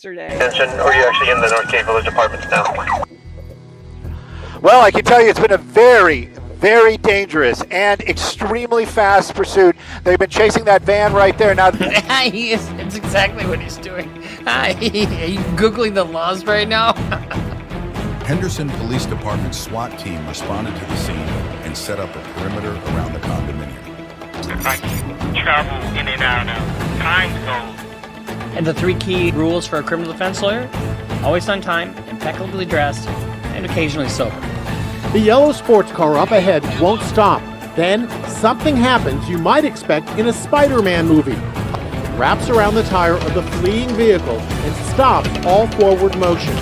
yesterday. Attention, or are you actually in the North Cape Village Apartments now? Well, I can tell you it's been a very, very dangerous and extremely fast pursuit. They've been chasing that van right there. Now, It's exactly what he's doing. Are you Googling the laws right now? Henderson Police Department's SWAT team responded to the scene and set up a perimeter around the condominium. I travel in and out of time zone. And the 3 key rules for a criminal defense lawyer: always on time, impeccably dressed, and occasionally sober. The yellow sports car up ahead won't stop. Then something happens you might expect in a Spider-Man movie. It wraps around the tire of the fleeing vehicle and stops all forward motion.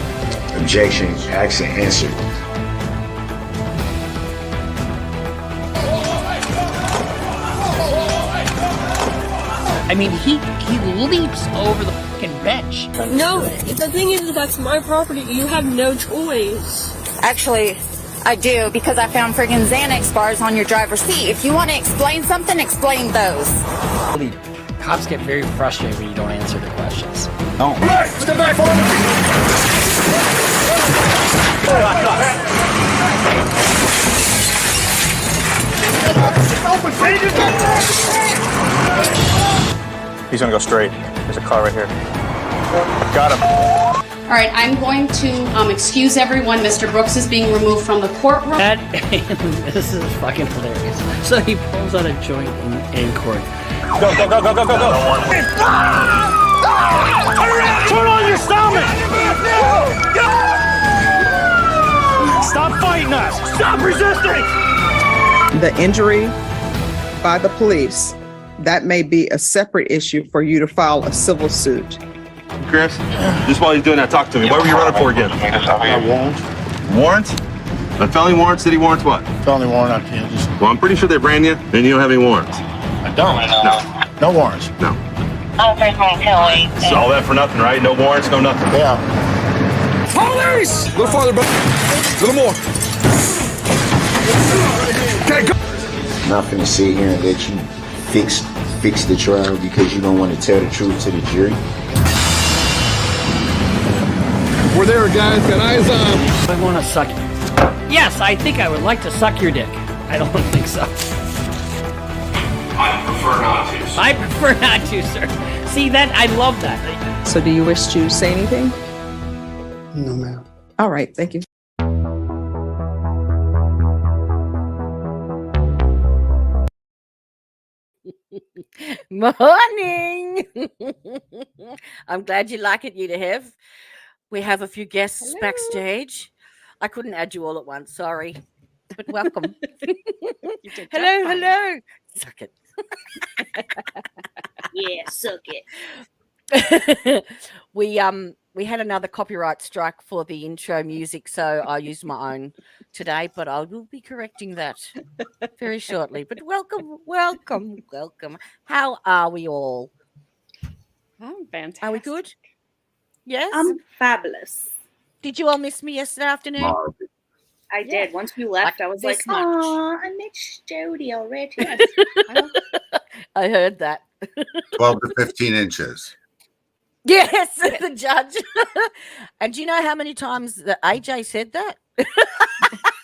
Objection, action answered. I mean, he leaps over the fucking bench. No, the thing is, that's my property. You have no choice. Actually, I do, because I found friggin' Xanax bars on your driver's seat. If you want to explain something, explain those. Cops get very frustrated when you don't answer their questions. No. Right, step back forward. He's gonna go straight. There's a car right here. Got him. All right, I'm going to excuse everyone. Mr. Brooks is being removed from the courtroom. This is fucking hilarious. So he pulls out a joint in court. Go, go, go, go, go, go, go. Turn on your stomach! Stop fighting us! Stop resisting! The injury by the police, that may be a separate issue for you to file a civil suit. Chris, just while he's doing that, talk to me. What were you running for again? Warrant. Warrants? A felony warrant? City warrants what? Felony warrant on Kansas. Well, I'm pretty sure they ran you, and you don't have any warrants. I don't. No warrants. No. So all that for nothing, right? No warrants, no nothing. Yeah. Police! A little farther back. A little more. Okay, go. Not finna sit here and let you fix the trial because you don't want to tell the truth to the jury. We're there, guys. Got eyes on. I want to suck it. Yes, I think I would like to suck your dick. I don't think so. I prefer not to. I prefer not to, sir. See, that I love that. So do you wish to say anything? No, ma'am. All right, thank you. Morning. I'm glad you like it, you to have. We have a few guests backstage. I couldn't add you all at once, sorry. But welcome. Hello. Suck it. Yeah, suck it. We had another copyright strike for the intro music, so I used my own today, but I will be correcting that very shortly. But welcome. How are we all? I'm fantastic. Are we good? Yes? I'm fabulous. Did you all miss me yesterday afternoon? I did. Once we left, I was like, this much. "Oh, I missed Jody already." I heard that. 12 to 15 inches. Yes, the judge. And do you know how many times that AJ said that?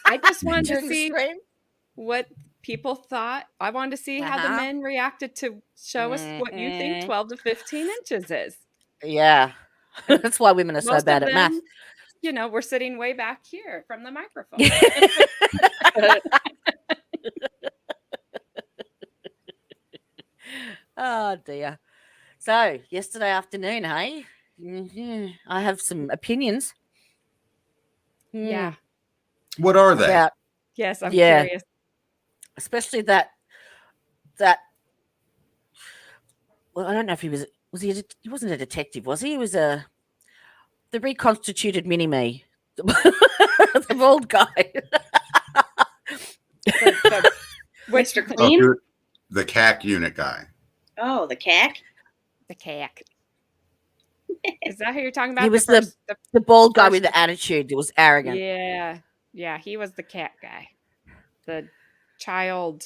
I just wanted to During the see stream? what people thought. I wanted to see how the men reacted to show us what you think 12 to 15 inches is. Yeah. That's why women are so Most bad of at math. them, you know, we're sitting way back here from the microphone. Oh, dear. So, yesterday afternoon, hey? I have some opinions. Yeah. What are they? About, Yes, I'm curious. especially that. Well, I don't know if he wasn't a detective, was he? He was the reconstituted mini-me. The bald guy. Mr. Clean? Oh, the CAC unit guy. Oh, the CAC? The CAC. Is that who you're talking about? He was the bald guy with the attitude. It was arrogant. Yeah, he was the cat guy. The child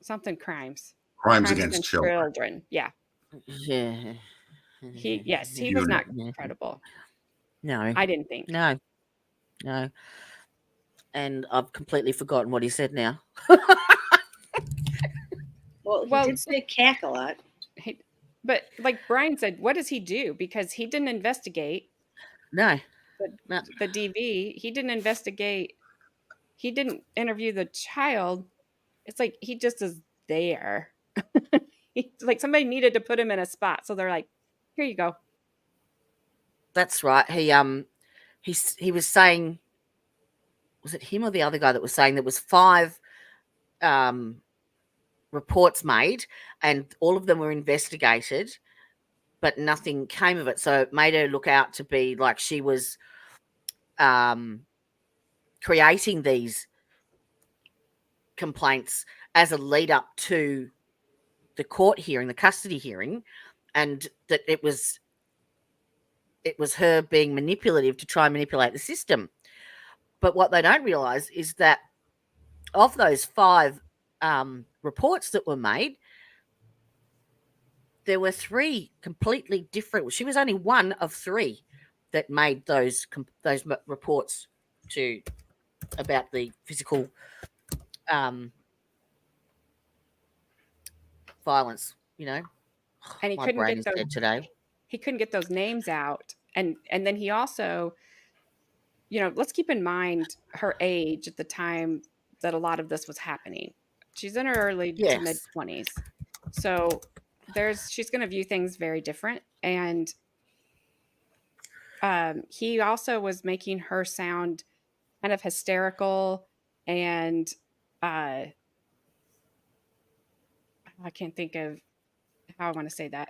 something crimes. Crimes against children. Yeah. Yeah. He was not credible. No. I didn't think. No. And I've completely forgotten what he said now. Well, he did say cack a lot. But like Brian said, what does he do? Because he didn't investigate. No. The DV. He didn't investigate. He didn't interview the child. It's like he just is there. Like somebody needed to put him in a spot. So they're like, here you go. That's right. He was saying, was it him or the other guy that was saying there was 5 reports made and all of them were investigated, but nothing came of it. So it made her look out to be like she was creating these complaints as a lead up to the court hearing, the custody hearing, and that it was her being manipulative to try and manipulate the system. But what they don't realize is that of those 5 reports that were made, there were 3 completely different. She was only one of 3 that made those reports about the physical violence. And he my couldn't brain get is those dead today. He couldn't get those names out, and then he also, let's keep in mind her age at the time that a lot of this was happening. She's in her early to mid 20s, so she's going to view things very different. And he also was making her sound kind of hysterical, and I can't think of how I want to say that.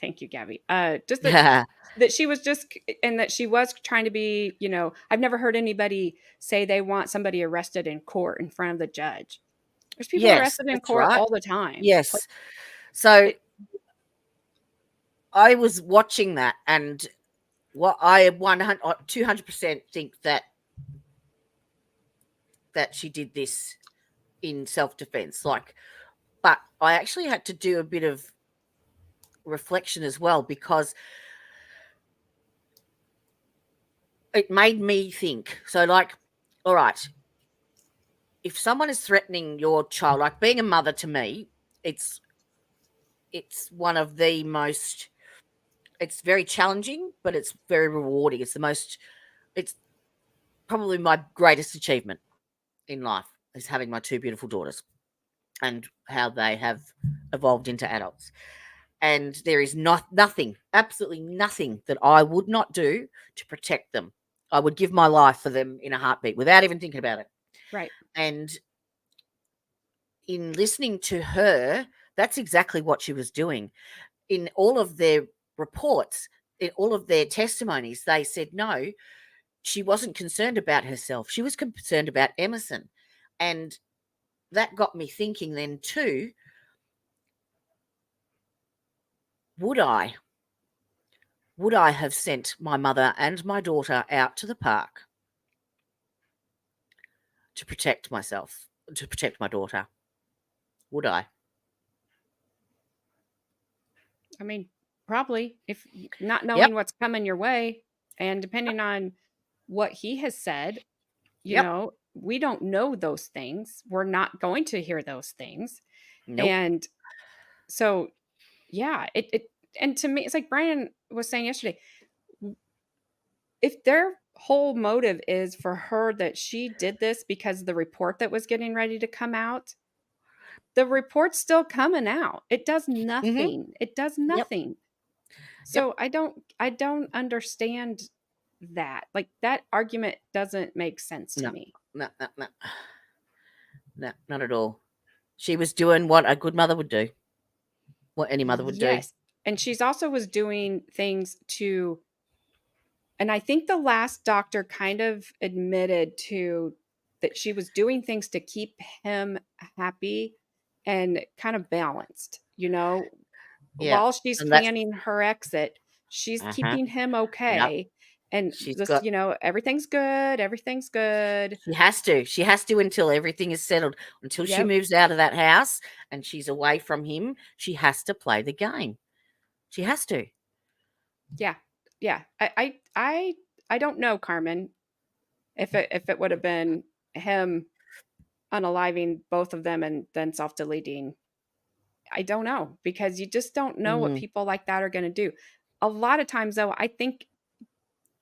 Thank you, Gabby. Just that she was and that she was trying to be, I've never heard anybody say they want somebody arrested in court in front of the judge. There's people arrested in court all the time. Yes. So I was watching that, and what I 200% think that she did this in self-defense. But I actually had to do a bit of reflection as well, because it made me think. So all right, if someone is threatening your child, like being a mother, to me, it's one of the most, it's very challenging, but it's very rewarding. It's probably my greatest achievement in life, is having my 2 beautiful daughters and how they have evolved into adults. And there is nothing, absolutely nothing that I would not do to protect them. I would give my life for them in a heartbeat without even thinking about it. Right. And in listening to her, that's exactly what she was doing. In all of their reports, in all of their testimonies, they said no, she wasn't concerned about herself. She was concerned about Emerson. And that got me thinking then too, would I have sent my mother and my daughter out to the park to protect myself, to protect my daughter? Would I? I mean, probably, if not knowing what's coming your way, and depending on what he has said, we don't know those things. We're not going to hear those things. Nope. And so, yeah, and to me, it's like Brian was saying yesterday, if their whole motive is for her that she did this because of the report that was getting ready to come out, the report's still coming out. It does nothing. Mm-hmm. It does nothing. Yep. So I don't understand that. Like, that argument doesn't make sense to me. No, not at all. She was doing what a good mother would do. What any mother would do. Yes. And she's also was doing things to, and I think the last doctor kind of admitted to that she was doing things to keep him happy and kind of balanced, while she's planning her exit, she's keeping him okay. Yep. And she's just, everything's good. Everything's good. She has to until everything is settled, until she moves out of that house and she's away from him. She has to play the game. She has to. Yeah. Yeah. I don't know, Carmen, if it would have been him unaliving both of them and then self-deleting. I don't know, because you just don't know what Mm. people like that are going to do. A lot of times, though, I think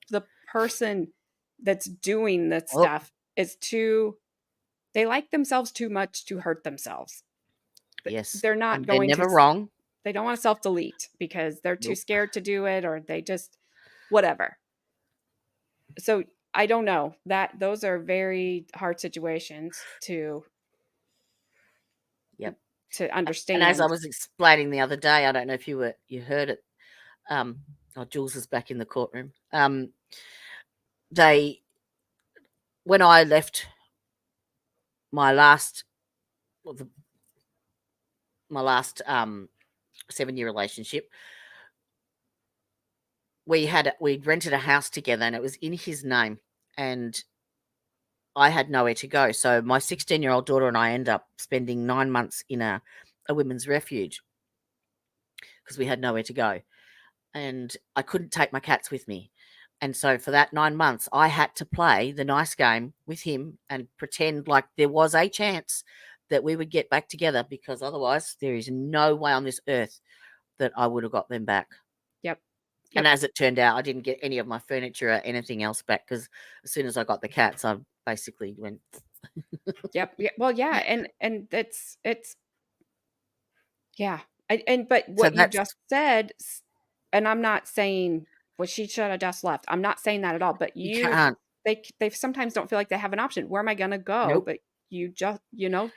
the person that's doing this Oh, stuff is they like themselves too much to hurt themselves. yes. They're not And they're going to, never wrong. they don't want to self delete because they're too Nope. scared to do it, or they just, whatever. So I don't know, that those are very hard situations Yep. to And as I understand. was explaining the other day, I don't know if you heard it. Jules is back in the courtroom. They When I left my last my last 7-year relationship, we'd rented a house together and it was in his name, and I had nowhere to go. So my 16-year-old daughter and I end up spending 9 months in a women's refuge because we had nowhere to go. And I couldn't take my cats with me. And so for that 9 months, I had to play the nice game with him and pretend like there was a chance that we would get back together, because otherwise there is no way on this earth that I would have got them back. Yep. And as it turned out, I didn't get any of my furniture or anything else back, because as soon as I got the cats, I basically went. Yep. Yeah. Well, yeah, and it's yeah. But So what you that's just said, and I'm not saying, well, she should have just left. I'm not saying that at all. But you can't. they sometimes don't feel like they have an option. Where am I going to go? Nope. But you just,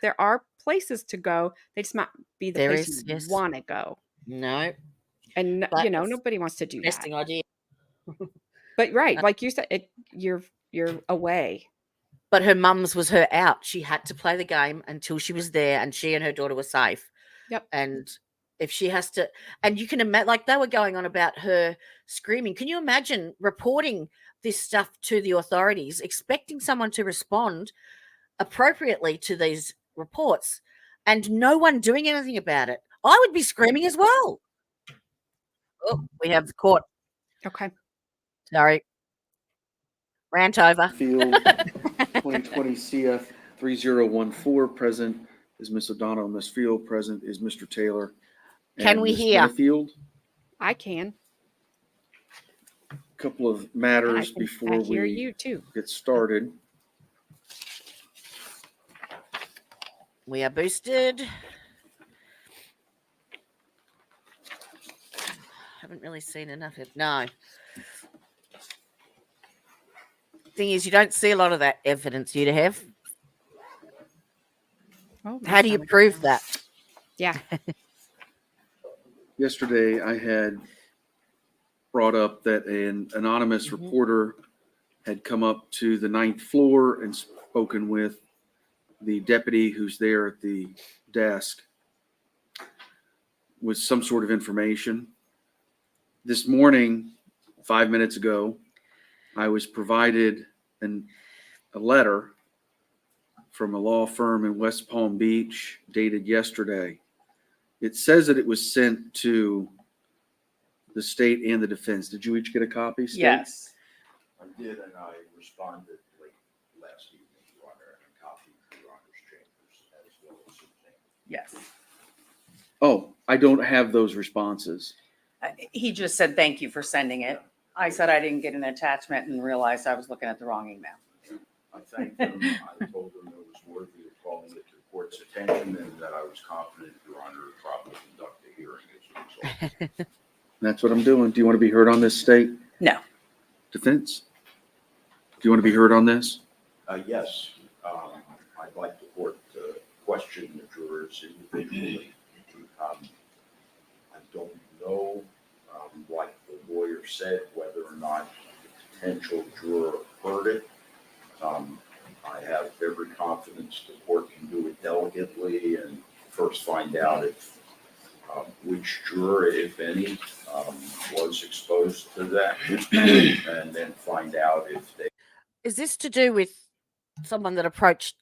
there are places to go. They just might be the There place is, you yes. want to go. No. And But nobody wants to do that. interesting idea. But right, like you said, you're away. But her mum's was her out. She had to play the game until she was there and she and her daughter were safe. Yep. And if she has to, and you can imagine, like they were going on about her screaming. Can you imagine reporting this stuff to the authorities, expecting someone to respond appropriately to these reports, and no one doing anything about it? I would be screaming as well. Oh, we have the court. Okay. Sorry. Rant over. Field 2020 CF 3014. Present is Miss O'Donnell. Miss Field. Present is Mr. Taylor. Can we Ms. hear? Benefield. I can. A couple of matters before hear we you too. get started. We are boosted. Haven't really seen enough of. No. Thing is, you don't see a lot of that evidence you'd have. Oh, how do you prove that? Yeah. Yesterday, I had brought up that an anonymous reporter had come up to the 9th floor and spoken with the deputy who's there at the desk with some sort of information. This morning, 5 minutes ago, I was provided a letter from a law firm in West Palm Beach dated yesterday. It says that it was sent to the state and the defense. Did you each get a copy, State? Yes. I did, and I responded late last evening, Your Honor, and copied Your Honor's chambers as well as Suzanne. Yes. Oh, I don't have those responses. He just said, thank you for sending it. I said I didn't get an attachment and realized I was looking at the wrong email. I thanked him. I told him it was worthy of calling it to the court's attention and that I was confident Your Honor would probably conduct the hearing as a result. That's what I'm doing. Do you want to be heard on this, State? No. Defense? Do you want to be heard on this? Yes. I'd like the court to question the jurors individually. I don't know, like the lawyer said, whether or not the potential juror heard it. I have every confidence the court can do it delicately and first find out if which juror, if any, was exposed to that, and then find out if they. Is this to do with someone that approached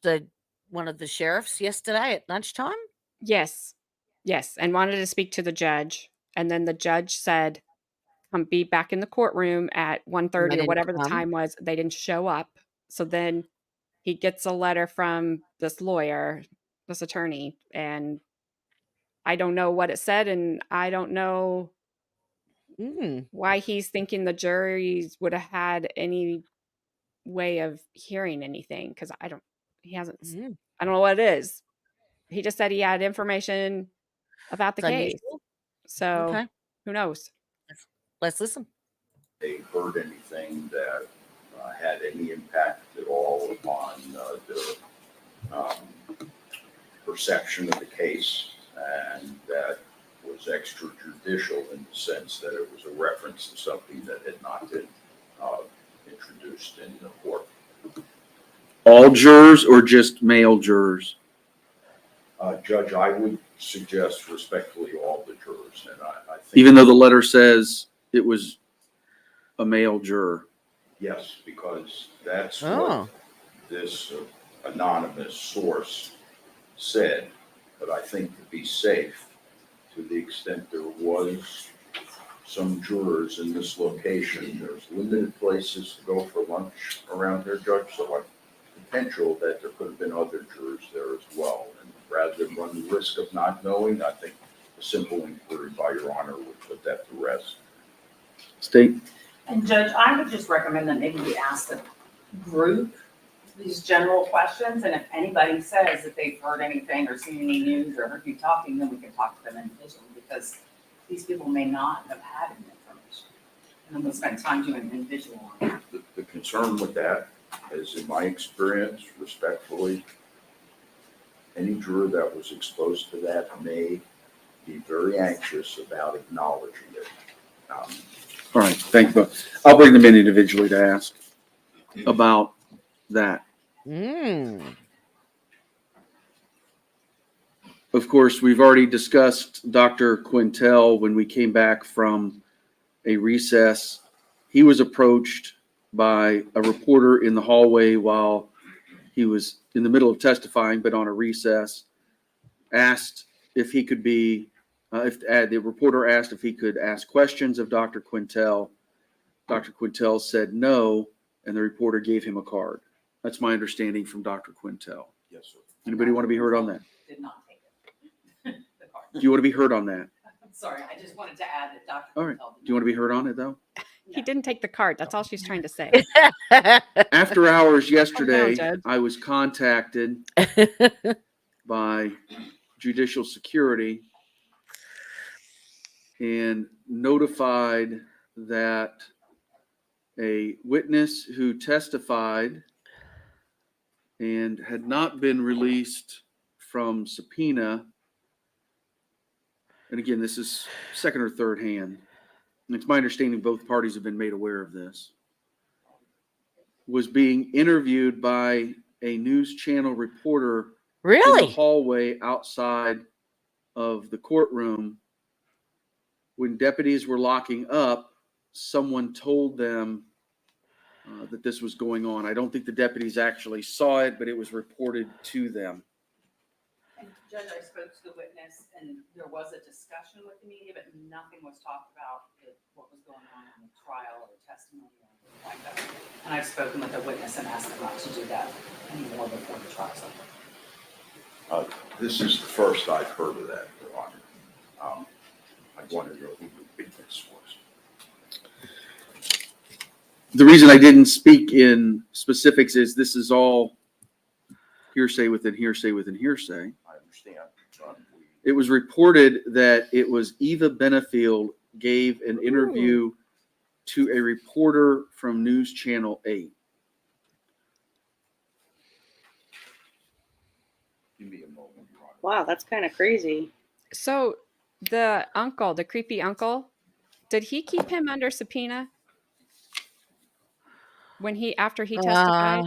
one of the sheriffs yesterday at lunchtime? Yes. Yes. And wanted to speak to the judge. And then the judge said, come be back in the courtroom at 1:30 or didn't whatever the come. time was. They didn't show up. So then he gets a letter from this lawyer, this attorney, and I don't know what it said, and I don't know why he's thinking the juries would have had any way of hearing anything, because he hasn't, I don't know what it is. He just said he had information about the It's case. unusual. So Okay. who knows? Let's listen. They heard anything that had any impact at all upon their perception of the case, and that was extrajudicial in the sense that it was a reference to something that had not been introduced in the court. All jurors or just male jurors? Judge, I would suggest respectfully all the jurors, and I think. Even though the letter says it was a male juror? Yes, because that's what this anonymous source said. But I think to be safe, to the extent there was some jurors in this location, there's limited places to go for lunch around here, Judge, so I potential that there could have been other jurors there as well. And rather than run the risk of not knowing, I think a simple inquiry by Your Honor would put that to rest. State. And Judge, I would just recommend that maybe we ask the group these general questions, and if anybody says that they've heard anything or seen any news or heard you talking, then we can talk to them individually, because these people may not have had any information. And then we'll spend time doing individual on that. The concern with that is, in my experience, respectfully, any juror that was exposed to that may be very anxious about acknowledging it. All right, thank you. I'll bring them in individually to ask about that. Of course, we've already discussed Dr. Quintel when we came back from a recess. He was approached by a reporter in the hallway while he was in the middle of testifying, but on a recess, asked if he could be, the reporter asked if he could ask questions of Dr. Quintel. Dr. Quintel said no, and the reporter gave him a card. That's my understanding from Dr. Quintel. Yes, sir. Anybody want to be heard on that? Did not take it. The card. Do you want to be heard on that? I'm sorry, I just wanted to add that Dr. All right. Quintel Do you want to be heard on it, though? He didn't take the card. That's all she's trying to say. After hours yesterday, Judge. I was contacted by Judicial Security and notified that a witness who testified and had not been released from subpoena, and again, this is second or third hand, and it's my understanding both parties have been made aware of this, was being interviewed by a news channel reporter in the hallway outside of the courtroom. When deputies were locking up, someone told them that this was going on. I don't think the deputies actually saw it, but it was reported to them. And Judge, I spoke to the witness, and there was a discussion with the media, but nothing was talked about what was going on in the trial or testimony or anything like that. And I've spoken with the witness and asked them not to do that anymore before the trial's over. This is the first I've heard of that, Your Honor. I wanted to know who the witness was. The reason I didn't speak in specifics is this is all hearsay within hearsay within hearsay. I understand. It was reported that it was Eva Benefield gave an interview to a reporter from News Channel 8. Give me a moment, Your Honor. Wow, that's kind of crazy. So the uncle, the creepy uncle, did he keep him under subpoena after he testified?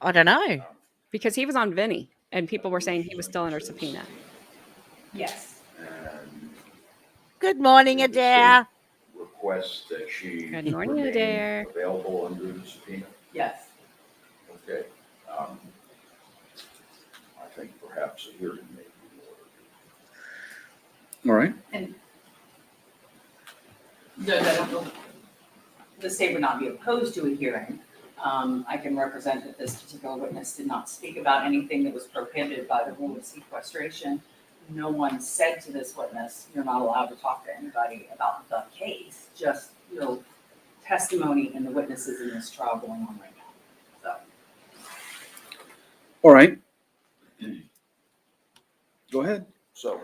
I don't know. Because he was on Vinny, and people were saying he was still under subpoena. Yes. Good morning, Adair. Request that she Good morning, remain Adair. available under the subpoena. Yes. Okay. I think perhaps a hearing may be in order. All right. And Judge, I don't know, the state would not be opposed to a hearing. I can represent that this particular witness did not speak about anything that was prohibited by the rule of sequestration. No one said to this witness, you're not allowed to talk to anybody about the case, just your testimony and the witnesses in this trial going on right now. All right. Go ahead. So,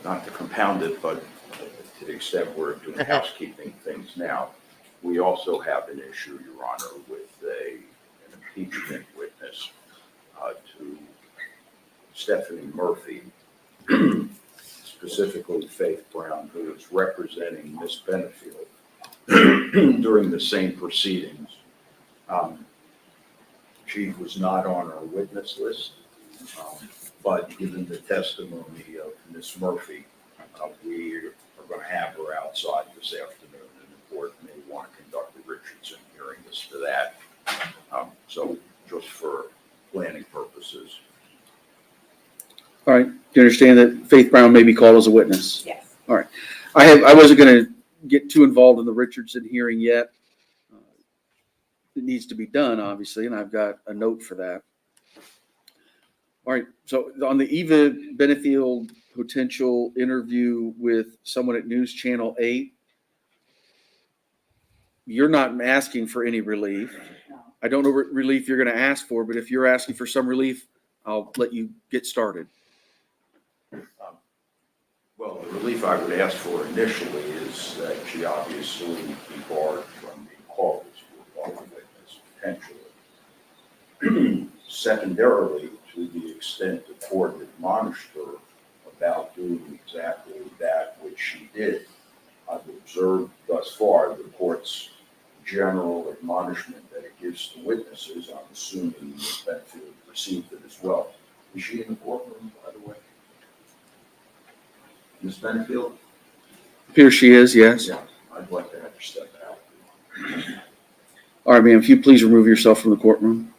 not to compound it, but to the extent we're doing housekeeping things now, we also have an issue, Your Honor, with an impeachment witness to Stephanie Murphy, specifically Faith Brown, who is representing Miss Benefield during the same proceedings. She was not on our witness list, but given the testimony of Miss Murphy, we are going to have her outside this afternoon, and the court may want to conduct a Richardson hearing as to that. So just for planning purposes. All right. Do you understand that Faith Brown may be called as a witness? Yes. All right. I wasn't going to get too involved in the Richardson hearing yet. It needs to be done, obviously, and I've got a note for that. All right. So on the Eva Benefield potential interview with someone at News Channel 8, you're not asking for any relief. I don't know what relief you're going to ask for, but if you're asking for some relief, I'll let you get started. Well, the relief I would ask for initially is that she obviously be barred from being called as a witness, potentially. Secondarily, to the extent the court admonished her about doing exactly that which she did, I've observed thus far the court's general admonishment that it gives to witnesses. I'm assuming Ms. Benefield received it as well. Is she in the courtroom, by the way? Ms. Benefield? Here she is, yes. Yeah, I'd like to have her step out. All right, ma'am, if you please remove yourself from the courtroom.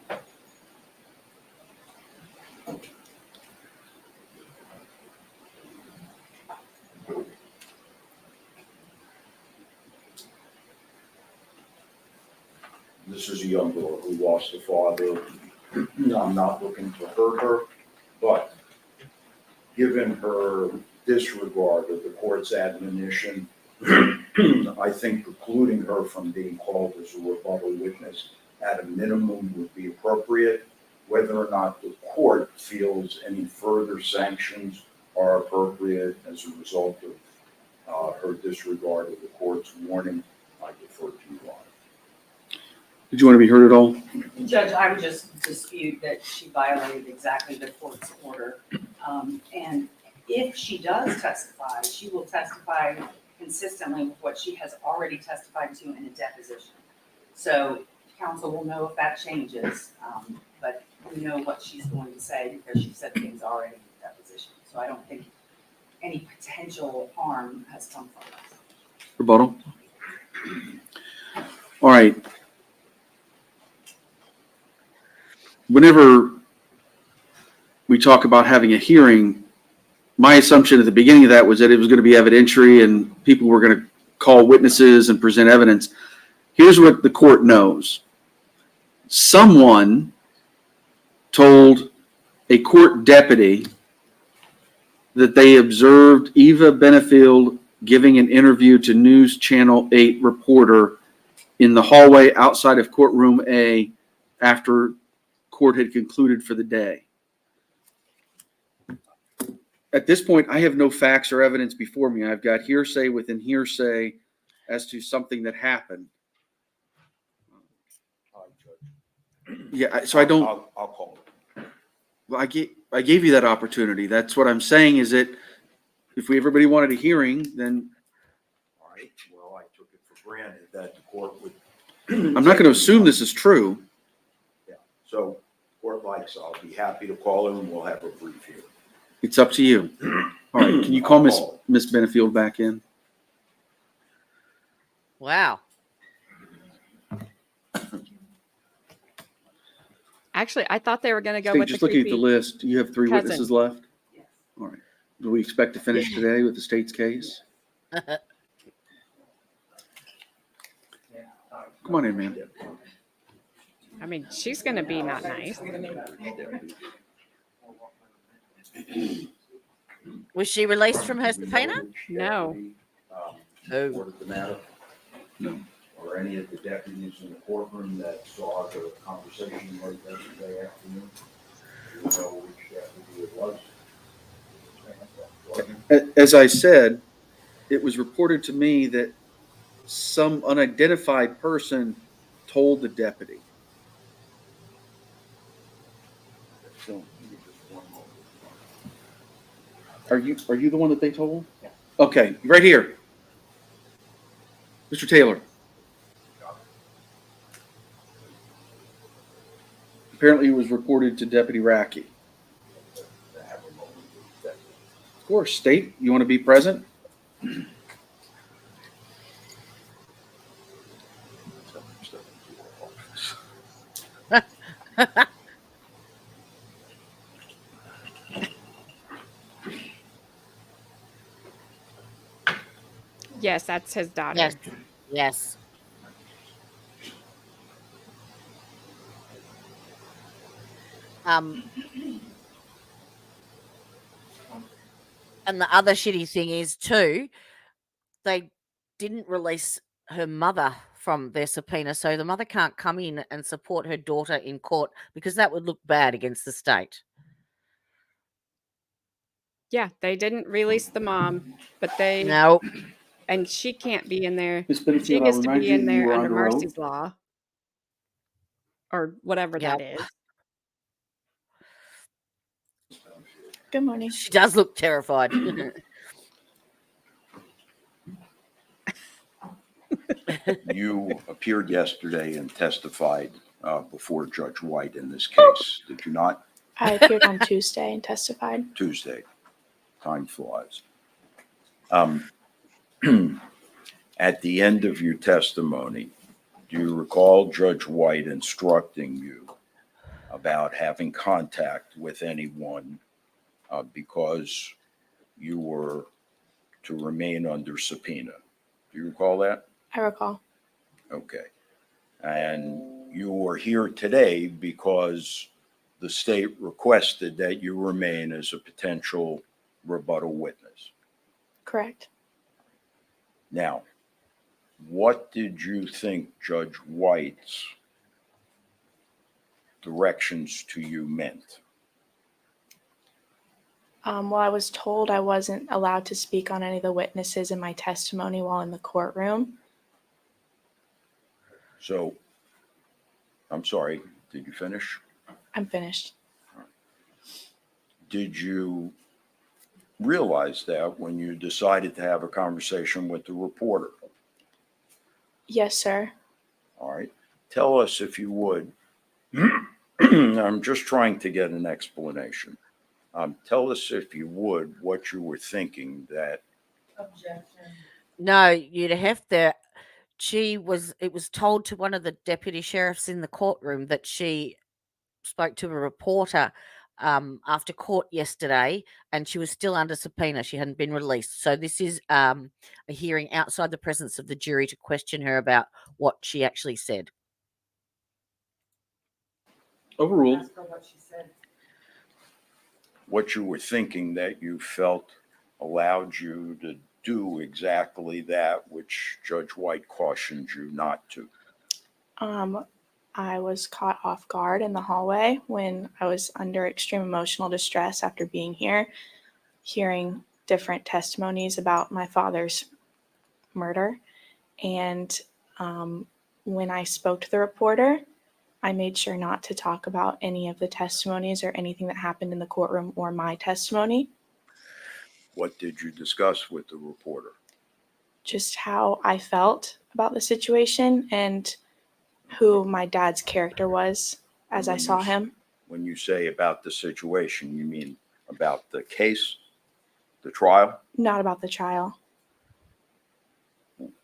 This is a young girl who lost a father. I'm not looking to hurt her, but given her disregard of the court's admonition, I think precluding her from being called as a rebuttal witness at a minimum would be appropriate. Whether or not the court feels any further sanctions are appropriate as a result of her disregard of the court's warning, I defer to you on it. Did you want to be heard at all? Judge, I would just dispute that she violated exactly the court's order. And if she does testify, she will testify consistently with what she has already testified to in a deposition. So counsel will know if that changes, but we know what she's going to say because she said things already in the deposition. So I don't think any potential harm has come from us. Rebuttal? All right. Whenever we talk about having a hearing, my assumption at the beginning of that was that it was going to be evidentiary and people were going to call witnesses and present evidence. Here's what the court knows. Someone told a court deputy that they observed Eva Benefield giving an interview to News Channel 8 reporter in the hallway outside of courtroom A after court had concluded for the day. At this point, I have no facts or evidence before me. I've got hearsay within hearsay as to something that happened. Yeah, so I don't. I'll call it. Well, I gave you that opportunity. That's what I'm saying is that if everybody wanted a hearing, then. All right. Well, I took it for granted that the court would. I'm not going to assume this is true. Yeah. So, court likes, I'll be happy to call her and we'll have a brief hearing. It's up to you. All right. Can you call Miss Benefield back in? Wow. Actually, I thought they were going to go Steve, with just the looking at the creepy list, you have three cousin. witnesses left. All right. Do we expect to finish today with the state's case? Come on in, man. I mean, she's going to be not nice. Was she released from her subpoena? No. Reported the matter? No. Or any of the deputies in the courtroom that saw the conversation late yesterday afternoon? Do you know which deputy it was? As I said, it was reported to me that some unidentified person told the deputy. So, are you the one that they told? Yeah. Okay, right here. Mr. Taylor. Apparently it was reported to Deputy Racky. Of course, State, you want to be present? Yes, that's his daughter. Yes. Yes. And the other shitty thing is too, they didn't release her mother from their subpoena, so the mother can't come in and support her daughter in court because that would look bad against the state. Yeah, they didn't release the mom, but they No. And she can't be in there. Ms. She Benefield, gets I'll to remind be you in that you there were under under oath. Marcy's law. Or whatever that Yep. is. Good morning. She does look terrified. You appeared yesterday and testified before Judge White in this case, did you not? I appeared on Tuesday and testified. Tuesday. Time flies. At the end of your testimony, do you recall Judge White instructing you about having contact with anyone because you were to remain under subpoena? Do you recall that? I recall. Okay. And you are here today because the state requested that you remain as a potential rebuttal witness. Correct. Now, what did you think Judge White's directions to you meant? Well, I was told I wasn't allowed to speak on any of the witnesses in my testimony while in the courtroom. So, I'm sorry, did you finish? I'm finished. Did you realize that when you decided to have a conversation with the reporter? Yes, sir. All right. Tell us, if you would. I'm just trying to get an explanation. Tell us, if you would, what you were thinking that. Objection. No, you'd have to. It was told to one of the deputy sheriffs in the courtroom that she spoke to a reporter after court yesterday, and she was still under subpoena. She hadn't been released. So this is a hearing outside the presence of the jury to question her about what she actually said. Overruled. Ask her what she said. What you were thinking that you felt allowed you to do exactly that which Judge White cautioned you not to. I was caught off guard in the hallway when I was under extreme emotional distress after being here, hearing different testimonies about my father's murder. And when I spoke to the reporter, I made sure not to talk about any of the testimonies or anything that happened in the courtroom or my testimony. What did you discuss with the reporter? Just how I felt about the situation and who my dad's character was as I saw him. When you say about the situation, you mean about the case, the trial? Not about the trial.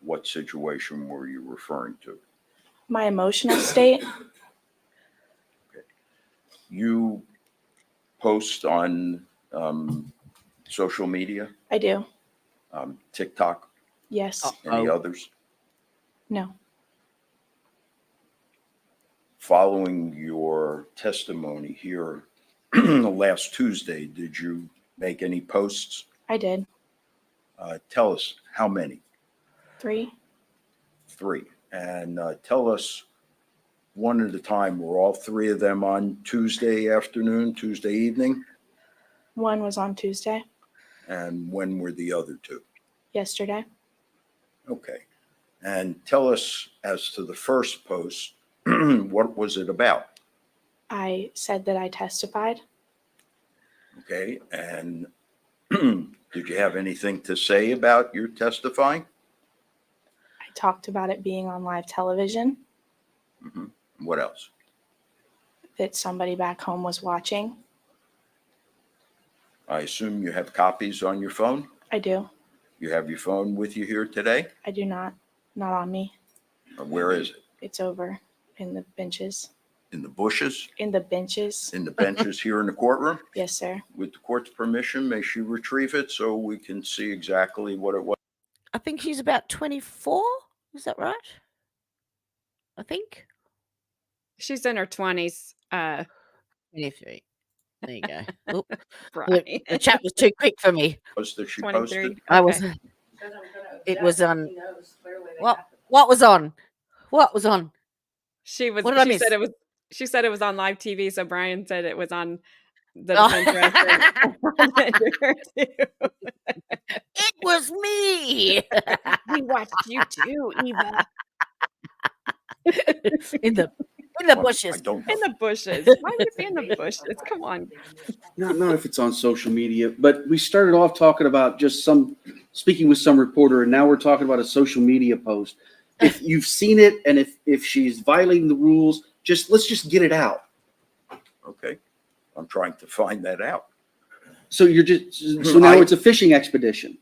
What situation were you referring to? My emotional state. You post on social media? I do. TikTok? Yes. Any others? No. Following your testimony here last Tuesday, did you make any posts? I did. Tell us how many? 3. 3. And tell us one at a time. Were all 3 of them on Tuesday afternoon, Tuesday evening? One was on Tuesday. And when were the other 2? Yesterday. Okay. And tell us, as to the first post, what was it about? I said that I testified. Okay. And did you have anything to say about your testifying? I talked about it being on live television, What else? that somebody back home was watching. I assume you have copies on your phone? I do. You have your phone with you here today? I do not. Not on me. Where is it? It's over in the benches. In the bushes? In the benches. In the benches here in the courtroom? Yes, sir. With the court's permission, may she retrieve it so we can see exactly what it was? I think she's about 24. Is that right? I think. She's in her 20s. 23. There you go. Oop. Brian. The chat was too quick for me. Was that she 23. posted? I was. Okay. It was on. What was on? What was on? She was. What did I She miss? said it was. She said it was on live TV. So Brian said it was on the Oh. defense. It was me. We watched you too, Eva. in the bushes. I don't know. In the bushes. Why would it be in the bushes? Come on. Not if it's on social media, but we started off talking about just speaking with some reporter, and now we're talking about a social media post. If you've seen it, and if she's violating the rules, let's just get it out. Okay. I'm trying to find that out. So now it's a fishing expedition.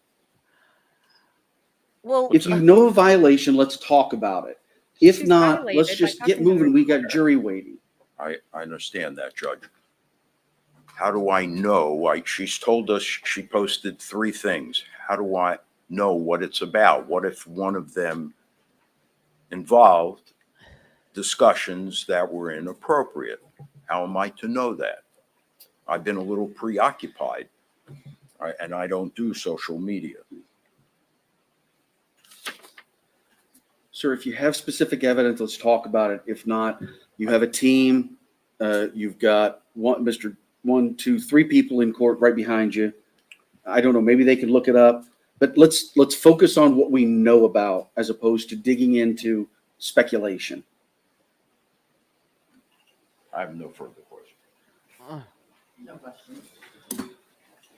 Well, If you know a violation, let's talk about it. If She's not, violated let's by just talking get to the moving. We got reporter. jury waiting. I understand that, Judge. How do I know? She's told us she posted 3 things. How do I know what it's about? What if one of them involved discussions that were inappropriate? How am I to know that? I've been a little preoccupied, and I don't do social media. Sir, if you have specific evidence, let's talk about it. If not, you have a team. You've got 1, 2, 3 people in court right behind you. I don't know. Maybe they can look it up. But let's focus on what we know about as opposed to digging into speculation. I have no further questions. No questions.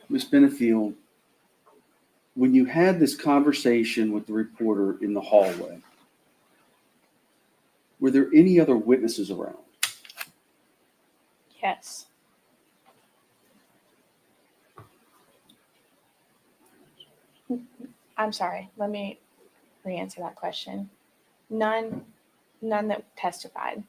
Ms. Benefield, when you had this conversation with the reporter in the hallway, were there any other witnesses around? Yes. I'm sorry. Let me re-answer that question. None that testified.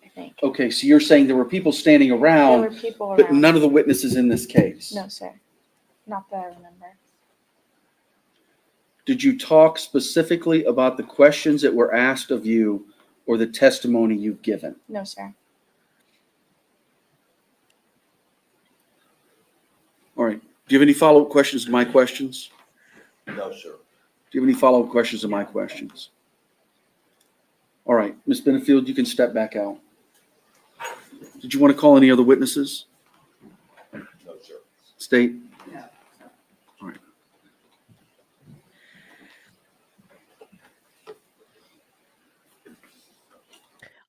I think. Okay, so you're saying there were people standing around, There were people but around. none of the witnesses in this case. No, sir. Not that I remember. Did you talk specifically about the questions that were asked of you or the testimony you've given? No, sir. All right. Do you have any follow-up questions to my questions? No, sir. Do you have any follow-up questions to my questions? All right, Ms. Benefield, you can step back out. Did you want to call any other witnesses? No, sir. State? No. All right.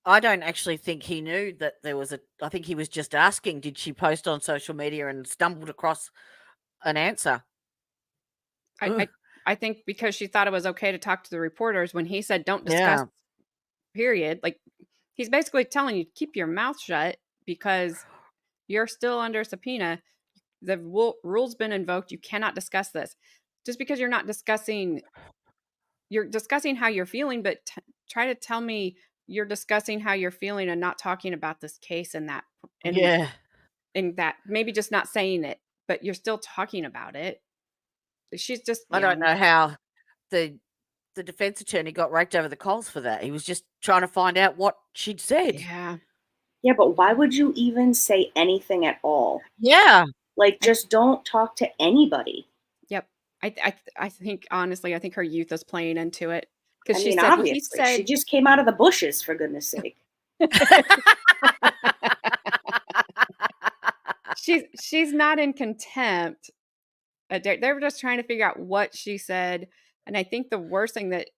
I don't actually think he knew that there was I think he was just asking, did she post on social media, and stumbled across an answer. I think because she thought it was okay to talk to the reporters when he said, don't discuss, period. Like, he's basically telling you, keep your mouth shut because you're still under subpoena. The rule's been invoked. You cannot discuss this. Just because you're not discussing, you're discussing how you're feeling, but try to tell me you're discussing how you're feeling and not talking about this case and that. And that maybe just not saying it, but you're still talking about it. She's just I don't young. know how the defense attorney got raked over the coals for that. He was just trying to find out what she'd said. Yeah. Yeah, but why would you even say anything at all? Yeah. Like, just don't talk to anybody. Yep. I think honestly, I think her youth is playing into it I because she mean, said, well, he obviously, she said just came out of the bushes, for goodness sake. she's not in contempt. They were just trying to figure out what she said, and I think the worst thing that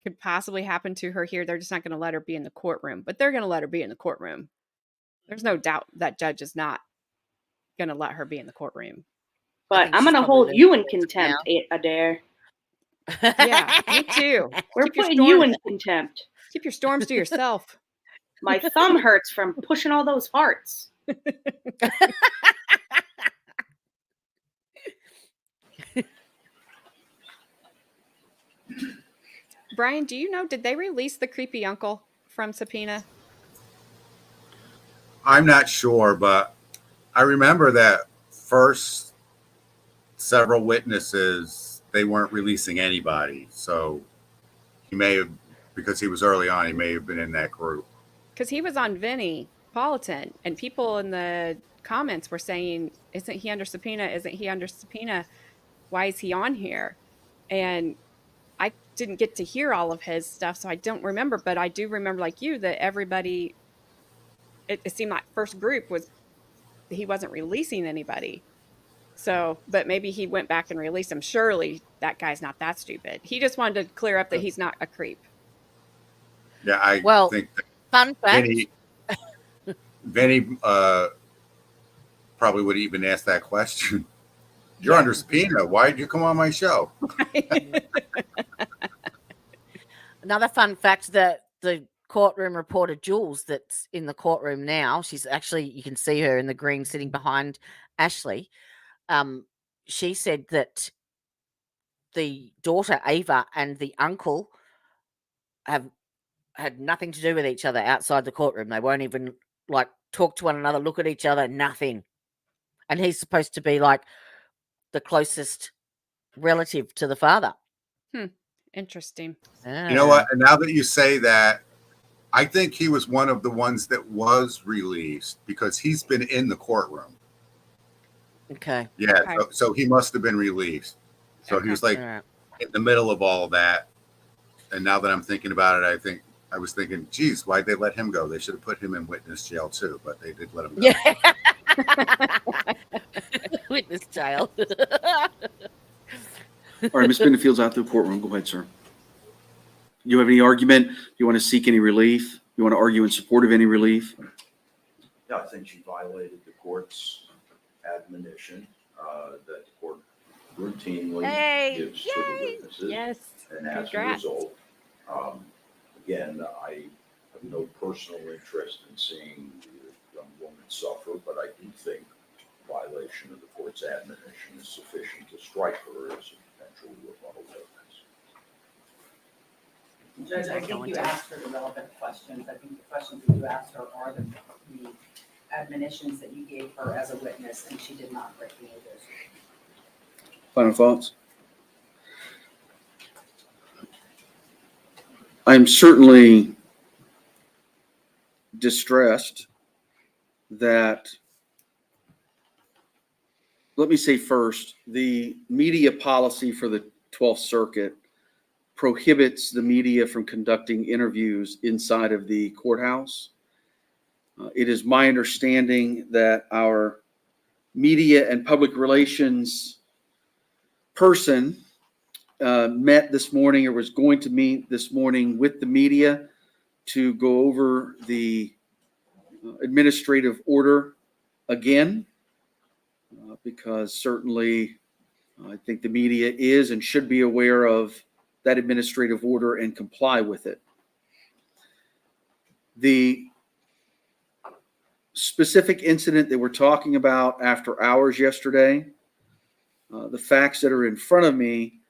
could possibly happen to her here, they're just not going to let her be in the courtroom, but they're going to let her be in the courtroom. There's no doubt that judge is not going to let her be in the courtroom. But I'm going to hold you in contempt, Adair. Yeah, me too. We're putting you in contempt. Keep your storms to yourself. My thumb hurts from pushing all those hearts. Brian, do you know, did they release the creepy uncle from subpoena? I'm not sure, but I remember that first several witnesses, they weren't releasing anybody. So he may have, because he was early on, he may have been in that group. Because he was on Vinnie Politan, and people in the comments were saying, isn't he under subpoena? Isn't he under subpoena? Why is he on here? And I didn't get to hear all of his stuff, so I don't remember, but I do remember, like you, that everybody, it seemed like first group was, he wasn't releasing anybody. So, but maybe he went back and released him. Surely that guy's not that stupid. He just wanted to clear up that he's not a creep. Yeah, I think that fun fact. Vinny probably would even ask that question. You're under subpoena. Why did you come on my show? Another fun fact, that the courtroom reporter Jules that's in the courtroom now, she's actually, you can see her in the green sitting behind Ashley. She said that the daughter Ava and the uncle have had nothing to do with each other outside the courtroom. They won't even like talk to one another, look at each other, nothing. And he's supposed to be like the closest relative to the father. Interesting. You know what? And now that you say that, I think he was one of the ones that was released because he's been in the courtroom. Okay. Yeah. Okay. So he must have been released. So he was like in the middle of all of that. And now that I'm thinking about it, I was thinking, geez, why'd they let him go? They should have put him in witness jail too, but they did let him go. Yeah. Witness jail. All right, Ms. Benefield's out the courtroom. Go ahead, sir. You have any argument? Do you want to seek any relief? You want to argue in support of any relief? Yeah, I think she violated the court's admonition that the court routinely gives to the witnesses. Yes. And as Congrats. a result, again, I have no personal interest in seeing the young woman suffer, but I do think violation of the court's admonition is sufficient to strike her as a potential rebuttal witness. Judge, I think you asked her the relevant questions. I think the questions that you asked her are the admonitions that you gave her as a witness, and she did not break any of those. Final thoughts? I'm certainly distressed that, let me say first, the media policy for the 12th Circuit prohibits the media from conducting interviews inside of the courthouse. It is my understanding that our media and public relations person met this morning, or was going to meet this morning with the media to go over the administrative order again, because certainly I think the media is and should be aware of that administrative order and comply with it. The specific incident that we're talking about after hours yesterday, the facts that are in front of me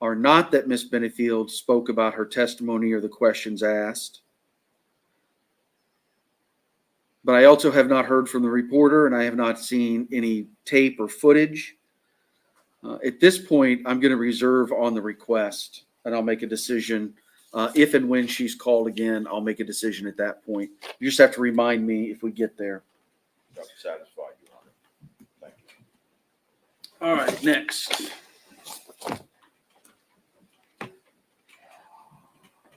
are not that Ms. Benefield spoke about her testimony or the questions asked. But I also have not heard from the reporter, and I have not seen any tape or footage. At this point, I'm going to reserve on the request, and I'll make a decision. If and when she's called again, I'll make a decision at that point. You just have to remind me if we get there. I've satisfied you on it. Thank you. All right, next.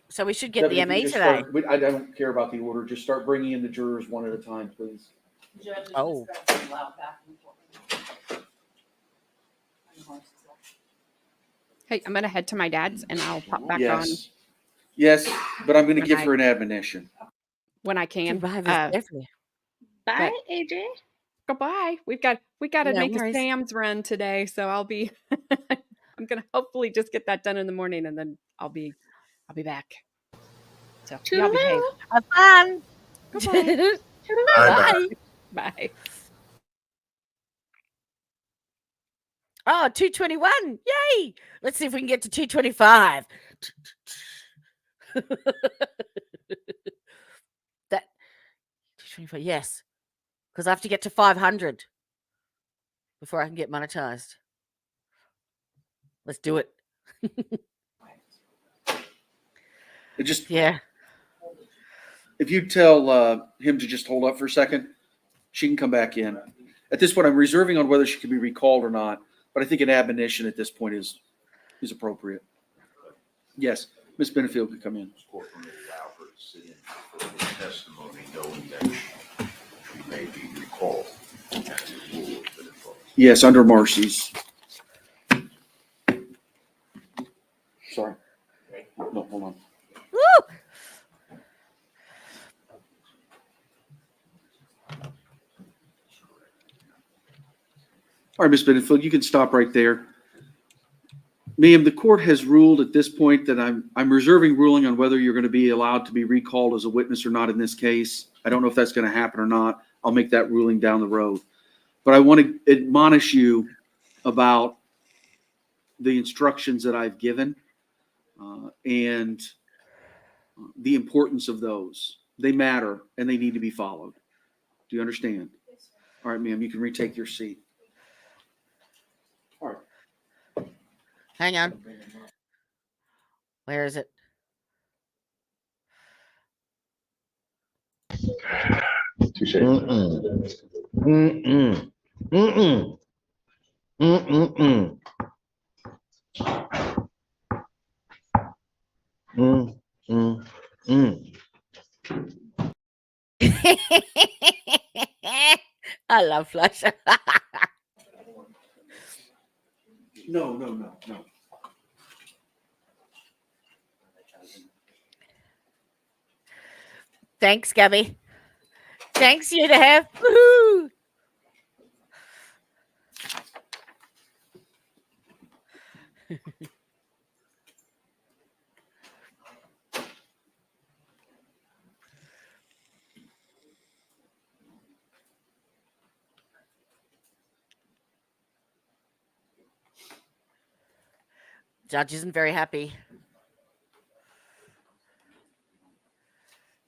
So we should get the ME today. I don't care about the order. Just start bringing in the jurors one at a time, please. Oh. Hey, I'm gonna head to my dad's and I'll pop back on Yes. Yes, but I'm going to give her an admonition. when I can. Bye, but- AJ. Goodbye. We got to No make worries. a Sam's run today, so I'll be. I'm gonna hopefully just get that done in the morning, and then I'll be back. So y'all behave. Have fun. Goodbye. Bye. Bye. Oh, 221. Yay. Let's see if we can get to 225. That 225, yes. Because I have to get to 500 before I can get monetized. Let's do it. It just Yeah. If you tell him to just hold up for a second, she can come back in. At this point, I'm reserving on whether she can be recalled or not, but I think an admonition at this point is appropriate. Yes, Ms. Benefield could come in. This court will allow her to sit in for the testimony, knowing that she may be recalled. As the rule has been enforced. Yes, under Marcy's. Sorry. No, hold on. Woo! All right, Ms. Benefield, you can stop right there. Ma'am, the court has ruled at this point that I'm reserving ruling on whether you're going to be allowed to be recalled as a witness or not in this case. I don't know if that's going to happen or not. I'll make that ruling down the road. But I want to admonish you about the instructions that I've given and the importance of those. They matter and they need to be followed. Do you understand? All right, ma'am, you can retake your seat. All right. Hang on. Where is it? Touche. Mm-mm. Mm-mm. Mm-mm. Mm-mm. Mm-mm. Mm. I love Flush. No. Thanks, Gabby. Thanks, you to have. Woohoo! Judge isn't very happy.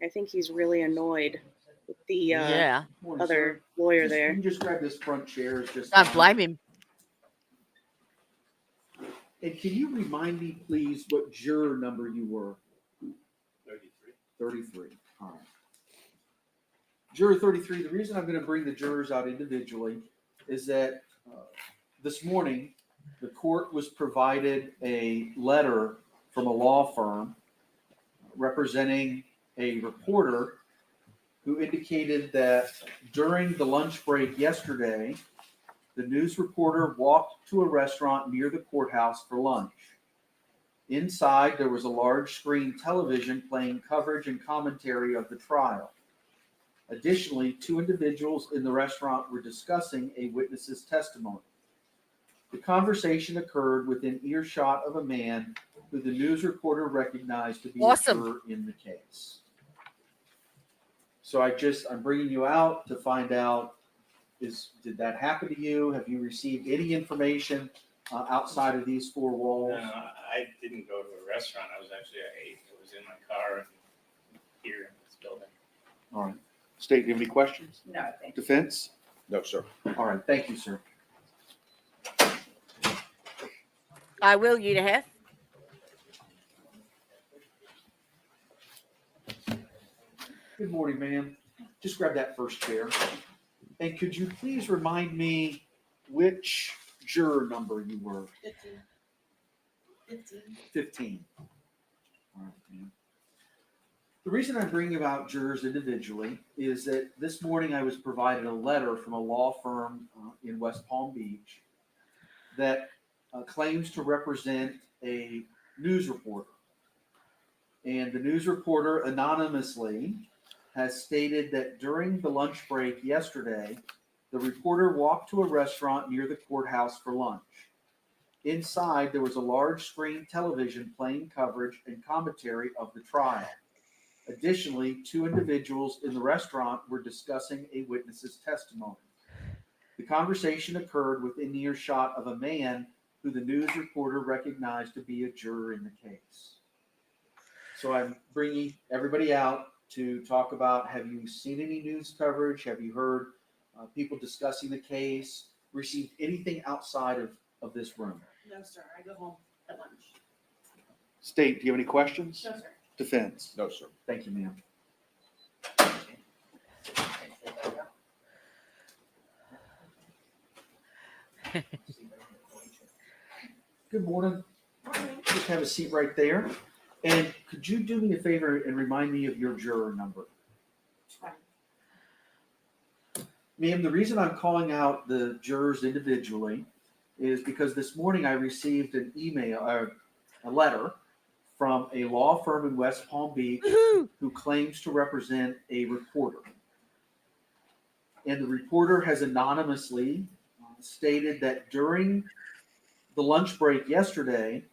I think he's really annoyed with the Yeah. other lawyer You there. can just grab this front chair. It's just. Don't blame him. And can you remind me, please, what juror number you were? 33. All right. Juror 33, the reason I'm going to bring the jurors out individually is that this morning, the court was provided a letter from a law firm representing a reporter who indicated that during the lunch break yesterday, the news reporter walked to a restaurant near the courthouse for lunch. Inside, there was a large screen television playing coverage and commentary of the trial. Additionally, 2 individuals in the restaurant were discussing a witness's testimony. The conversation occurred within earshot of a man who the news reporter recognized to be Awesome. a juror in the case. So I'm bringing you out to find out, did that happen to you? Have you received any information outside of these 4 walls? No, I didn't go to a restaurant. I was in my car and here in this building. All right. State, do you have any questions? No, thank you. Defense? No, sir. All right. Thank you, sir. I will, you to have. Good morning, ma'am. Just grab that first chair. And could you please remind me which juror number you were? 15. All right, ma'am. The reason I'm bringing about jurors individually is that this morning I was provided a letter from a law firm in West Palm Beach that claims to represent a news reporter. And the news reporter anonymously has stated that during the lunch break yesterday, the reporter walked to a restaurant near the courthouse for lunch. Inside, there was a large screen television playing coverage and commentary of the trial. Additionally, 2 individuals in the restaurant were discussing a witness's testimony. The conversation occurred within earshot of a man who the news reporter recognized to be a juror in the case. So I'm bringing everybody out to talk about, have you seen any news coverage? Have you heard people discussing the case? Received anything outside of this room? No, sir. I go home at lunch. State, do you have any questions? No, sir. Defense? No, sir. Thank you, ma'am. Good morning. Just have a seat right there. And could you do me a favor and remind me of your juror number? Ma'am, the reason I'm calling out the jurors individually is because this morning I received an email, a letter from a law firm in West Palm Beach who claims to represent a reporter. And the reporter has anonymously stated that during the lunch break yesterday,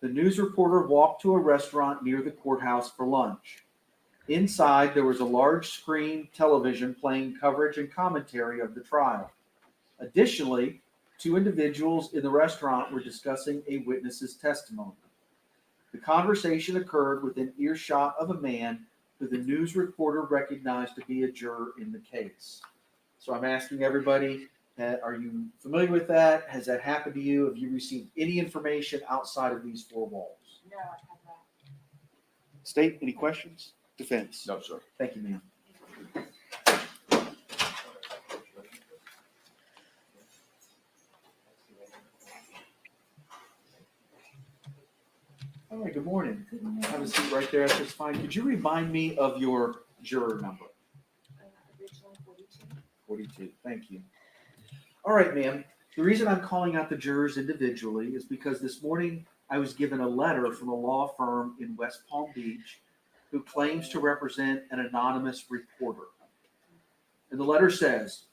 the news reporter walked to a restaurant near the courthouse for lunch. Inside, there was a large screen television playing coverage and commentary of the trial. Additionally, 2 individuals in the restaurant were discussing a witness's testimony. The conversation occurred within earshot of a man who the news reporter recognized to be a juror in the case. So I'm asking everybody, are you familiar with that? Has that happened to you? Have you received any information outside of these 4 walls? No, I have not. State, any questions? Defense? No, sir. Thank you, ma'am. All right, good morning. Good morning. Have a seat right there. That's fine. Could you remind me of your juror number? Original 42. 42. Thank you. All right, ma'am. The reason I'm calling out the jurors individually is because this morning I was given a letter from a law firm in West Palm Beach who claims to represent an anonymous reporter. And the letter says,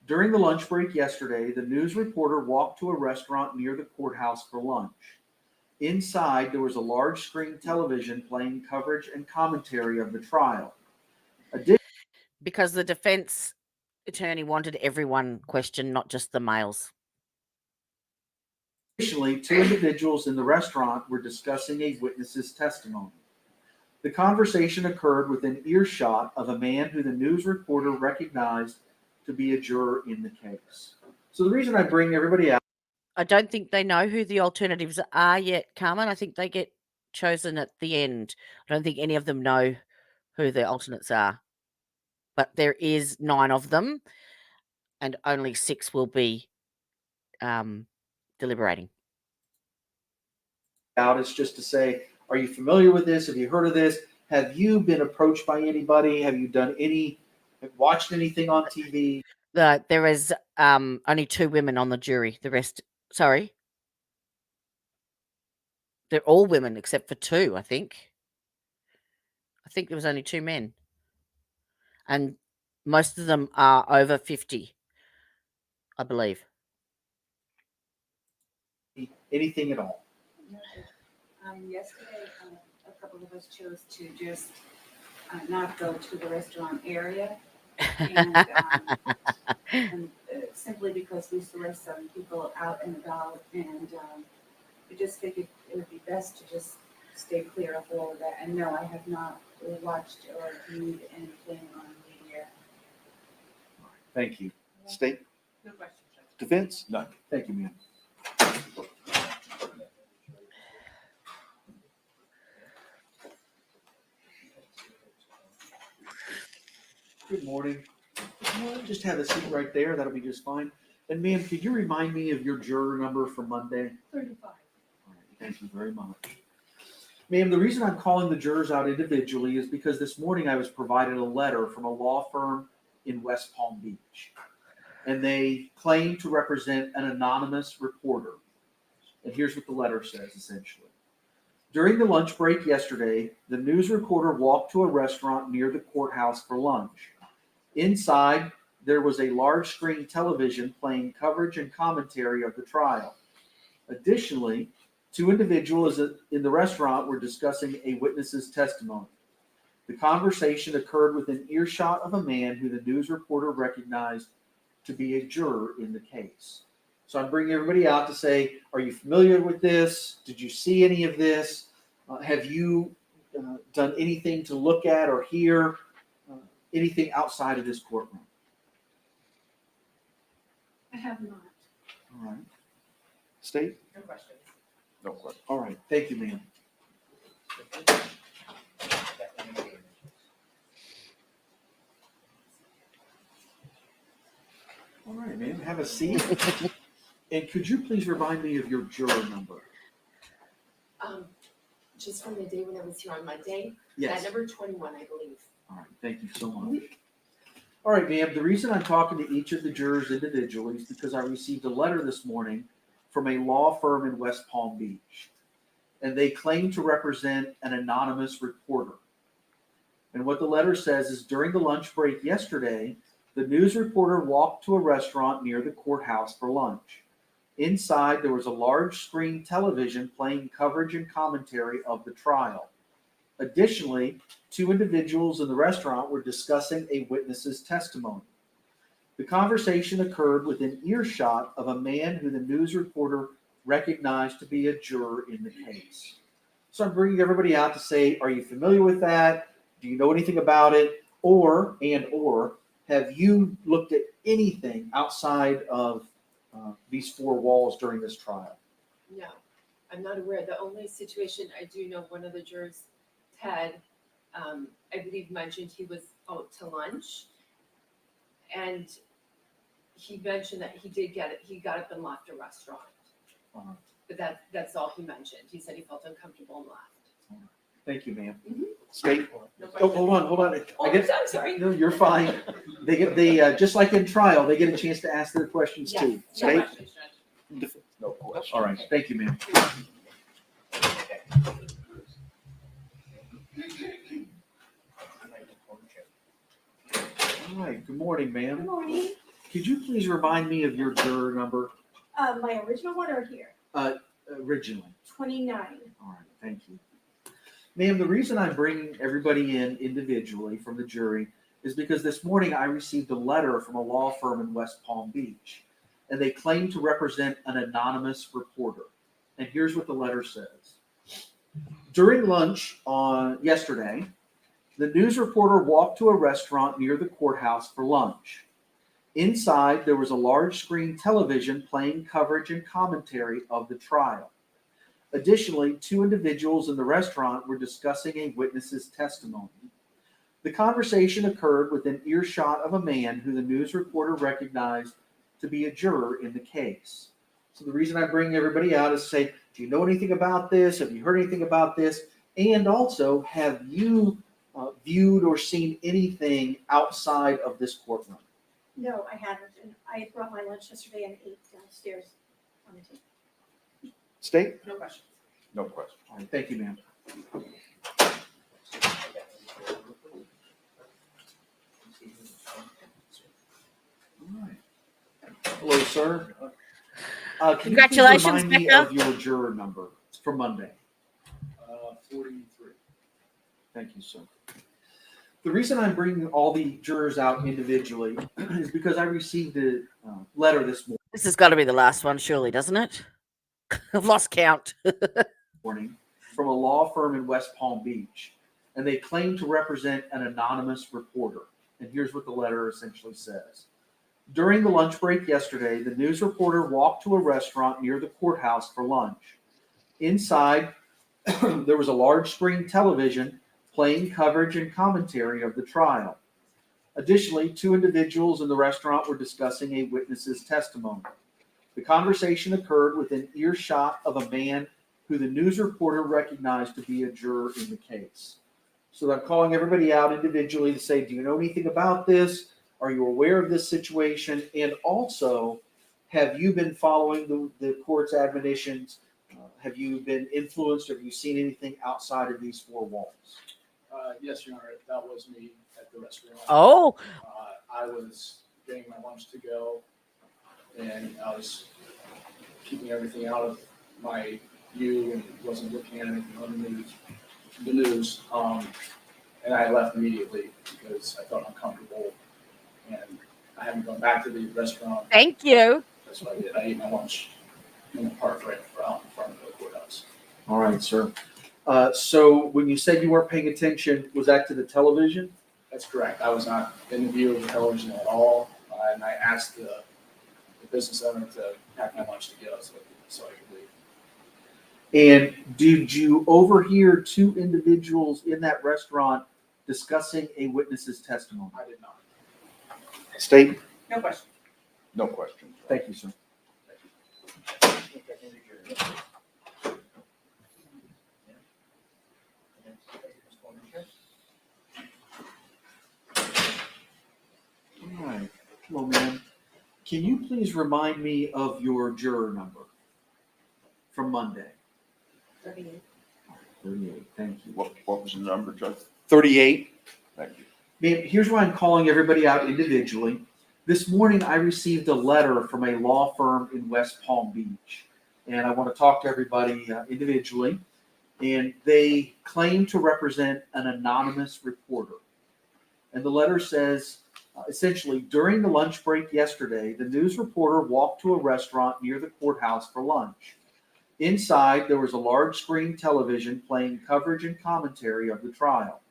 during the lunch break yesterday, the news reporter walked to a restaurant near the courthouse for lunch. Inside, there was a large screen television playing coverage and commentary of the trial. Because the defense attorney wanted everyone questioned, not just the males. Additionally, 2 individuals in the restaurant were discussing a witness's testimony. The conversation occurred within earshot of a man who the news reporter recognized to be a juror in the case. So the reason I bring everybody out, I don't think they know who the alternatives are yet, Carmen. I think they get chosen at the end. I don't think any of them know who the alternates are. But there is 9 of them, and only 6 will be deliberating. out is just to say, are you familiar with this? Have you heard of this? Have you been approached by anybody? Have you watched anything on TV? There is only 2 women on the jury. The rest, sorry. They're all women except for 2, I think. I think there was only 2 men. And most of them are over 50, I believe. Anything at all? Yesterday, a couple of us chose to just not go to the restaurant area. And simply because we saw some people out and about, and we just figured it would be best to just stay clear of all of that. And no, I have not watched or viewed anything on media. Thank you. State? No questions. Defense? None. Thank you, ma'am. Good morning. Just have a seat right there. That'll be just fine. And ma'am, could you remind me of your juror number for Monday? 35. All right, thank you very much. Ma'am, the reason I'm calling the jurors out individually is because this morning I was provided a letter from a law firm in West Palm Beach. And they claim to represent an anonymous reporter. And here's what the letter says, essentially. During the lunch break yesterday, the news reporter walked to a restaurant near the courthouse for lunch. Inside, there was a large screen television playing coverage and commentary of the trial. Additionally, 2 individuals in the restaurant were discussing a witness's testimony. The conversation occurred within earshot of a man who the news reporter recognized to be a juror in the case. So I'm bringing everybody out to say, are you familiar with this? Did you see any of this? Have you done anything to look at or hear anything outside of this courtroom? I have not. All right. State? No questions. No question. All right. Thank you, ma'am. All right, ma'am. Have a seat. And could you please remind me of your juror number? Just from the day when I was here on Monday. Yes. Number 21, I believe. All right. Thank you so much. All right, ma'am. The reason I'm talking to each of the jurors individually is because I received a letter this morning from a law firm in West Palm Beach. And they claim to represent an anonymous reporter. And what the letter says is during the lunch break yesterday, the news reporter walked to a restaurant near the courthouse for lunch. Inside, there was a large screen television playing coverage and commentary of the trial. Additionally, 2 individuals in the restaurant were discussing a witness's testimony. The conversation occurred within earshot of a man who the news reporter recognized to be a juror in the case. So I'm bringing everybody out to say, are you familiar with that? Do you know anything about it? Or have you looked at anything outside of these 4 walls during this trial? No, I'm not aware. The only situation I do know, one of the jurors, Ted, I believe mentioned he was out to lunch. And he mentioned that he did get it. He got up and left a restaurant. But that's all he mentioned. He said he felt uncomfortable and left. Thank you, ma'am. Mhm. State. No Oh, question. hold on. I'm sorry. No, you're fine. They just like in trial, they get a chance to ask their questions Yes. too. No State. questions, Judge. No question. All right. Thank you, ma'am. All right. Good morning, ma'am. Good morning. Could you please remind me of your juror number My original one or here? originally? 29. All right. Thank you. Ma'am, the reason I'm bringing everybody in individually from the jury is because this morning I received a letter from a law firm in West Palm Beach, and they claim to represent an anonymous reporter. And here's what the letter says. During lunch on yesterday, the news reporter walked to a restaurant near the courthouse for lunch. Inside, there was a large screen television playing coverage and commentary of the trial. Additionally, 2 individuals in the restaurant were discussing a witness's testimony. The conversation occurred within earshot of a man who the news reporter recognized to be a juror in the case. So the reason I'm bringing everybody out is to say, do you know anything about this? Have you heard anything about this? And also, have you viewed or seen anything outside of this courtroom? No, I haven't. And I brought my lunch yesterday and ate downstairs on the table. State? No questions. No question. All right, thank you, ma'am. All right. Hello, sir. Can Congratulations, you please remind me Becca. of your juror number for Monday? 43. Thank you, sir. The reason I'm bringing all the jurors out individually is because I received a letter this This has got to be the last one, surely, doesn't it? I've lost count. morning from a law firm in West Palm Beach, and they claim to represent an anonymous reporter. And here's what the letter essentially says. During the lunch break yesterday, the news reporter walked to a restaurant near the courthouse for lunch. Inside, there was a large screen television playing coverage and commentary of the trial. Additionally, 2 individuals in the restaurant were discussing a witness's testimony. The conversation occurred within earshot of a man who the news reporter recognized to be a juror in the case. So I'm calling everybody out individually to say, do you know anything about this? Are you aware of this situation? And also, have you been following the court's admonitions? Have you been influenced? Have you seen anything outside of these 4 walls? Yes, Your Honor, that was me at the restaurant. Oh. I was getting my lunch to go, and I was keeping everything out of my view and wasn't looking at anything on the news. And I left immediately because I felt uncomfortable, and I haven't gone back to the restaurant. Thank you. That's what I did. I ate my lunch in the park right out in front of the courthouse. All right, sir. So when you said you weren't paying attention, was that to the television? That's correct. I was not in the view of the television at all, and I asked the business owner to pack my lunch to go so I could leave. And did you overhear 2 individuals in that restaurant discussing a witness's testimony? I did not. State. No question. No questions. Thank you, sir. All right. Hello, ma'am. Can you please remind me of your juror number from Monday? 38. 38. Thank you. What was the number, Judge? 38. Thank you. Ma'am, here's why I'm calling everybody out individually. This morning, I received a letter from a law firm in West Palm Beach, and I want to talk to everybody individually. And they claim to represent an anonymous reporter. And the letter says, essentially, during the lunch break yesterday, the news reporter walked to a restaurant near the courthouse for lunch. Inside, there was a large screen television playing coverage and commentary of the trial.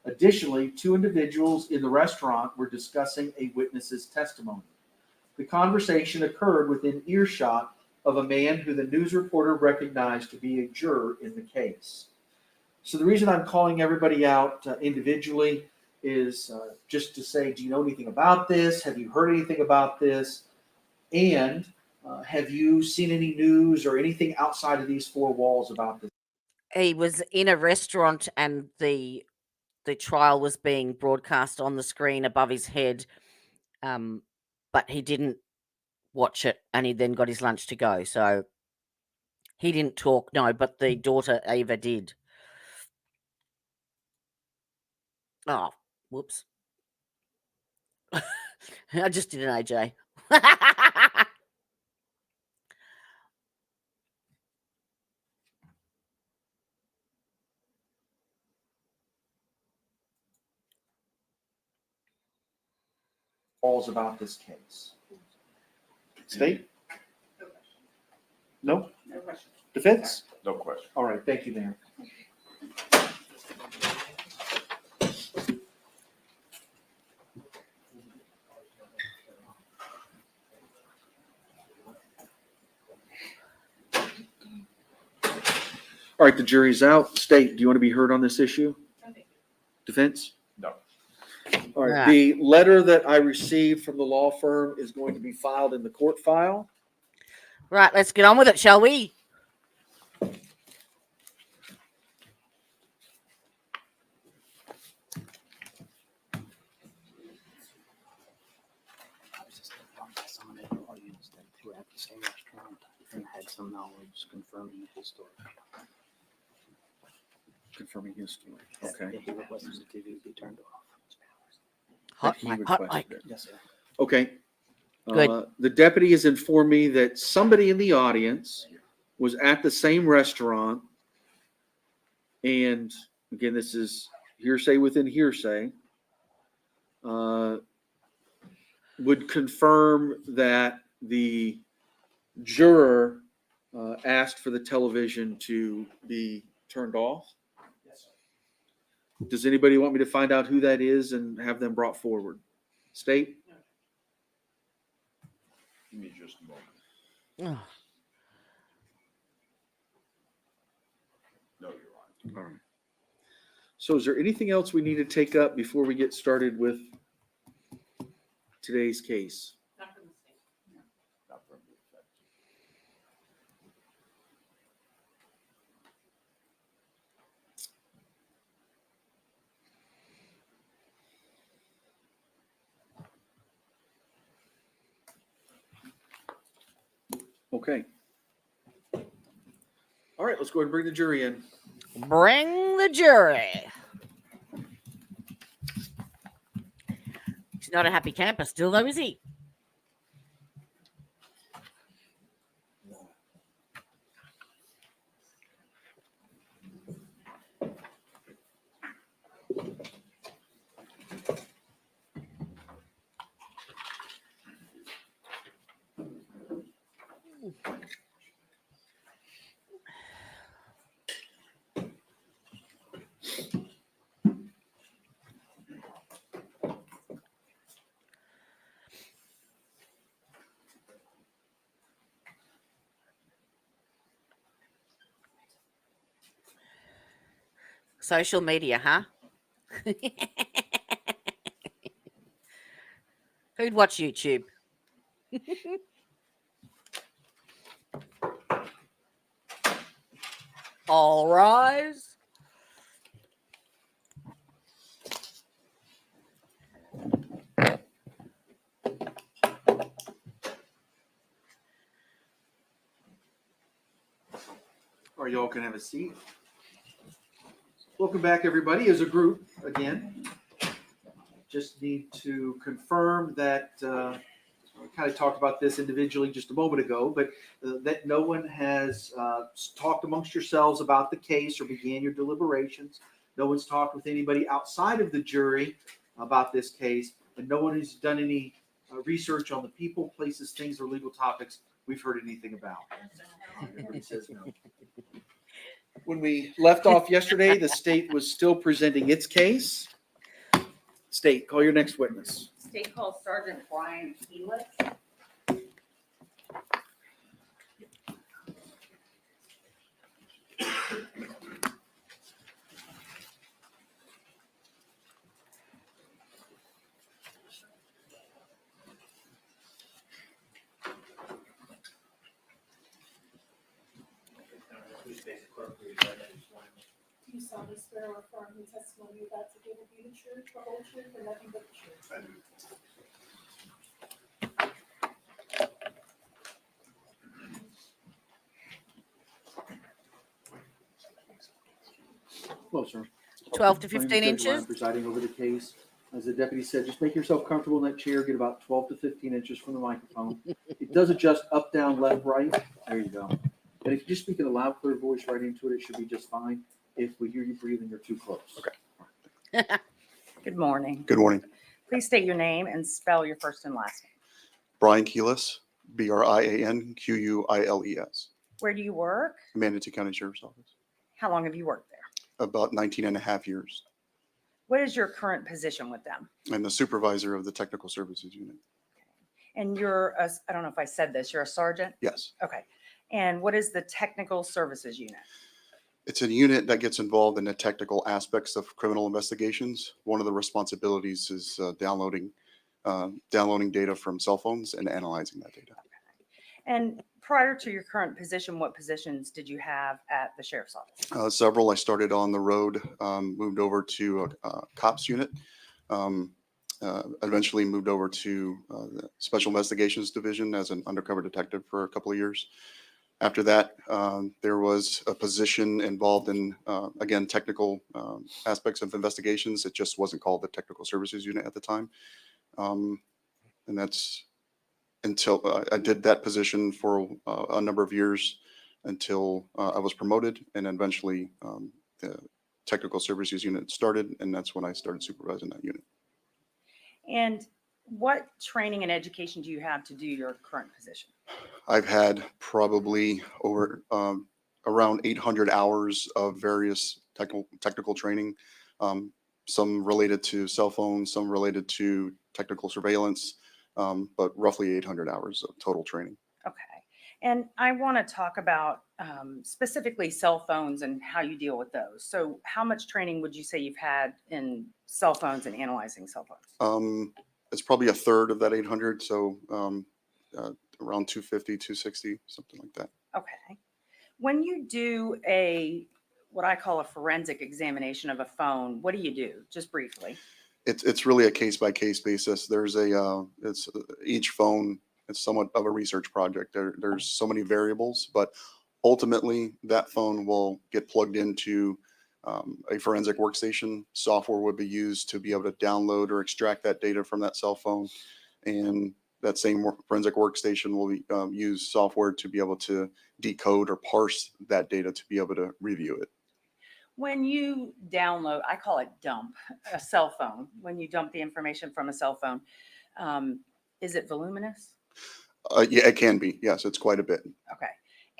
Additionally, 2 individuals in the restaurant were discussing a witness's testimony. The conversation occurred within earshot of a man who the news reporter recognized to be a juror in the case. So the reason I'm calling everybody out individually is just to say, do you know anything about this? Have you heard anything about this? And have you seen any news or anything outside of these 4 walls about this? He was in a restaurant and the trial was being broadcast on the screen above his head, but he didn't watch it, and he then got his lunch to go. So he didn't talk, no, but the daughter Ava did. Oh, whoops! I just did an AJ. Walls about this case. State? No? No question. Defense? No question. All right, thank you, Mayor. All right, the jury's out. State, do you want to be heard on this issue? Defense? No. All right, the letter that I received from the law firm is going to be filed in the court file. Right, let's get on with it, shall we? Had some knowledge confirming his story. Confirming his story. Okay. He requested the TV be turned off. Hot He mic, hot requested mic. it. Yes, sir. Okay. Good. The deputy has informed me that somebody in the audience was at the same restaurant, and again, this is hearsay within hearsay, would confirm that the juror asked for the television to be turned off. Yes, sir. Does anybody want me to find out who that is and have them brought forward? State? Give me just a moment. No, Your Honor. All right. So is there anything else we need to take up before we get started with today's case? Not from the state. Not from the defense. Okay. All right, let's go ahead and bring the jury in. Bring the jury. He's not a happy camper still, though, is he? Social media, huh? Who'd watch YouTube? All rise. Or y'all can have a seat. Welcome back, everybody, as a group again. Just need to confirm that we kind of talked about this individually just a moment ago, but that no one has talked amongst yourselves about the case or began your deliberations. No one's talked with anybody outside of the jury about this case, and no one has done any research on the people, places, things, or legal topics we've heard anything about. Everybody says no. When we left off yesterday, the state was still presenting its case. State, call your next witness. State calls Sergeant Brian Hewitt. Do you solemnly swear or affirm the testimony you're about to give will be the truth, the whole truth, and nothing but the truth? I do. Closer. 12 to My name is 15 Judge inches. Ryan, presiding over the case. As the deputy said, just make yourself comfortable in that chair. Get about 12 to 15 inches from the microphone. It does adjust up, down, left, right. There you go. And if you just speak in a loud, clear voice right into it, it should be just fine. If we hear you breathing, you're too close. Okay. Good morning. Good morning. Please state your name and spell your first and last name. Brian Keelis, BrianQuiles. Where do you work? Manatee County Sheriff's Office. How long have you worked there? About 19 and a half years. What is your current position with them? I'm the supervisor of the Technical Services Unit. And you're, I don't know if I said this, you're a sergeant? Yes. Okay. And what is the Technical Services Unit? It's a unit that gets involved in the technical aspects of criminal investigations. One of the responsibilities is downloading data from cell phones and analyzing that data. And prior to your current position, what positions did you have at the Sheriff's Office? Several. I started on the road, moved over to a cops unit, eventually moved over to the Special Investigations Division as an undercover detective for a couple of years. After that, there was a position involved in, again, technical aspects of investigations. It just wasn't called the Technical Services Unit at the time. And that's until I did that position for a number of years until I was promoted, and eventually the Technical Services Unit started, and that's when I started supervising that unit. And what training and education do you have to do your current position? I've had probably over around 800 hours of various technical training, some related to cell phones, some related to technical surveillance, but roughly 800 hours of total training. Okay. And I want to talk about specifically cell phones and how you deal with those. So how much training would you say you've had in cell phones and analyzing cell phones? It's probably a third of that 800, so around 250, 260, something like that. Okay. When you do what I call a forensic examination of a phone, what do you do? Just briefly. It's really a case by case basis. There's it's each phone. It's somewhat of a research project. There's so many variables, but ultimately that phone will get plugged into a forensic workstation. Software would be used to be able to download or extract that data from that cell phone, and that same forensic workstation will use software to be able to decode or parse that data to be able to review it. When you download, I call it dump, a cell phone, when you dump the information from a cell phone, is it voluminous? Yeah, it can be. Yes, it's quite a bit. Okay.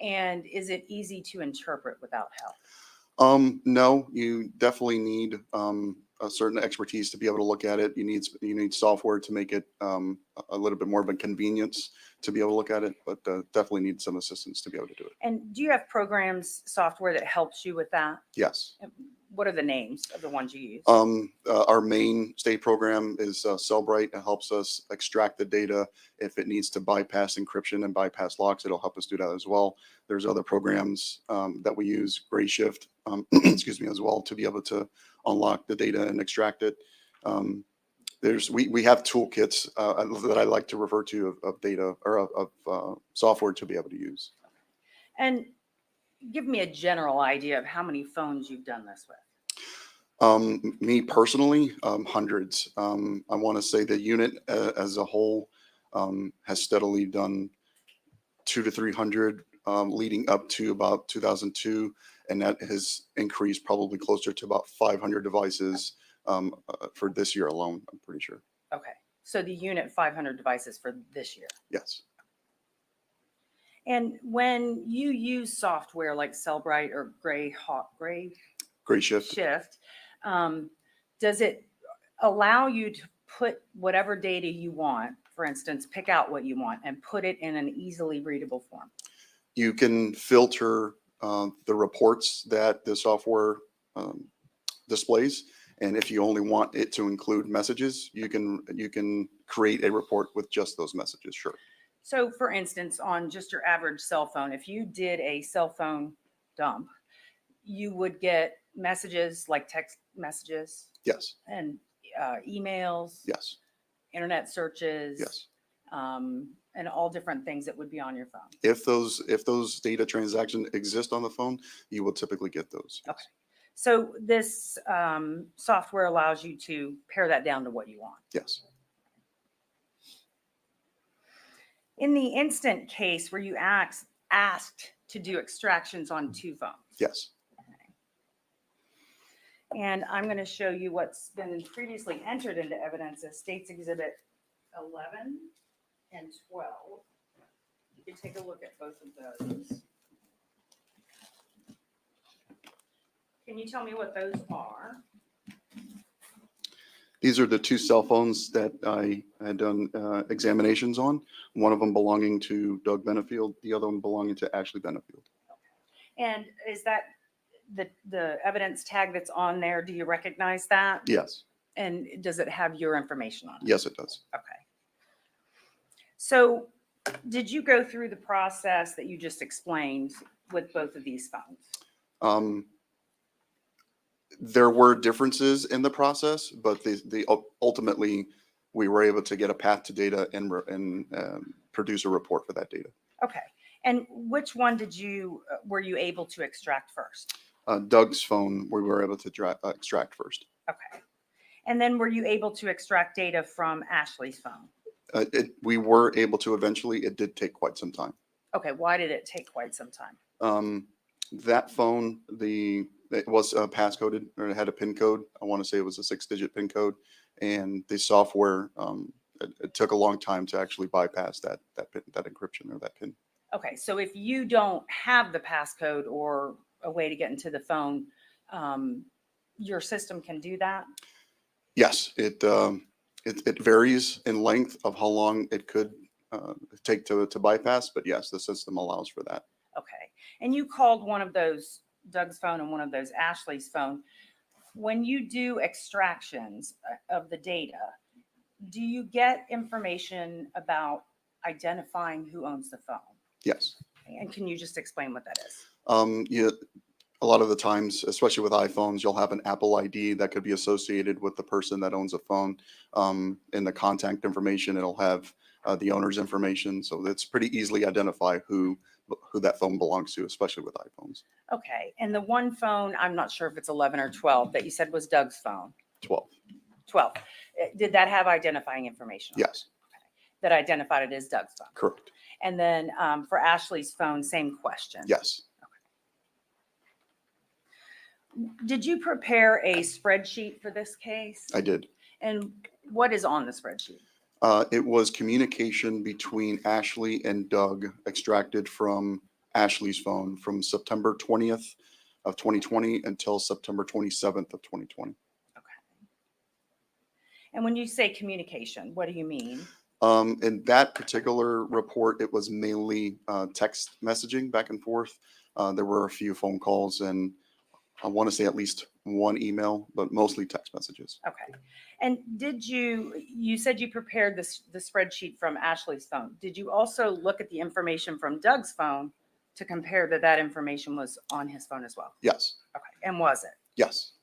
And is it easy to interpret without help? No, you definitely need a certain expertise to be able to look at it. You need software to make it a little bit more of a convenience to be able to look at it, but definitely need some assistance to be able to do it. And do you have programs, software that helps you with that? Yes. What are the names of the ones you use? Our main state program is Cellbrite. It helps us extract the data. If it needs to bypass encryption and bypass locks, it'll help us do that as well. There's other programs that we use, Grayshift, excuse me, as well, to be able to unlock the data and extract it. We have toolkits that I like to refer to of data or of software to be able to use. And give me a general idea of how many phones you've done this with. Me personally, hundreds. I want to say the unit as a whole has steadily done 200 to 300 leading up to about 2002, and that has increased probably closer to about 500 devices for this year alone, I'm pretty sure. Okay. So the unit 500 devices for this year. Yes. And when you use software like Cellbrite or Grayshift, does it allow you to put whatever data you want, for instance, pick out what you want and put it in an easily readable form? You can filter the reports that the software displays, and if you only want it to include messages, you can create a report with just those messages. Sure. So, for instance, on just your average cell phone, if you did a cell phone dump, you would get messages like text messages. Yes. And emails. Yes. Internet searches. Yes. And all different things that would be on your phone. If those data transactions exist on the phone, you will typically get those. Okay. So this software allows you to pare that down to what you want. Yes. In the instant case where you asked to do extractions on two phones. Yes. And I'm going to show you what's been previously entered into evidence as States Exhibit 11 and 12. You can take a look at both of those. Can you tell me what those are? These are the two cell phones that I had done examinations on. One of them belonging to Doug Benefield, the other one belonging to Ashley Benefield. And is that the evidence tag that's on there? Do you recognize that? Yes. And does it have your information on it? Yes, it does. Okay. So did you go through the process that you just explained with both of these phones? There were differences in the process, but the ultimately we were able to get a path to data and produce a report for that data. Okay. And which one were you able to extract first? Doug's phone, we were able to extract first. Okay. And then were you able to extract data from Ashley's phone? We were able to eventually. It did take quite some time. Okay. Why did it take quite some time? That phone, it was passcoded, or it had a PIN code. I want to say it was a 6-digit PIN code, and the software it took a long time to actually bypass that encryption or that PIN. Okay, so if you don't have the passcode or a way to get into the phone, your system can do that? Yes, it varies in length of how long it could take to bypass, but yes, the system allows for that. Okay, and you called one of those Doug's phone and one of those Ashley's phone. When you do extractions of the data, do you get information about identifying who owns the phone? Yes. And can you just explain what that is? Yeah, a lot of the times, especially with iPhones, you'll have an Apple ID that could be associated with the person that owns a phone. In the contact information, it'll have the owner's information, so it's pretty easily identify who that phone belongs to, especially with iPhones. Okay, and the one phone, I'm not sure if it's 11 or 12, that you said was Doug's phone. 12. 12. Did that have identifying information on it? Yes, That identified it as Doug's phone? correct. And then for Ashley's phone, same question. Yes, Did you prepare a spreadsheet for this case? I did. And what is on the spreadsheet? It was communication between Ashley and Doug extracted from Ashley's phone from September 20th of 2020 until September 27th of 2020. And when you say communication, what do you mean? In that particular report, it was mainly text messaging back and forth. There were a few phone calls and I want to say at least one email, but mostly text messages. Okay. And you said you prepared the spreadsheet from Ashley's phone. Did you also look at the information from Doug's phone to compare that information was on his phone as well? Yes. Okay. And was it? Yes.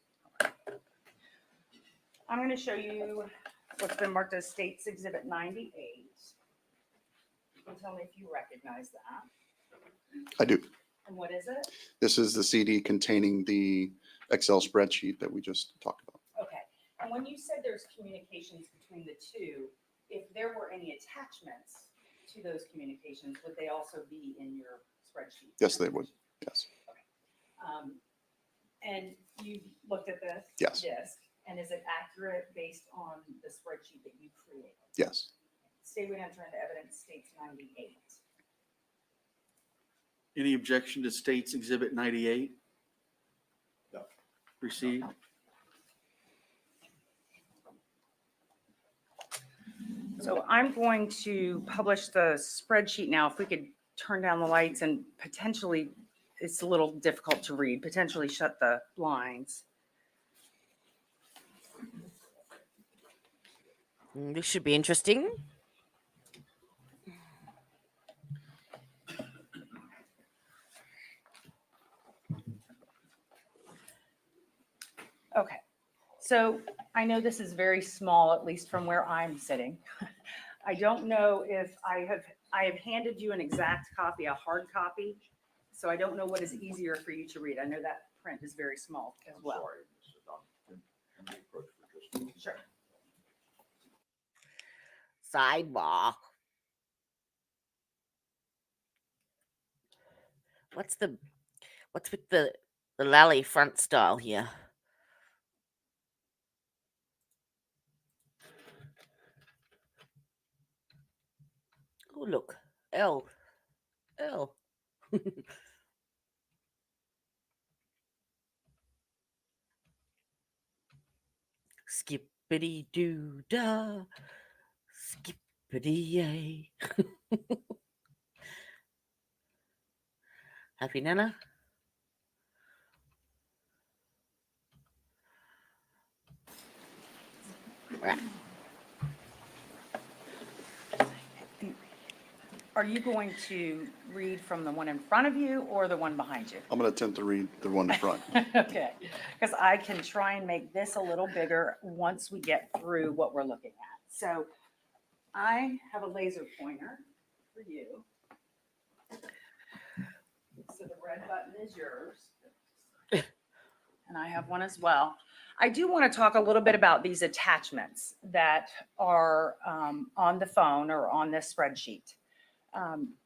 I'm going to show you what's been marked as States Exhibit 98. You can tell me if you recognize that. I do. And what is it? This is the CD containing the Excel spreadsheet that we just talked about. Okay. And when you said there's communications between the two, if there were any attachments to those communications, would they also be in your spreadsheet? Yes, they would. Yes. And you looked at this Yes. disk, and is it accurate based on the spreadsheet that you created? Yes. State would enter into evidence States 98. Any objection to States Exhibit 98? No. Received. So I'm going to publish the spreadsheet now. If we could turn down the lights and potentially, it's a little difficult to read, potentially shut the blinds. This should be interesting. Okay, so I know this is very small, at least from where I'm sitting. I don't know if I have handed you an exact copy, a hard copy. So I don't know what is easier for you to read. I know that print is very small as well. Sure. Sidebar. What's with the lally front style here? Oh, look. L. Skippity doo da. Skippity yay. Happy Nana? Right. Are you going to read from the one in front of you or the one behind you? I'm going to attempt to read the one in front. Okay, because I can try and make this a little bigger once we get through what we're looking at. So I have a laser pointer for you. So the red button is yours. And I have one as well. I do want to talk a little bit about these attachments that are on the phone or on this spreadsheet.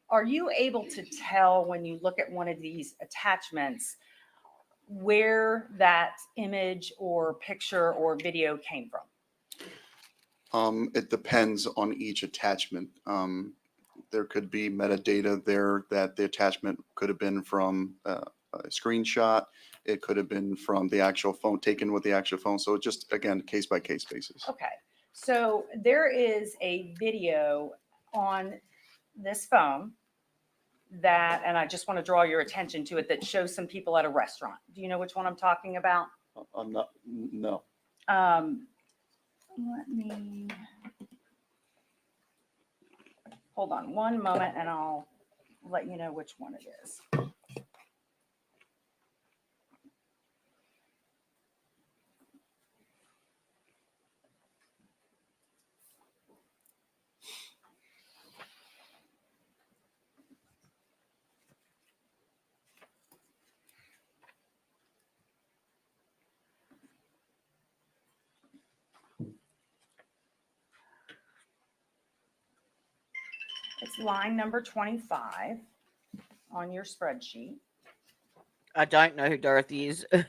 Are you able to tell when you look at one of these attachments where that image or picture or video came from? It depends on each attachment. There could be metadata there that the attachment could have been from a screenshot. It could have been from the actual phone, taken with the actual phone. So it just, again, case by case basis. Okay, so there is a video on this phone that, and I just want to draw your attention to it, that shows some people at a restaurant. Do you know which one I'm talking about? I'm not, no. Let me Hold on one moment and I'll let you know which one it is. It's line number 25 on your spreadsheet. I don't know who Dorothy is. All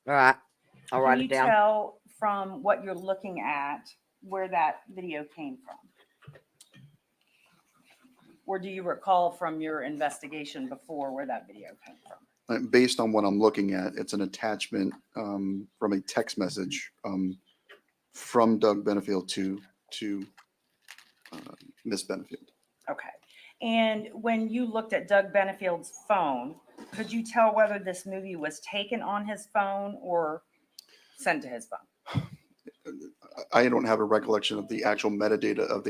right, I'll write Can it you down. tell from what you're looking at where that video came from? Or do you recall from your investigation before where that video came from? Based on what I'm looking at, it's an attachment from a text message from Doug Benefield to Miss Benefield. Okay. And when you looked at Doug Benefield's phone, could you tell whether this movie was taken on his phone or sent to his phone? I don't have a recollection of the actual metadata of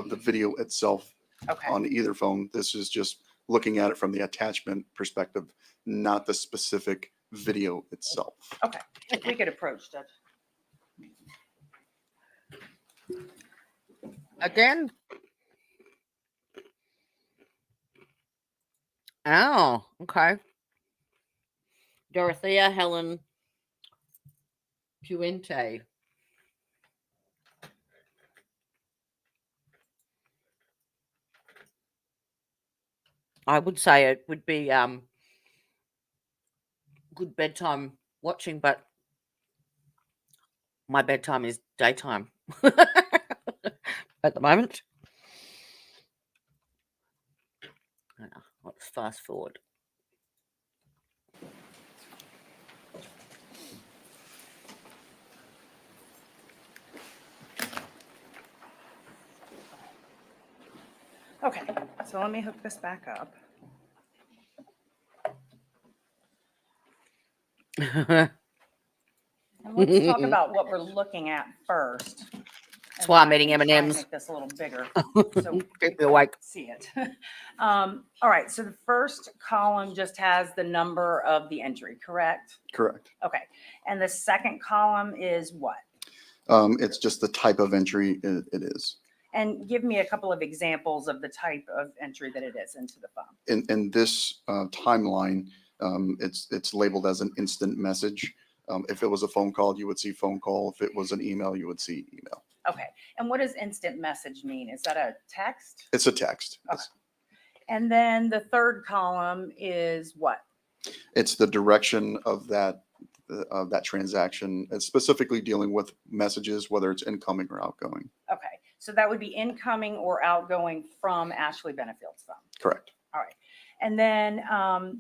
the video itself on either phone. This is just looking at it from the attachment perspective, not the specific video itself. Okay. If we could approach Judge. Again? Oh, okay. Dorothea Helen Puente. I would say it would be good bedtime watching, but my bedtime is daytime at the moment. Let's fast forward. Okay. So let me hook this back up. And let's talk about what we're looking at first. That's why I'm eating Try and M&Ms. make this a little bigger so Keep me awake. see it. All right. So the first column just has the number of the entry, correct? Correct. Okay. And the second column is what? It's just the type of entry it is. And give me a couple of examples of the type of entry that it is into the phone. In this timeline, it's labeled as an instant message. If it was a phone call, you would see phone call. If it was an email, you would see email. Okay. And what does instant message mean? Is that a text? It's a text. Okay. And then the third column is what? It's the direction of that transaction. It's specifically dealing with messages, whether it's incoming or outgoing. Okay. So that would be incoming or outgoing from Ashley Benefield's phone. Correct. All right. And then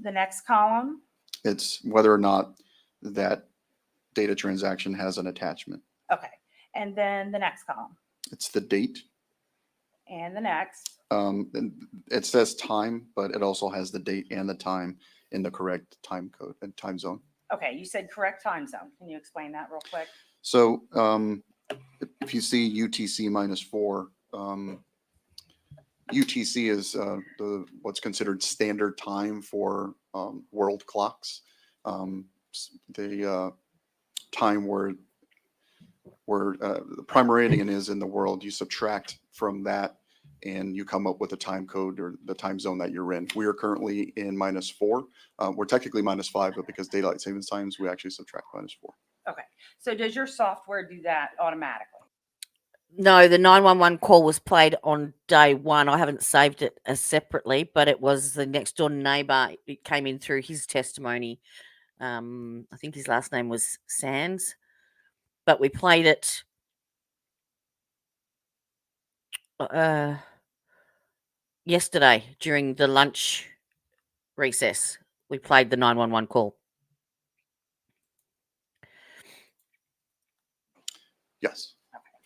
the next column? It's whether or not that data transaction has an attachment. Okay. And then the next column? It's the date. And the next? And it says time, but it also has the date and the time in the correct time code and time zone. Okay. You said correct time zone. Can you explain that real quick? So if you see UTC -4, UTC is what's considered standard time for world clocks. The time where the prime meridian is in the world, you subtract from that and you come up with a time code or the time zone that you're in. We are currently in -4. We're technically -5, but because daylight savings times, we actually subtract -4. Okay. So does your software do that automatically? No, the 911 call was played on day one. I haven't saved it as separately, but it was the next door neighbor. It came in through his testimony. I think his last name was Sands, but we played it yesterday during the lunch recess. We played the 911 call. Yes.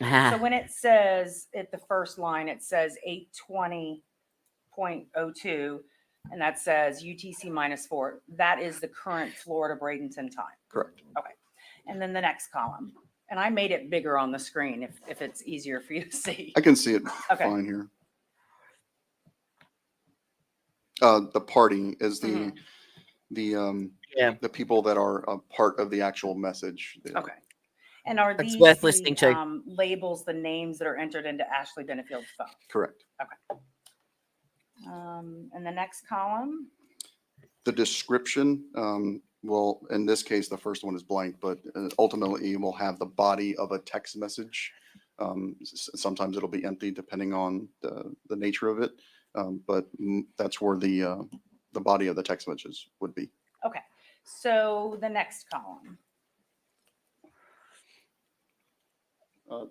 So when it says at the first line, it says 8:20.02, and that says UTC -4. That is the current Florida Bradenton time. Correct. Okay. And then the next column. And I made it bigger on the screen if it's easier for you to see. I can see it Okay. fine here. The party is Mhm. the people that are a part of the actual message. Okay. And are That's these worth the listening to. labels, the names that are entered into Ashley Benefield's phone? Correct. Okay. And the next column? The description will, in this case, the first one is blank, but ultimately will have the body of a text message. Sometimes it'll be empty depending on the nature of it, but that's where the body of the text messages would be. Okay. So the next column.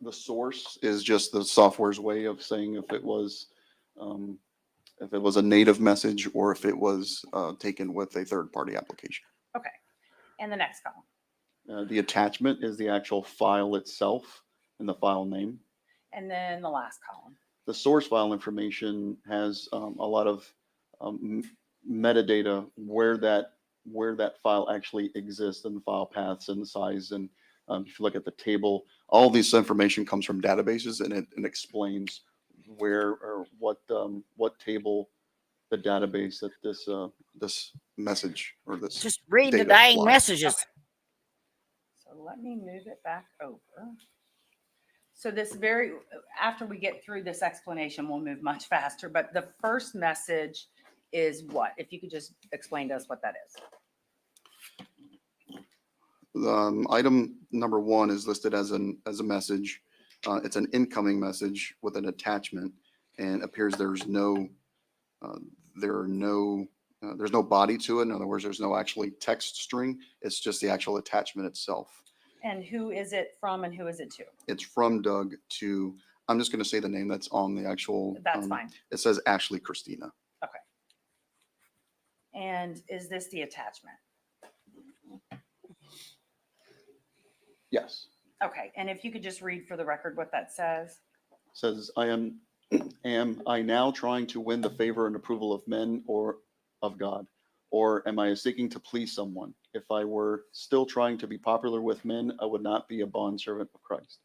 The source is just the software's way of saying if it was a native message or if it was taken with a third-party application. Okay. And the next column. The attachment is the actual file itself and the file name. And then the last column. The source file information has a lot of metadata where that file actually exists and the file paths and the size. And if you look at the table, all this information comes from databases, and it explains where or what table the database that this message or this Just read the data dang lies. messages. Okay. So let me move it back over. So after we get through this explanation, we'll move much faster. But the first message is what? If you could just explain to us what that is. Item number 1 is listed as a message. It's an incoming message with an attachment, and appears there's no body to it. In other words, there's no actually text string. It's just the actual attachment itself. And who is it from and who is it to? It's from Doug to, I'm just going to say the name that's on the actual. That's fine. It says Ashley Christina. Okay. And is this the attachment? Yes. Okay. And if you could just read for the record what that says. Says, am I now trying to win the favor and approval of men or of God? Or am I seeking to please someone? If I were still trying to be popular with men, I would not be a bondservant of Christ.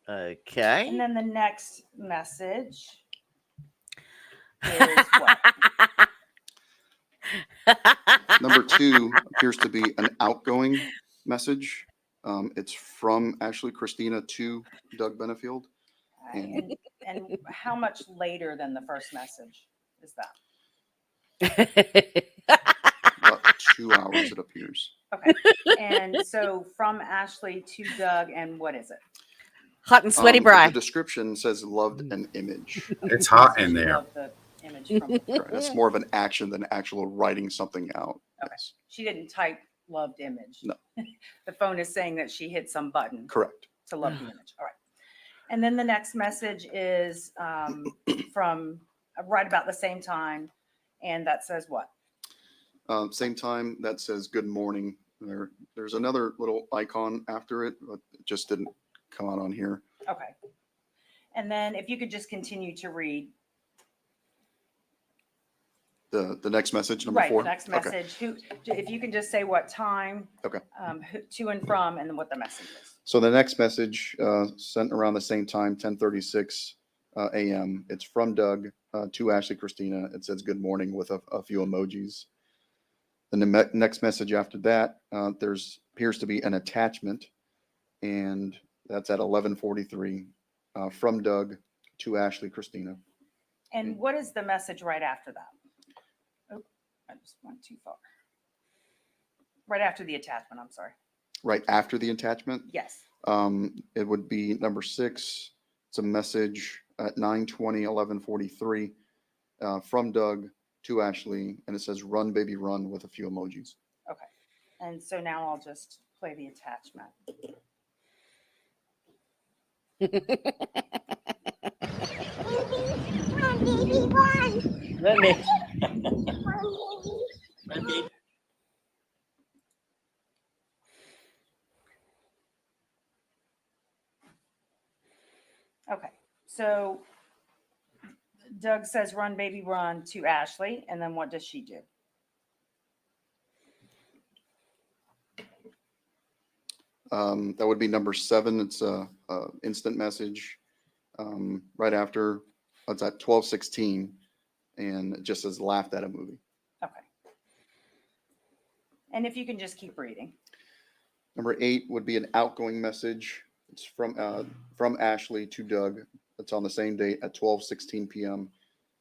Okay. And then the next message is what? Number 2 appears to be an outgoing message. It's from Ashley Christina to Doug Benefield. And how much later than the first message is that? About 2 hours, it appears. Okay. And so from Ashley to Doug, and what is it? Hot and sweaty bride. The description says loved an image. It's hot in She there. loved the image from Right. It's more of an action than actual writing something out. Okay. She didn't type loved image. No. The phone is saying that she hit some button Correct. to love the image. All right. And then the next message is from right about the same time. And that says what? Same time, that says good morning. There's another little icon after it, but it just didn't come out on here. Okay. And then if you could just continue to read. The next message, number Right, 4. the next Okay. message. If you can just say what time, Okay. to and from, and then what the message is. So the next message sent around the same time, 10:36 a.m. It's from Doug to Ashley Christina. It says good morning with a few emojis. Then the next message after that, appears to be an attachment, and that's at 11:43 from Doug to Ashley Christina. And what is the message right after that? Oh, I just went too far. Right after the attachment, I'm sorry. Right after the attachment, Yes. it would be number 6. It's a message at 9:20, 11:43 from Doug to Ashley, and it says "Run, baby, run" with a few emojis. Okay. And so now I'll just play the attachment. Run, baby, run. Run, baby. Run, baby. Okay. So Doug says, "Run, baby, run" to Ashley. And then what does she do? That would be number 7. It's a instant message right after. It's at 12:16, and it just says laughed at a movie. Okay. And if you can just keep reading. Number 8 would be an outgoing message. It's from Ashley to Doug. It's on the same date at 12:16 p.m.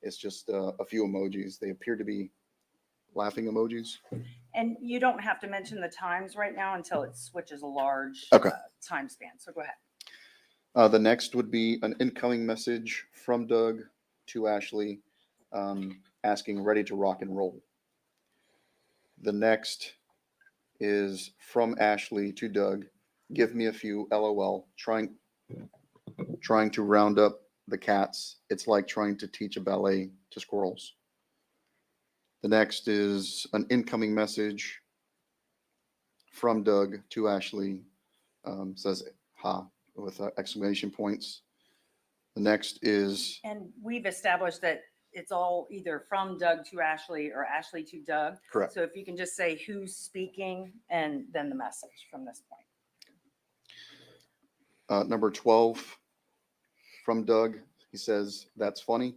It's just a few emojis. They appear to be laughing emojis. And you don't have to mention the times right now until it switches a large Okay. time span. So go ahead. The next would be an incoming message from Doug to Ashley asking ready to rock and roll. The next is from Ashley to Doug, give me a few LOL, trying to round up the cats. It's like trying to teach a ballet to squirrels. The next is an incoming message from Doug to Ashley, says ha with exclamation points. The next is, And we've established that it's all either from Doug to Ashley or Ashley to Doug. Correct. So if you can just say who's speaking and then the message from this point. number 12 from Doug. He says, that's funny.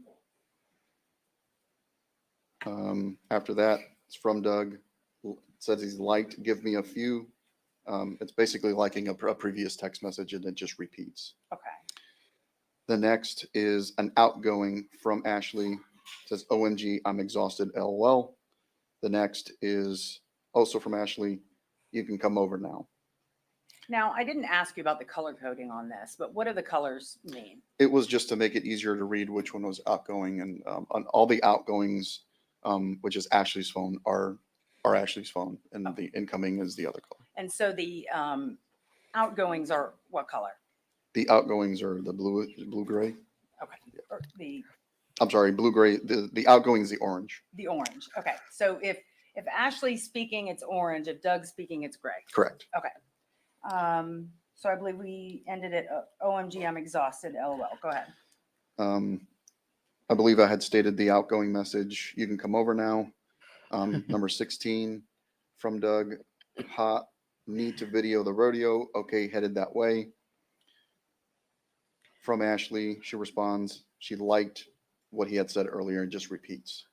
After that, it's from Doug. It says he's liked, give me a few. It's basically liking a previous text message, and it just repeats. Okay. The next is an outgoing from Ashley. It says, OMG, I'm exhausted, LOL. The next is also from Ashley. You can come over now. Now, I didn't ask you about the color coding on this, but what do the colors mean? It was just to make it easier to read which one was outgoing, and on all the outgoings, which is Ashley's phone, are Ashley's phone, and the incoming is the other color. And so the outgoings are what color? The outgoings are the blue gray. Okay. Or I'm sorry, blue gray. The outgoing is the orange. the orange. Okay. So if Ashley's speaking, it's orange. If Doug's speaking, it's gray. Correct. Okay. So I believe we ended at OMG, I'm exhausted, LOL. Go ahead. I believe I had stated the outgoing message. You can come over now. Number 16 from Doug. Hot. Need to video the rodeo. Okay, headed that way. From Ashley, she responds. She liked what he had said earlier and just repeats.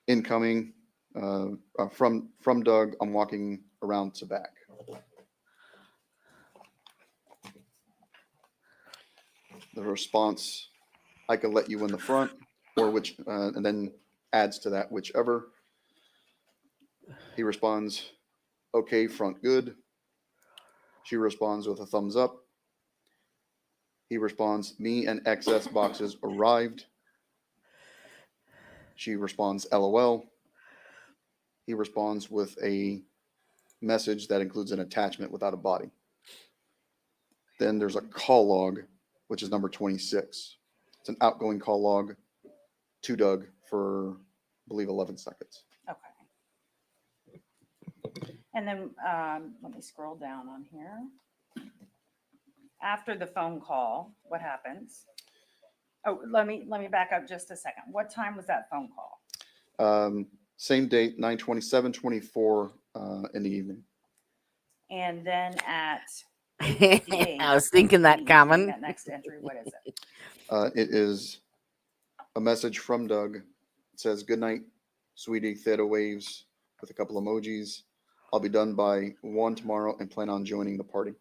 Incoming from Doug. I'm walking around to back. The response, I can let you in the front, or which, and then adds to that whichever. He responds, okay, front good. She responds with a thumbs up. He responds, me and XS boxes arrived. She responds, LOL. He responds with a message that includes an attachment without a body. Then there's a call log, which is number 26. It's an outgoing call log to Doug for, I believe, 11 seconds. Okay. And then let me scroll down on here. After the phone call, what happens? Oh, let me back up just a second. What time was that phone call? Same date, 9/27/24 in the evening. And then at I was thinking that coming. that next entry, what is it? It is a message from Doug. It says, good night, sweetie, theta waves with a couple emojis. I'll be done by 1 tomorrow and plan on joining the party.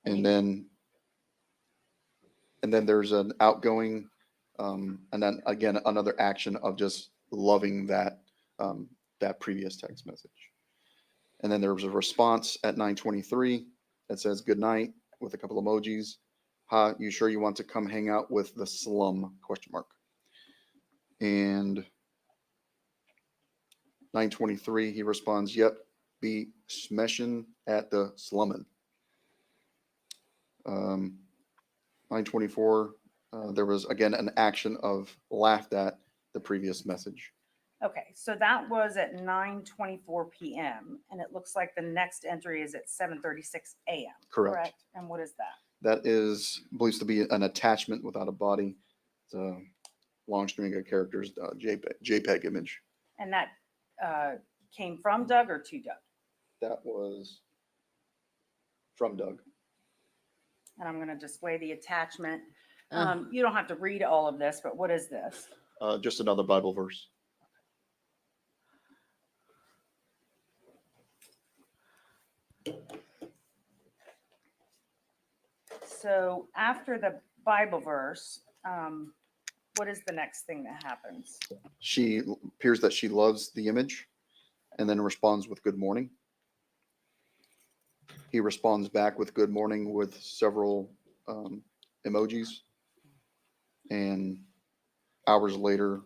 And then there's an outgoing, and then again, another action of just loving that previous text message. And then there was a response at 9:23 that says, good night with a couple emojis. Ha, you sure you want to come hang out with the slum, ? And 9:23, he responds, yep, be smeshin' at the slummin'. 9:24, there was again an action of laughed at the previous message. Okay, so that was at 9:24 p.m. and it looks like the next entry is at 7:36 a.m. Correct. And what is that? That is believed to be an attachment without a body. It's a long string of characters, JPEG image. And that came from Doug or to Doug? That was from Doug. And I'm going to display the attachment. Uh. You don't have to read all of this, but what is this? Just another Bible verse. So after the Bible verse, what is the next thing that happens? She appears that she loves the image and then responds with good morning. He responds back with good morning with several emojis, and hours later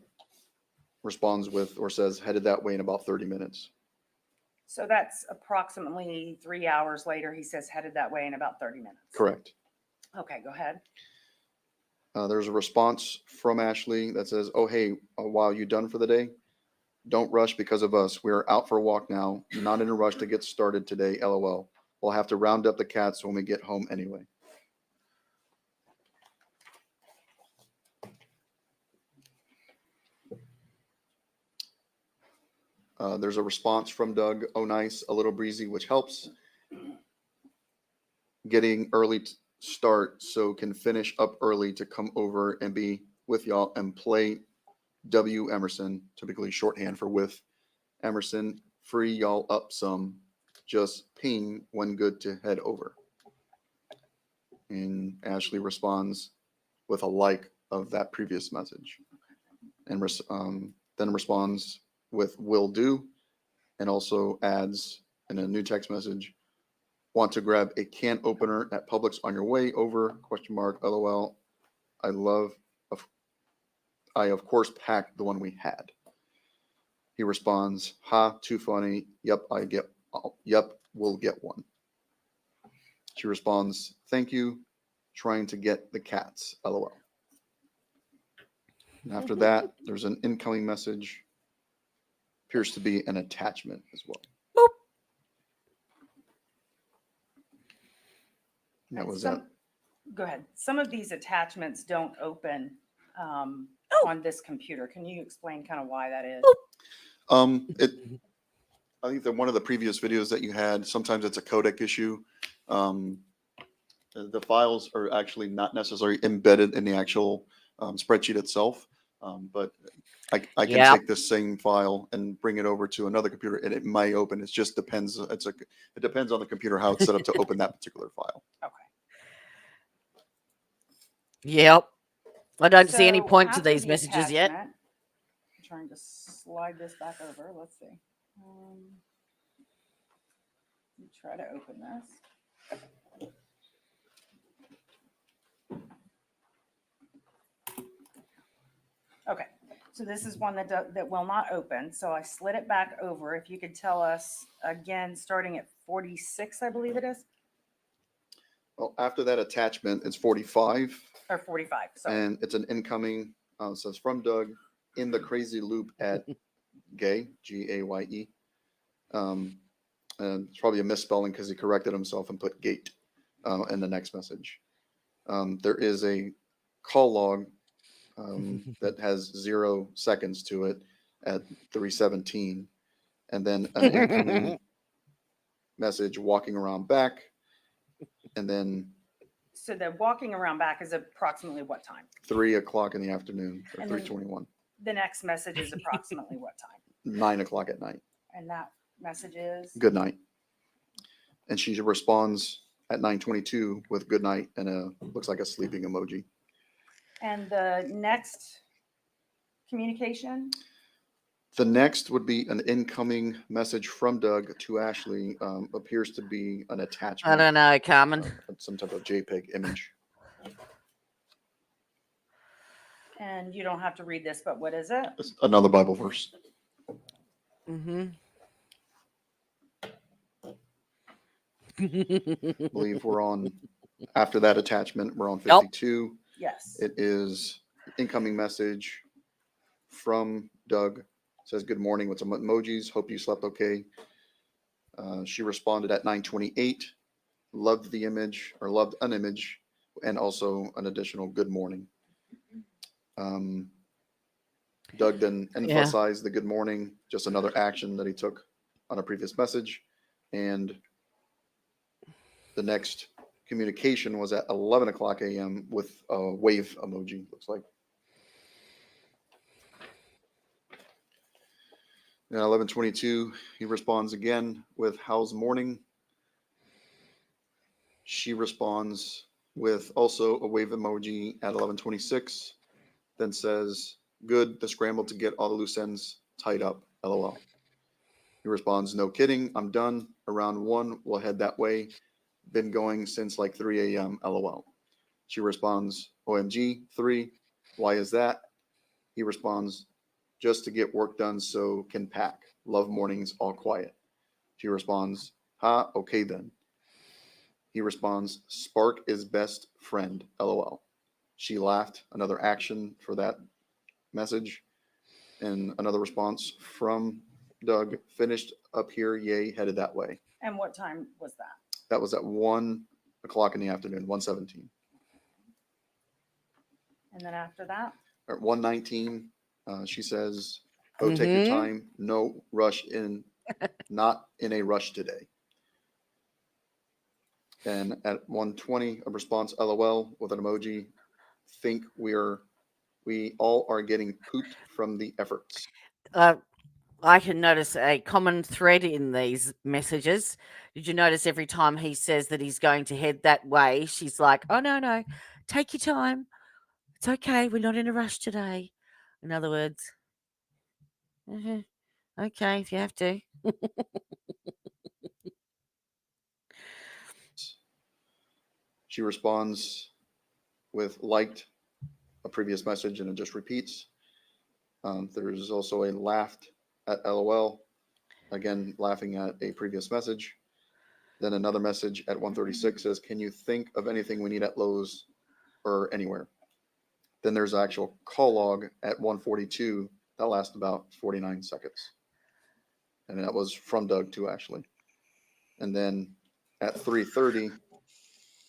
responds with or says headed that way in about 30 minutes. So that's approximately 3 hours later. He says headed that way in about 30 minutes. Correct. Okay, go ahead. There's a response from Ashley that says, oh, hey, wow, you done for the day? Don't rush because of us. We're out for a walk now. Not in a rush to get started today. LOL. We'll have to round up the cats when we get home anyway. There's a response from Doug. Oh, nice. A little breezy, which helps. Getting early start so can finish up early to come over and be with y'all and play W. Emerson, typically shorthand for with Emerson. Free y'all up some. Just ping when good to head over. And Ashley responds with a like of that previous message, and then responds with will do, and also adds in a new text message, want to grab a can opener at Publix on your way over, ? LOL. I of course packed the one we had. He responds, ha, too funny. Yep, we'll get one. She responds, thank you, trying to get the cats, LOL. And after that, there's an incoming message. Appears to be an attachment as well. Boop. And that was Some- it. Go ahead. Some of these attachments don't open on this computer. Can you explain kind of why that is? I think that one of the previous videos that you had, sometimes it's a codec issue. The files are actually not necessarily embedded in the actual spreadsheet itself, but I can Yep. take this same file and bring it over to another computer, and it might open. It just depends. It depends on the computer how it's set up to open that particular file. Okay. Yep. I don't see any So point to after these the messages yet. attachment- I'm trying to slide this back over. Let's see. Let me try to open this. Okay, so this is one that will not open. So I slid it back over. If you could tell us again, starting at 46, I believe it is, Well, after that attachment, it's 45, or 45. Sorry. and it's an incoming. Says from Doug in the crazy loop at Gay, Gaye. And it's probably a misspelling because he corrected himself and put gate in the next message. There is a call log that has 0 seconds to it at 3:17, and then an incoming message walking around back, and then So the walking around back is approximately what time? 3 o'clock in the afternoon, or And then- 3:21, The next message is approximately what time? 9 o'clock at night. And that message is? Good night. And she responds at 9:22 with good night and looks like a sleeping emoji. And the next communication? The next would be an incoming message from Doug to Ashley. Appears to be an attachment. I don't know, Carmen. Some type of JPEG image. And you don't have to read this, but what is it? It's another Bible verse. Mm-hmm. I believe we're on, after that attachment, we're on Yep. 52. Yes. It is incoming message from Doug. Says good morning with some emojis. Hope you slept okay. She responded at 9:28. Loved the image, or loved an image, and also an additional good morning. Doug then emphasized the good morning, just another action that he took on a previous message. And the next communication was at 11 o'clock a.m. with a wave emoji, looks like. And at 11:22, he responds again with "How's morning?" She responds with also a wave emoji at 11:26, then says, "Good, the scramble to get all the loose ends tied up, LOL." He responds, "No kidding, I'm done. Around 1, we'll head that way. Been going since like 3 a.m., LOL." She responds, "OMG, 3, why is that?" He responds, "Just to get work done so can pack. Love mornings all quiet." She responds, "Ha, okay then." He responds, "Spark is best friend, LOL." She laughed, another action for that message. And another response from Doug, "Finished up here, yay, headed that way." And what time was that? That was at 1 o'clock in the afternoon, 1:17. And then after that? At 1:19, she says, "Oh, take your time. No rush in, not in a rush today." And at 1:20, a response, "LOL," with an emoji. "Think we all are getting pooped from the efforts." I can notice a common thread in these messages. Did you notice every time he says that he's going to head that way, she's like, "Oh, no, take your time. It's okay. We're not in a rush today." In other words, okay, if you have to. She responds with "liked" a previous message, and it just repeats. There's also a laughed at LOL, again laughing at a previous message. Then another message at 1:36 says, "Can you think of anything we need at Lowe's or anywhere?" Then there's actual call log at 1:42 that lasts about 49 seconds. And that was from Doug too, actually. And then at 3:30,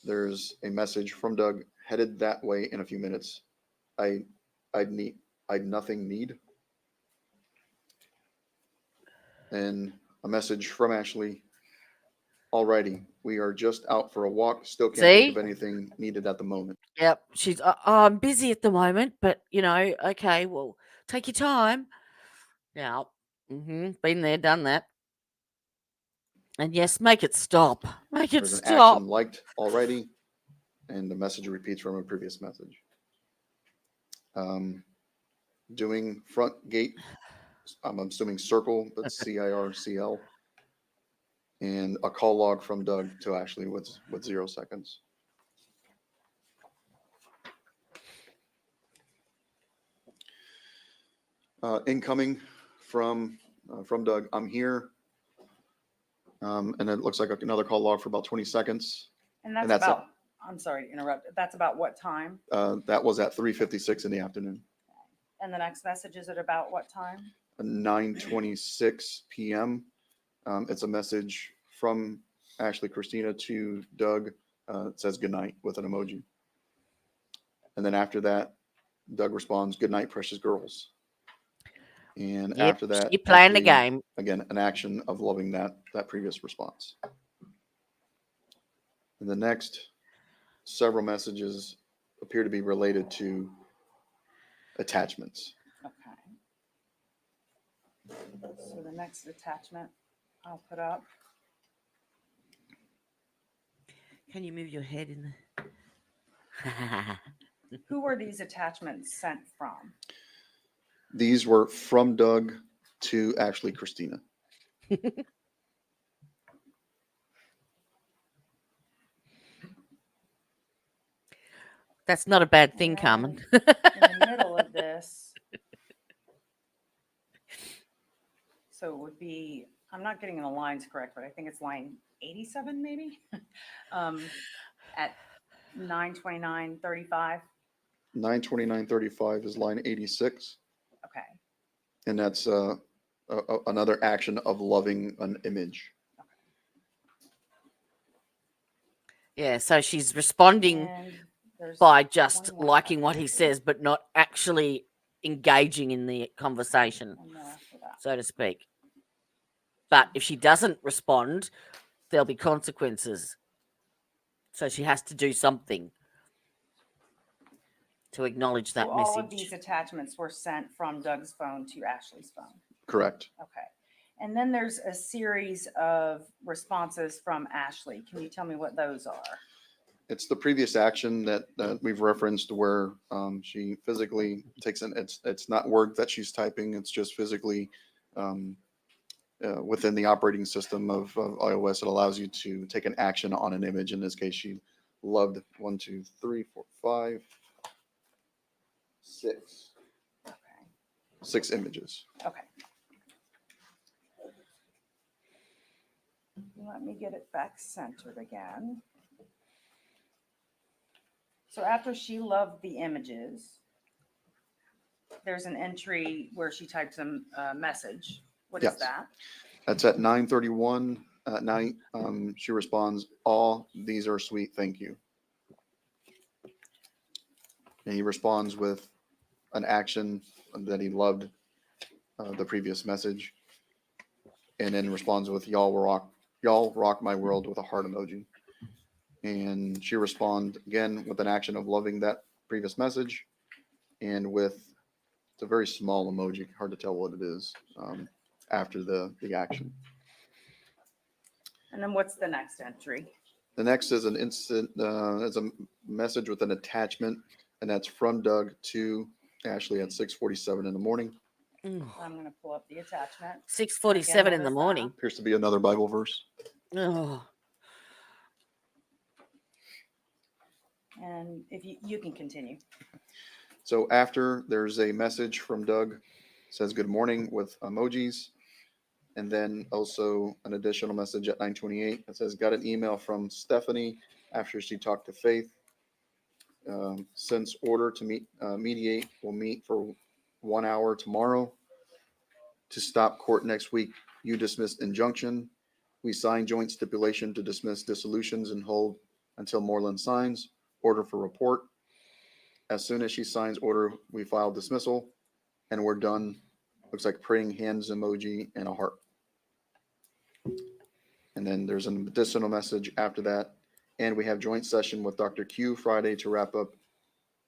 there's a message from Doug, "Headed that way in a few minutes. I'd nothing need." And a message from Ashley, "Alrighty, we are just out for a walk. Still can't think of See? anything needed at the moment." Yep. She's, I'm busy at the moment, but okay, well, take your time. Yeah. Been there, done that. And yes, make it stop. Make it There's an stop. action "liked already," and the message repeats from a previous message. Doing front gate, I'm assuming circle, but CIRCL. And a call log from Doug to Ashley with 0 seconds. Incoming from Doug, "I'm here." And it looks like another call log for about 20 seconds. And that's that's about, I'm sorry to interrupt. That's about what time? That was at 3:56 in the afternoon. And the next message is at about what time? 9:26 p.m. It's a message from Ashley Christina to Doug. It says "good night" with an emoji. And then after that, Doug responds, "Good night, precious girls." And Yep, after that, she playing the Ashley, game. again, an action of loving that previous response. And the next several messages appear to be related to attachments. Okay. So the next attachment I'll put up. Can you move your head in the... Who were these attachments sent from? These were from Doug to Ashley Christina. That's not a bad thing, Carmen. In the middle of this. So it would be, I'm not getting the lines correct, but I think it's line 87 maybe? At 9:29:35. 9:29:35 is line 86. Okay. And that's another action of loving an image. Yeah, so she's responding by just liking what he says, but not actually engaging in the conversation, so to speak. But if she doesn't respond, there'll be consequences. So she has to do something to acknowledge that So all of message. these attachments were sent from Doug's phone to Ashley's phone. Correct. Okay. And then there's a series of responses from Ashley. Can you tell me what those are? It's the previous action that we've referenced where she physically takes it's not words that she's typing. It's just physically within the operating system of iOS. It allows you to take an action on an image. In this case, she loved 1, 2, 3, 4, 5, 6. Okay. 6 images. Okay. Let me get it back centered again. So after she loved the images, there's an entry where she types a message. What is Yes. that? That's at 9:31 at night. She responds, "All these are sweet, thank you." And he responds with an action that he loved the previous message, and then responds with y'all rock my world with a heart emoji. And she responds again with an action of loving that previous message, and with it's a very small emoji, hard to tell what it is after the action. And then what's the next entry? The next is an instant, it's a message with an attachment, and that's from Doug to Ashley at 6:47 in the morning. I'm going to pull up the attachment. 6:47 in the morning. Appears to be another Bible verse. Oh. And if you can continue. So after there's a message from Doug, says good morning with emojis. And then also an additional message at 9:28 that says, got an email from Stephanie after she talked to Faith. Since order to mediate will meet for 1 hour tomorrow. To stop court next week, you dismissed injunction. We sign joint stipulation to dismiss dissolutions and hold until Moreland signs. Order for report. As soon as she signs order, we file dismissal and we're done. Looks like praying hands emoji and a heart. And then there's an additional message after that. And we have joint session with Dr. Q Friday to wrap up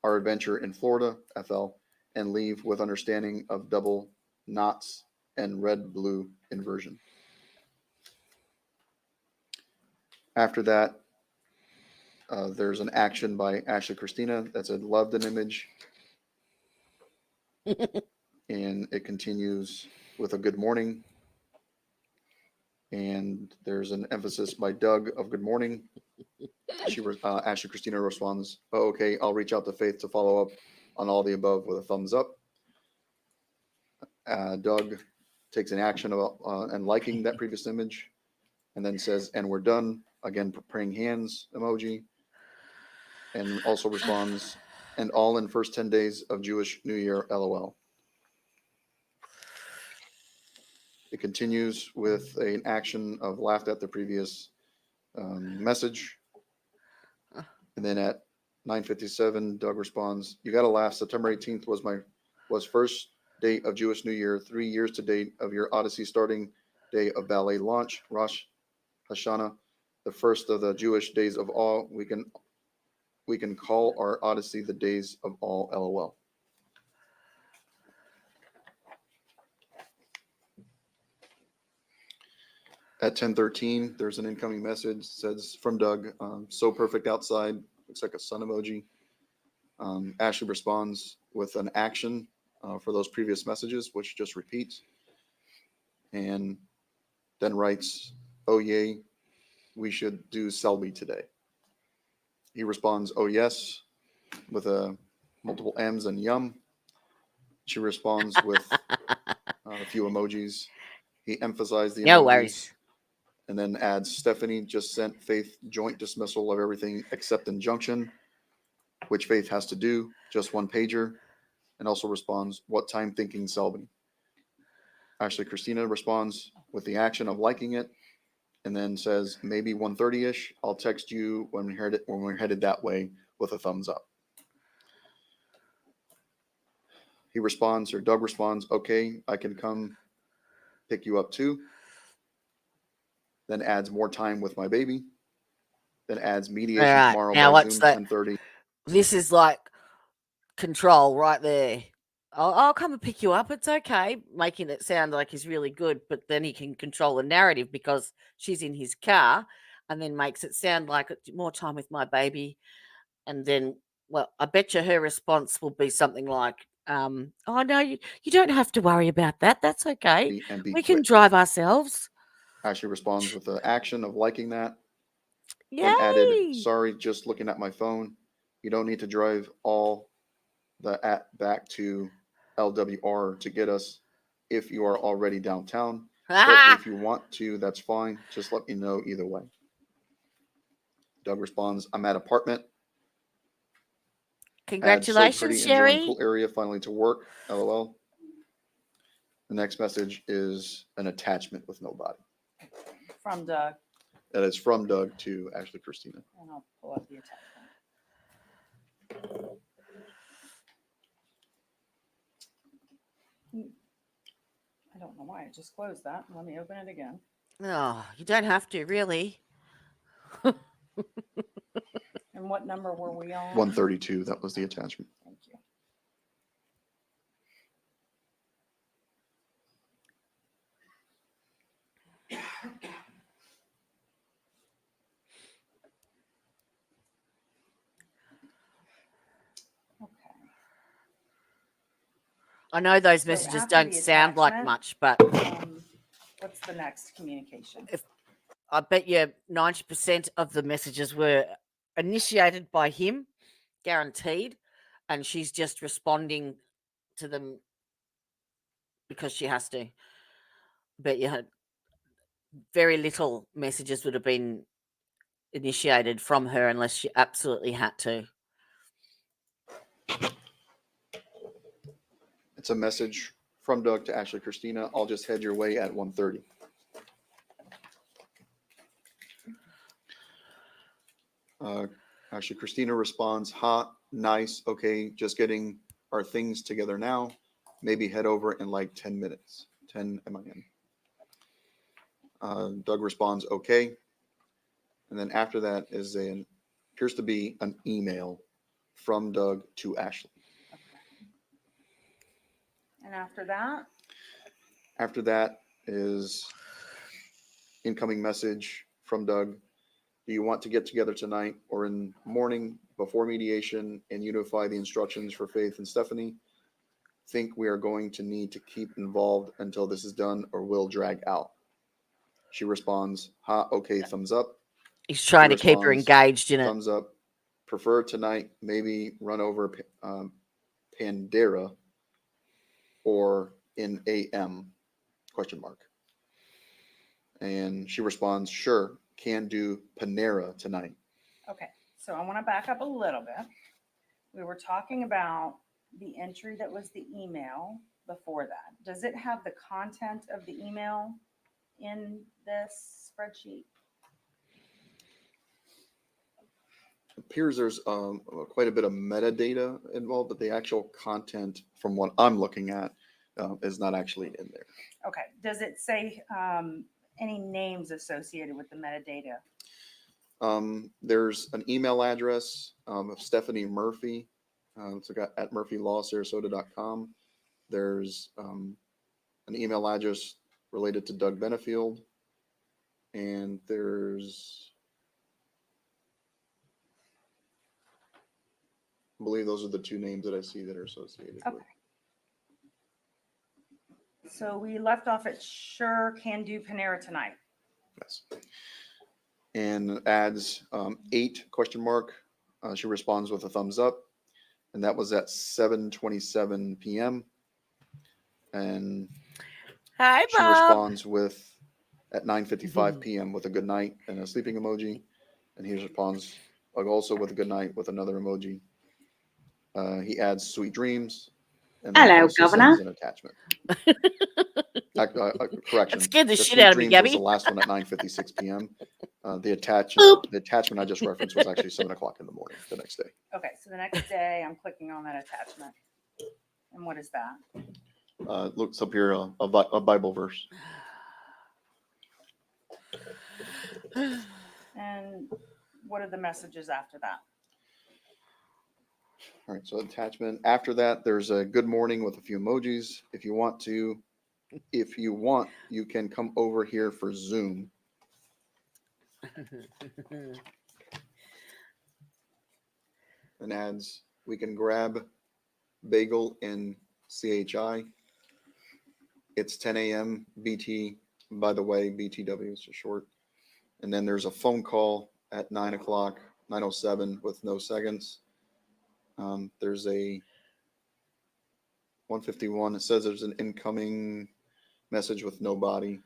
our adventure in Florida, FL, and leave with understanding of double knots and red-blue inversion. After that, there's an action by Ashley Christina that said, loved an image. And it continues with a good morning. And there's an emphasis by Doug of good morning. Ashley Christina responds, oh, okay, I'll reach out to Faith to follow up on all the above with a thumbs up. Doug takes an action about and liking that previous image, and then says, and we're done. Again, praying hands emoji. And also responds, and all in first 10 days of Jewish New Year, LOL. It continues with an action of laughed at the previous message. And then at 9:57, Doug responds, you got to laugh. September 18th was first date of Jewish New Year, 3 years to date of your Odyssey starting day of ballet launch, Rosh Hashanah, the first of the Jewish days of awe. We can call our Odyssey the days of all, LOL. At 10:13, there's an incoming message. It says from Doug, so perfect outside. Looks like a sun emoji. Ashley responds with an action for those previous messages, which just repeats. And then writes, oh, yay, we should do Selby today. He responds, oh, yes, with multiple M's and yum. She responds with a few emojis. He emphasized the No emojis. worries. And then adds, Stephanie just sent Faith joint dismissal of everything except injunction, which Faith has to do, just one pager. And also responds, what time thinking Selby? Ashley Christina responds with the action of liking it, and then says, maybe 1:30-ish. I'll text you when we're headed that way with a thumbs up. He responds, or Doug responds, okay, I can come pick you up too. then adds more time with my baby, then adds mediation All right, tomorrow now by what's Zoom that? 10:30. This is like control right there. I'll come and pick you up. It's okay. Making it sound like he's really good, but then he can control the narrative because she's in his car, and then makes it sound like more time with my baby. And then, well, I bet you her response will be something like, oh, no, you don't have to worry about that. That's okay. And be We can quick. drive ourselves. Actually responds with the action of liking that. Yay! Then added, sorry, just looking at my phone. You don't need to drive all the back to LWR to get us if you are already downtown. But if you want to, that's fine. Just let me know either way. Doug responds, I'm at apartment. Congratulations, so pretty, Sherry. enjoying cool area, finally to work. LOL. The next message is an attachment with no body. From Doug. That is from Doug to Ashley Christina. And I'll pull up the attachment. I don't know why I just closed that. Let me open it again. Oh, you don't have to, really. And what number were we on? 132. That was the attachment. Thank you. I know those So messages after don't the sound like attachment, much, but what's the next communication? I bet you 90% of the messages were initiated by him, guaranteed, and she's just responding to them because she has to. But you had very little messages would have been initiated from her unless she absolutely had to. It's a message from Doug to Ashley Christina. I'll just head your way at 1:30. Ashley Christina responds, hot, nice, okay, just getting our things together now. Maybe head over in like 10 minutes. 10 MIN. Doug responds, okay. And then after that is appears to be an email from Doug to Ashley. And after that? After that is incoming message from Doug. Do you want to get together tonight or in the morning before mediation and unify the instructions for Faith and Stephanie? Think we are going to need to keep involved until this is done or will drag out. She responds, ha, okay, thumbs up. He's trying She to keep her responds, engaged in it. thumbs up. Prefer tonight, maybe run over Pandera or in AM, question mark. And she responds, sure, can do Panera tonight. Okay, so I want to back up a little bit. We were talking about the entry that was the email before that. Does it have the content of the email in this spreadsheet? Appears there's quite a bit of metadata involved, but the actual content from what I'm looking at is not actually in there. Okay, does it say any names associated with the metadata? There's an email address of Stephanie Murphy. It's at murphylawsarasota.com. There's an email address related to Doug Benefield. And there's, I believe those are the two names that I see that are associated with. So we left off at sure can do Panera tonight. Yes. And adds 8 question mark. She responds with a thumbs up. And that was at 7:27 p.m. And Hi, she Bob. responds with at 9:55 p.m. with a good night and a sleeping emoji. And he responds also with a good night with another emoji. He adds sweet dreams. And then Hello, also Governor. sends an attachment. Correction. That scared the shit Sweet out of me, Dreams Gabby. was the last one at 9:56 p.m. The attachment I just referenced was actually 7 o'clock in the morning the next day. Okay, so the next day I'm clicking on that attachment. And what is that? Looks up here a Bible verse. And what are the messages after that? All right, so attachment. After that, there's a good morning with a few emojis. If you want, you can come over here for Zoom. And adds, we can grab bagel in CHI. It's 10 a.m. BT. By the way, BTW is for short. And then there's a phone call at 9 o'clock, 9:07 with no seconds. There's a 151. It says there's an incoming message with no body.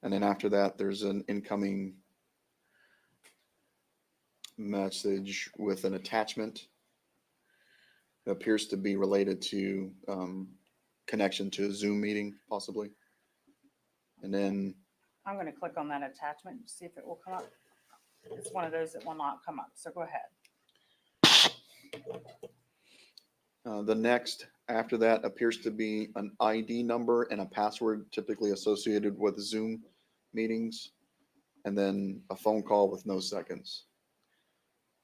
And then after that, there's an incoming message with an attachment. It appears to be related to connection to a Zoom meeting, possibly. And then I'm going to click on that attachment and see if it will come up. It's one of those that will not come up. So go ahead. The next after that appears to be an ID number and a password typically associated with Zoom meetings, and then a phone call with no seconds.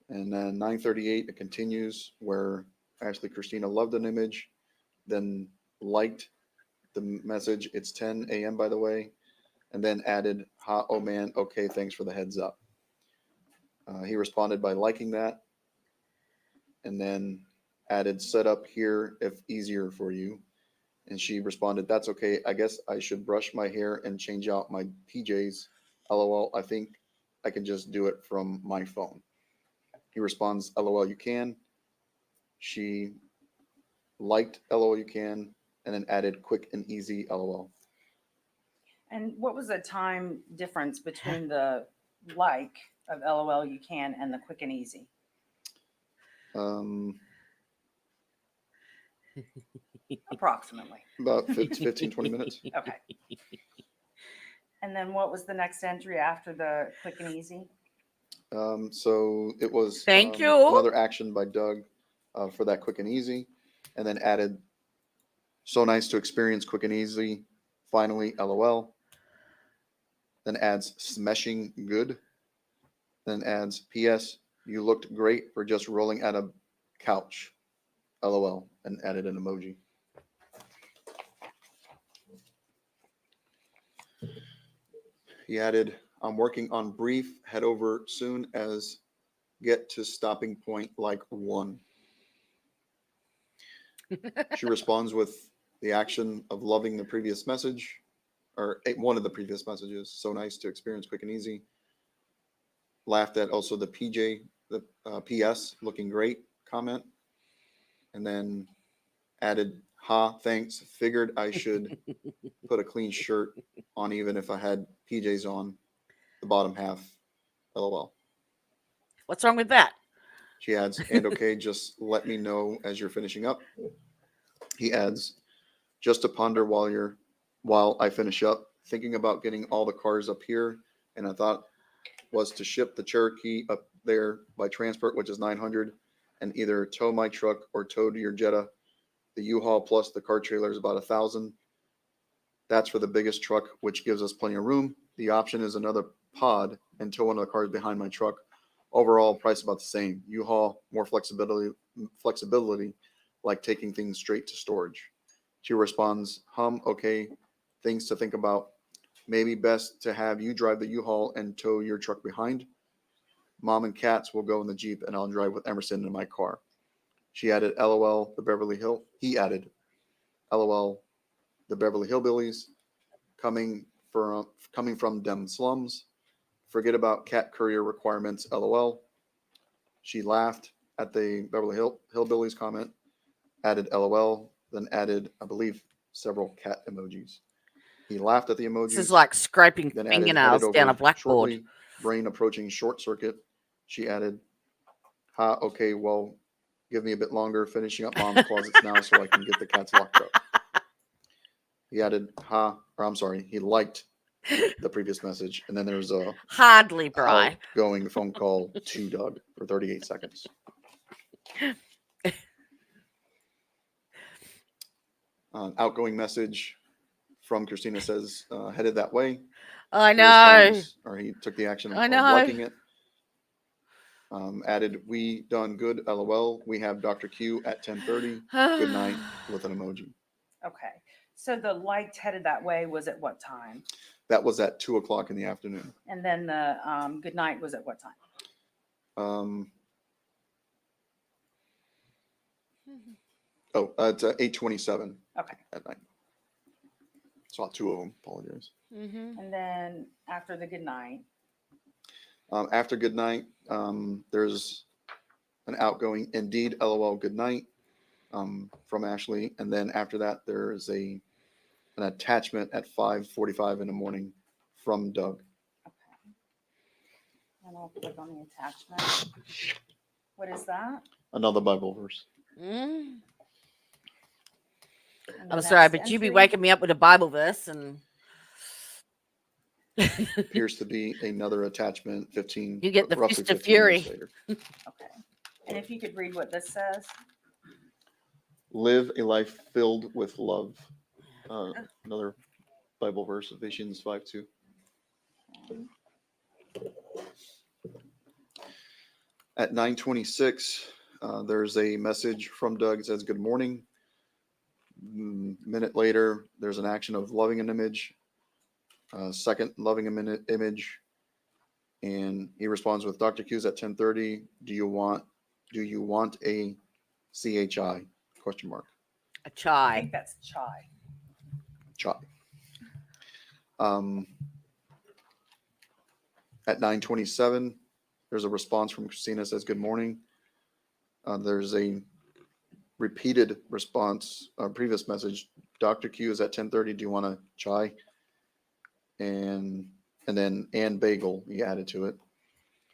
And then 9:38, it continues where Ashley Christina loved an image, then liked the message. It's 10 a.m. by the way, and then added, "Ha, oh man, okay, thanks for the heads up." He responded by liking that, and then added, "Set up here if easier for you." And she responded, "That's okay. I guess I should brush my hair and change out my PJs. LOL, I think I can just do it from my phone." He responds, "LOL, you can." She liked LOL, you can, and then added quick and easy LOL. And what was the time difference between the like of LOL you can and the quick and easy? Approximately. About 15, 20 minutes. Okay. And then what was the next entry after the quick and easy? So it was Thank you. another action by Doug for that quick and easy, and then added, "So nice to experience quick and easy. Finally, LOL." Then adds, "Smeshing good." Then adds, "PS, you looked great for just rolling out of couch. LOL," and added an emoji. He added, "I'm working on brief, head over soon as get to stopping point like 1." She responds with the action of loving the previous message, or one of the previous messages. "So nice to experience quick and easy." Laughed at also the PJ, the PS, looking great comment. And then added, "Ha, thanks. Figured I should put a clean shirt on even if I had PJs on the bottom half. LOL." What's wrong with that? She adds, "And okay, just let me know as you're finishing up." He adds, "Just to ponder while I finish up, thinking about getting all the cars up here, and I thought was to ship the Cherokee up there by transport, which is 900, and either tow my truck or tow to your Jetta. The U-Haul plus the car trailer is about 1,000. That's for the biggest truck, which gives us plenty of room. The option is another pod and tow one of the cars behind my truck. Overall price about the same. U-Haul, more flexibility, like taking things straight to storage." She responds, okay, things to think about. Maybe best to have you drive the U-Haul and tow your truck behind. Mom and cats will go in the Jeep and I'll drive with Emerson in my car." She added, LOL, the Beverly Hill. He added, LOL, the Beverly Hillbillies, coming from dem slums. Forget about cat courier requirements, LOL. She laughed at the Beverly Hillbillies comment, added LOL, then added, I believe, several cat emojis. He laughed at the emojis. This is like scraping then fingernails down a blackboard. Shortly, brain approaching short circuit. She added, "Ha, okay, well, give me a bit longer, finishing up mom's closets now so I can get the cats locked up." He added, he liked the previous message. And then there's a hardly, Bri, outgoing phone call to Doug for 38 seconds. Outgoing message from Christina says, headed that way. I He know. responds, or he took the action I of know. liking it. Added, we done good, LOL. We have Dr. Q at 10:30. Good night with an emoji. Okay. So the light headed that way was at what time? That was at 2:00 in the afternoon. And then the good night was at what time? It's 8:27 Okay. at night. Saw two of them. Apologize. And then after the good night. After good night, there's an outgoing indeed, LOL, good night, from Ashley. And then after that, there is an attachment at 5:45 in the morning from Doug. And I'll click on the attachment. What is that? Another Bible verse. Mm. And the I'm sorry, next but you be entry? waking me up with a Bible verse and Appears to be another attachment 15, you get the roughly fist of 15 minutes fury. later. Okay. And if you could read what this says. Live a life filled with love. Another Bible verse, Ephesians 5:2. At 9:26, there's a message from Doug. It says, good morning. Minute later, there's an action of loving an image. Second, loving a minute image. And he responds with, Dr. Q's at 10:30. Do you want a CHI? Question mark. A I chai. think that's chai. Chai. At 9:27, there's a response from Christina, says, good morning. There's a repeated response, previous message. Dr. Q is at 10:30. Do you want a chai? And then Ann Bagel, he added to it.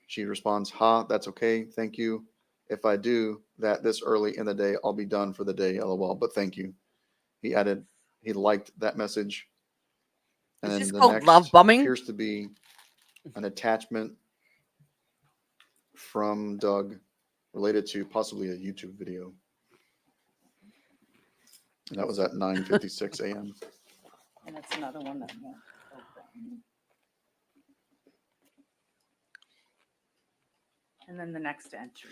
She responds, ha, that's okay. Thank you. If I do that this early in the day, I'll be done for the day, LOL. But thank you. He added, he liked that message. And Is then this the called next love bombing? appears to be an attachment from Doug related to possibly a YouTube video. And that was at 9:56 a.m. And it's another one that won't open. And then the next entry.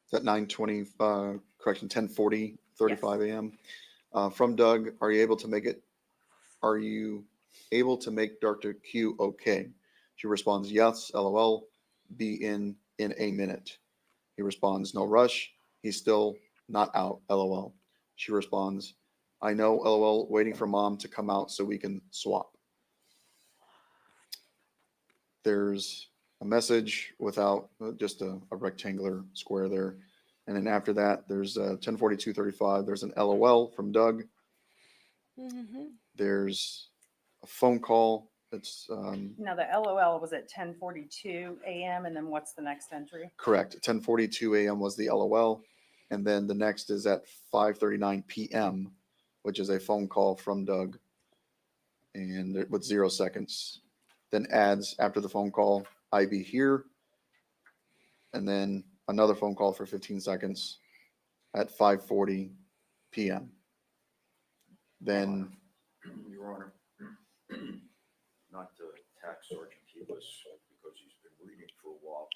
It's at 10:40, 35 a.m. From Doug, are you able to make Dr. Q okay? She responds, yes, LOL, be in a minute. He responds, no rush. He's still not out, LOL. She responds, I know, LOL, waiting for mom to come out so we can swap. There's a message without just a rectangular square there. And then after that, there's 10:42:35. There's an LOL from Doug. There's a phone call. It's Now the LOL was at 10:42 a.m. And then what's the next entry? correct. 10:42 a.m. was the LOL. And then the next is at 5:39 p.m., which is a phone call from Doug. And with 0 seconds. Then adds after the phone call, I be here. And then another phone call for 15 seconds at 5:40 p.m. Then, Your Honor, not to attack Sergeant Kibas because he's been reading for a while,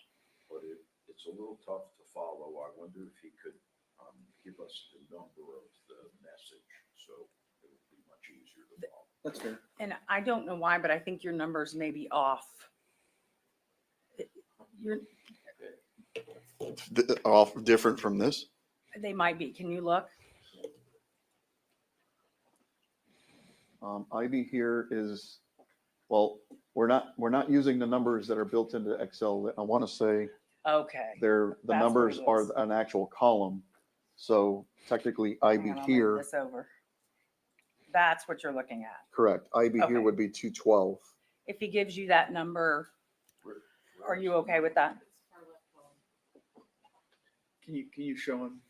but it's a little tough to follow. I wonder if he could give us the number of the message, so it would be much easier to follow. That's fair. And I don't know why, but I think your numbers may be off. off different from this. They might be. Can you look? IB here is, well, we're not using the numbers that are built into Excel. I want to say Okay. the That's numbers what it is. are an actual column. So technically Hang IB on, I'll move here, this over. That's what you're looking at. correct. IB Okay. here would be 212. If he gives you that number, are you okay with that? Can you show him?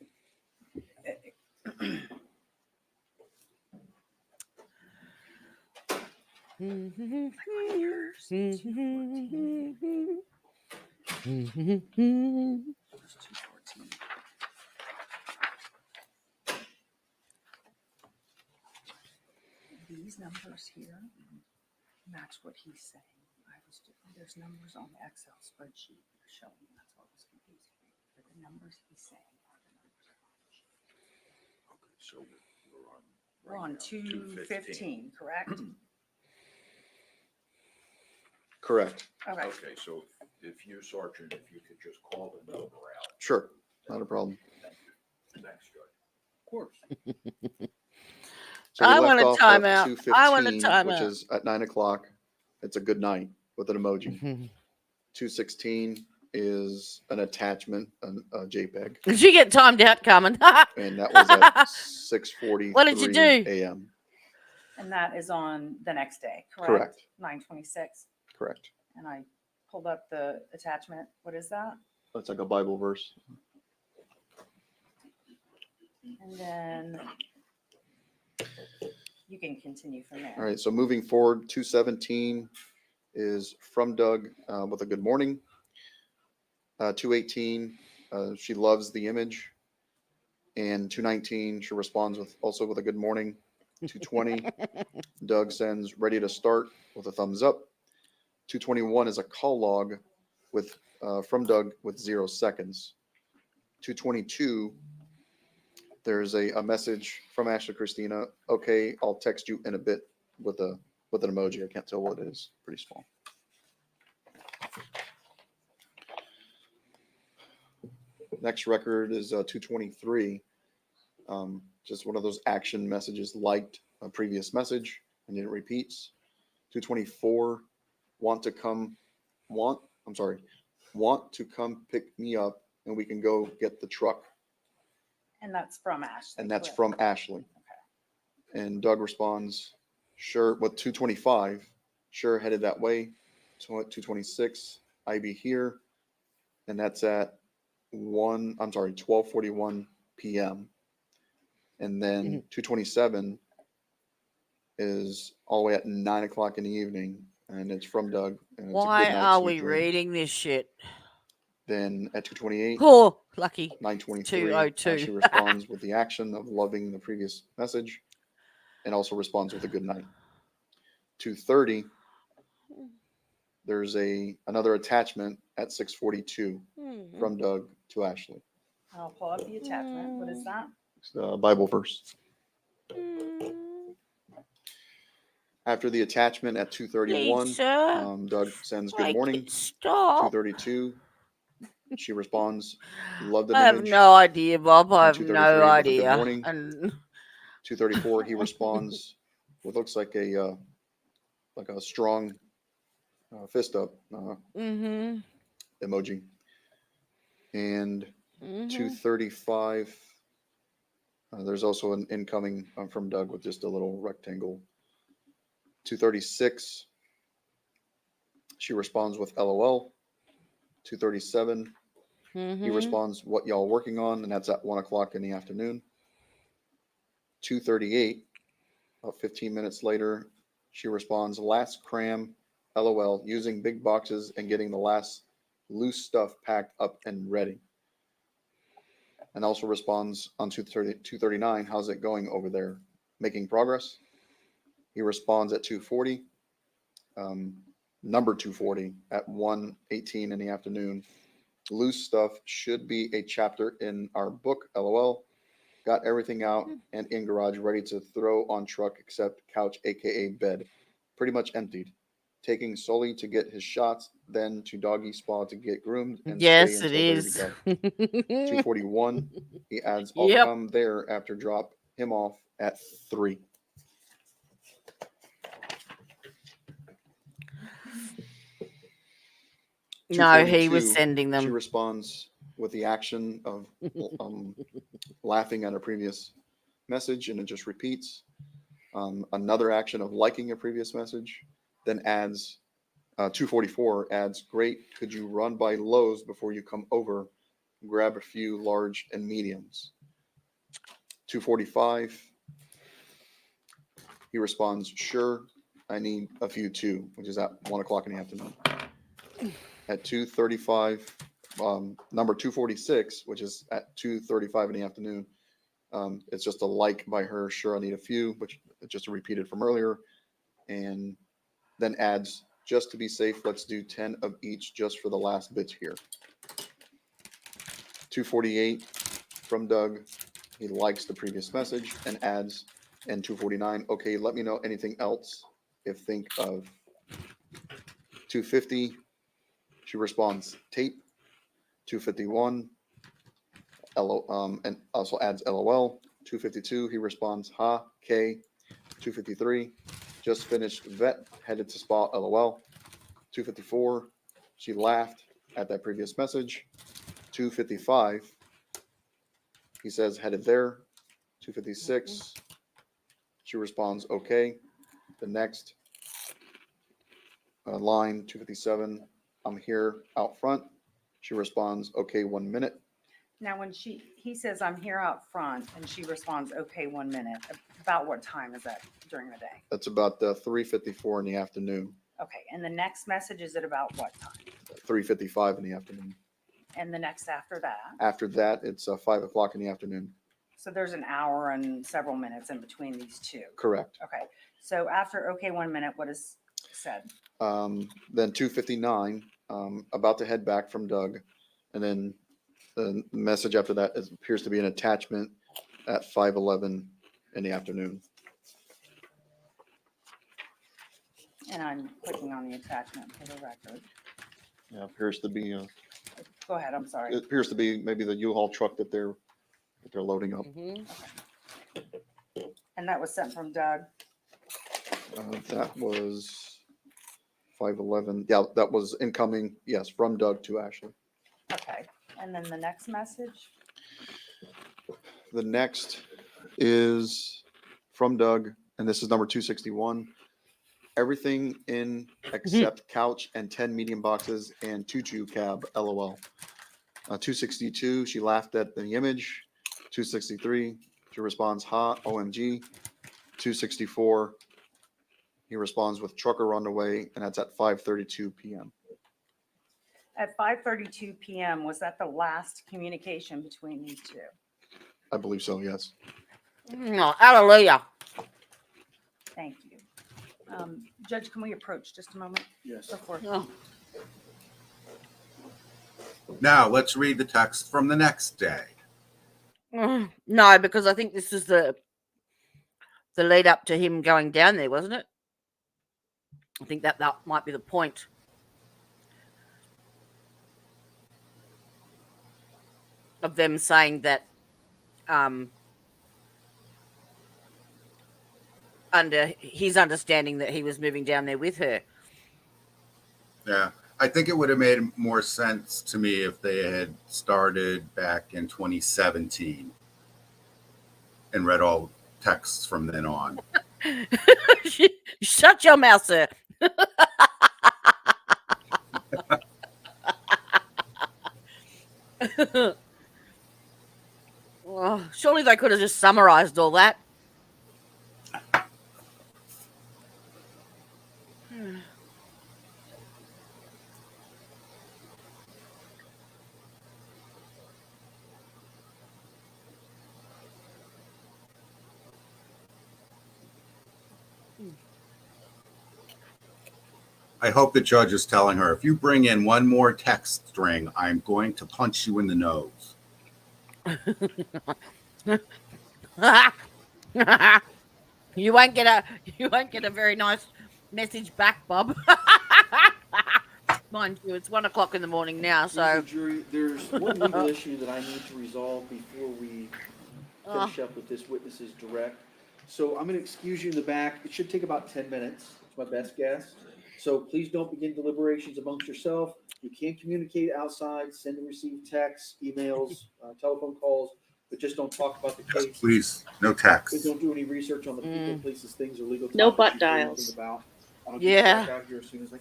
these numbers here match what he's saying. There's numbers on the Excel spreadsheet showing. That's what was confusing me. But the numbers he's saying are the numbers. Okay, so We're on 215, correct? Correct. Okay. Okay, so if you, Sergeant, if you could just call the number out. Sure, not a problem. Thank you. Thanks, Judge. Of course. So we I left want a off timeout. at I want a 2:15, which timeout. is at 9 o'clock. It's a good night with an emoji. 2:16 is an attachment, a JPEG, Did you get timed out coming? and that was at 6:43 What did you do? a.m. And that is on the next day, correct? Correct. 9:26. Correct. And I pulled up the attachment. What is that? That's like a Bible verse. And then you can continue from there. All right, so moving forward, 2:17 is from Doug with a good morning. 2:18, she loves the image. And 2:19, she responds also with a good morning. 2:20, Doug sends ready to start with a thumbs up. 2:21 is a call log with from Doug with 0 seconds. 2:22, there's a message from Ashley Christina. Okay, I'll text you in a bit with an emoji. I can't tell what it is. Pretty small. Next record is 2:23. Just one of those action messages, liked a previous message and it repeats. 2:24, want to come pick me up and we can go get the truck. And that's from Ashley. And that's correct? from Ashley. And Doug responds, sure, with 2:25, sure, headed that way. 2:26, I be here. And that's at 12:41 p.m. And then 2:27 is all the way at 9 o'clock in the evening. And it's from Doug. And it's Why a good night, are sweet we dreams. reading this shit? Then at 2:28, Oh, lucky. 9:23, 2:02. she responds with the action of loving the previous message and also responds with a good night. 2:30, there's another attachment at 6:42 from Doug to Ashley. I'll pull up the attachment. What is that? It's the Bible verse. After the attachment at 2:31, Lisa, Doug sends good make morning. it stop. 2:32, she responds, love the I have image. no idea, Bob. I And have 2:33 no with a idea. good morning. And 2:34, he responds what looks like a strong fist up emoji. And 2:35, there's also an incoming from Doug with just a little rectangle. 2:36, she responds with LOL. 2:37, he responds, what y'all working on? And that's at 1 o'clock in the afternoon. 2:38, about 15 minutes later, she responds, last cram, LOL, using big boxes and getting the last loose stuff packed up and ready. And also responds on 2:39, how's it going over there? Making progress? He responds at 2:40, number 2:40 at 1:18 in the afternoon. Loose stuff should be a chapter in our book, LOL. Got everything out and in garage ready to throw on truck except couch, aka bed. Pretty much emptied. Taking solely to get his shots, then to doggy spa to get groomed and yes, stay it until is. ready to go. 2:41, he adds, I'll Yep. come there after drop him off at 3. No, he was 2:42, sending them. She responds with the action of laughing at a previous message, and it just repeats. Another action of liking a previous message, then adds 2:44 adds, great, could you run by Lowe's before you come over, grab a few large and mediums. 2:45, he responds, sure, I need a few too, which is at 1 o'clock in the afternoon. At 2:35, number 246, which is at 2:35 in the afternoon, it's just a like by her, sure, I need a few, which just repeated from earlier. and then adds, just to be safe, let's do 10 of each just for the last bits here. 248 from Doug. He likes the previous message and adds, and 249, okay, let me know anything else if think of. 250, she responds, tape. 251, and also adds LOL. 252, he responds, ha, K. 253, just finished vet, headed to spa, LOL. 254, she laughed at that previous message. 255, he says, headed there. 256, she responds, okay. The next line, 257, I'm here out front. She responds, okay, 1 minute. Now, when he says, I'm here out front, and she responds, okay, 1 minute, about what time is that during the day? That's about 3:54 in the afternoon. Okay, and the next message is at about what time? 3:55 in the afternoon. And the next after that? After that, it's 5 o'clock in the afternoon. So there's an hour and several minutes in between these two. Correct. Okay, so after okay 1 minute, what is said? Then 2:59, about to head back from Doug, and then the message after that appears to be an attachment at 5:11 in the afternoon. And I'm clicking on the attachment for the record. Yeah, appears to be. Go ahead, I'm sorry. It appears to be maybe the U-Haul truck that they're loading up. And that was sent from Doug. That was 5:11. Yeah, that was incoming. Yes, from Doug to Ashley. Okay, and then the next message? The next is from Doug, and this is number 261. Everything in except couch and 10 medium boxes and 2 cab, LOL. 262, she laughed at the image. 263, she responds, ha, OMG. 264, he responds with trucker on the way, and that's at 5:32 p.m. At 5:32 p.m., was that the last communication between these two? I believe so, yes. No, hallelujah. Thank you. Judge, can we approach just a moment? Yes. Before. Now let's read the text from the next day. No, because I think this is the lead up to him going down there, wasn't it? I think that might be the point. Of them saying that under his understanding that he was moving down there with her. Yeah, I think it would have made more sense to me if they had started back in 2017 and read all texts from then on. Shut your mouth, sir. Well, surely they could have just summarized all that. I hope the judge is telling her, if you bring in one more text string, I'm going to punch you in the nose. You won't get a very nice message back, Bob. Mind you, it's 1 o'clock in the morning now, so. Mr. Jury, there's one legal issue that I need to resolve before we finish up with this witness's direct. So I'm going to excuse you in the back. It should take about 10 minutes. It's my best guess. So please don't begin deliberations amongst yourself. You can communicate outside, send and receive texts, emails, telephone calls, but just don't talk about the case. Yes, please, no text. But don't do any research on the people, places, things, or legal No topics butt you care dials. anything about. I'll Yeah. get back out here as soon as I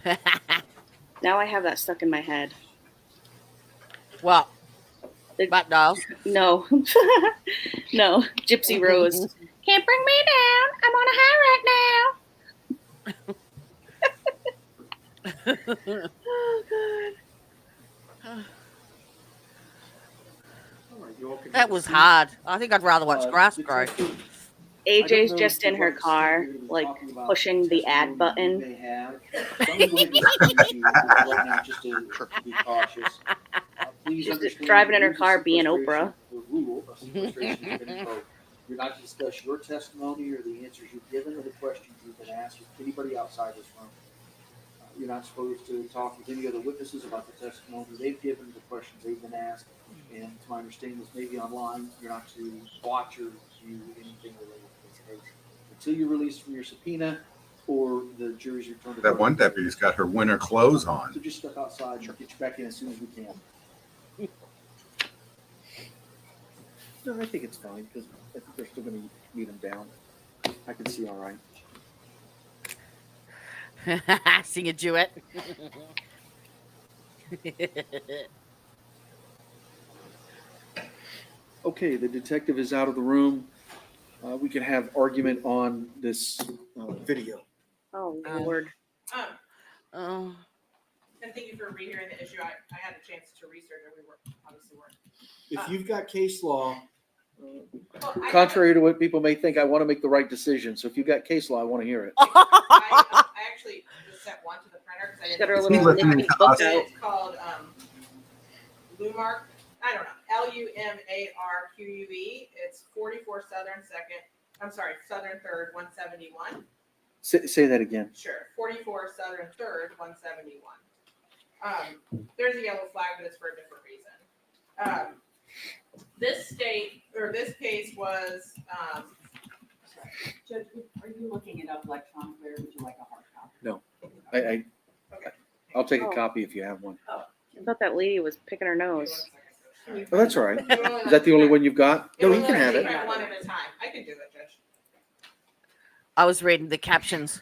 can. Now I have that stuck in my head. What? Butt dials? No. No. Gypsy Rose. Can't bring me down. I'm on a high right now. Oh, God. All right, you all can That was hard. I think I'd rather watch grass grow. AJ's just in her car, like pushing the add button. May have. So I'm going to go ahead and excuse you right now, just to be cautious. Please She's understand driving in her the car being frustration- Oprah. The rule of sequestration has been invoked. You're not to discuss your testimony or the answers you've given or the questions you've been asked with anybody outside this room. You're not supposed to talk with any other witnesses about the testimony they've given, the questions they've been asked. And to my understanding, this may be online. You're not to watch or view anything related to this case until you're released from your subpoena or the jury's return to That one deputy's got her winter clothes on. So just step outside and get you back in as soon as we can. No, I think it's fine because I think they're still going to meet him down. I can see all right. Sing a duet. Okay, the detective is out of the room. We can have argument on this video. Oh, Lord. Oh. And thank you for rehearing the issue. I had a chance to research it. We were obviously weren't. If you've got case law, contrary to what people may think, I want to make the right decision. So if you've got case law, I want to hear it. I actually just sent one to the printer because I didn't. Got her know little what it was. nifty book out. It's called Lumark. I don't know. LUMARQUE. It's 44 Southern Second. I'm sorry, Southern Third 171. Say that again. Sure. 44 Southern Third 171. There's a yellow flag, but it's for a different reason. This case was. Judge, are you looking it up electronically, or would you like a hard copy? No, I'll take a copy if you have one. I thought that lady was picking her nose. Oh, that's all right. Is that the only one you've got? No, you can have it. One at a time. I can do it, Judge. I was reading the captions.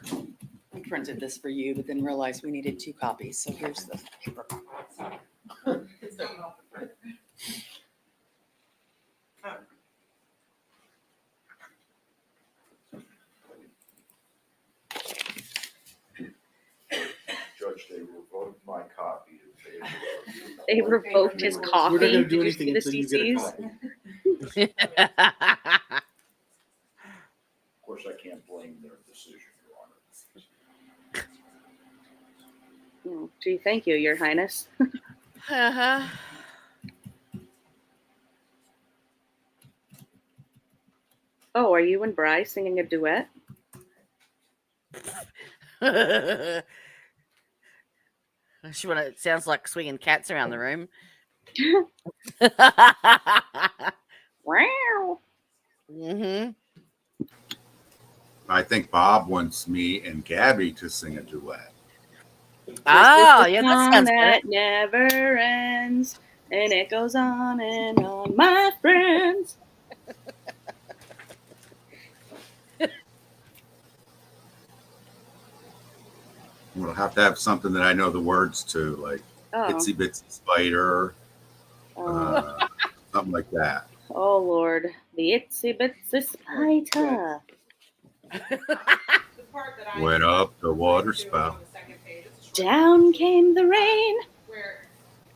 We printed this for you, but then realized we needed 2 copies, so here's the paper copy. It's not off the print. Judge, they revoked my copy in favor of. They revoked his coffee. We're not going to do Did you anything see until the you get a CCs? copy. Of course, I can't blame their decision, Your Honor. Oh, gee, thank you, Your Highness. Uh-huh. Oh, are you and Bryce singing a duet? It sounds like swinging cats around the room. Wow. Mm-hmm. I think Bob wants me and Gabby to sing a duet. Oh, yeah, that Song sounds that good. never ends, and it goes on and on, my friends. We'll have to have something that I know the words to, like Oh. Itsy Bitsy Spider, Oh. something like that. Oh, Lord. The itsy bitsy spider. Went up the water spout Down came the rain.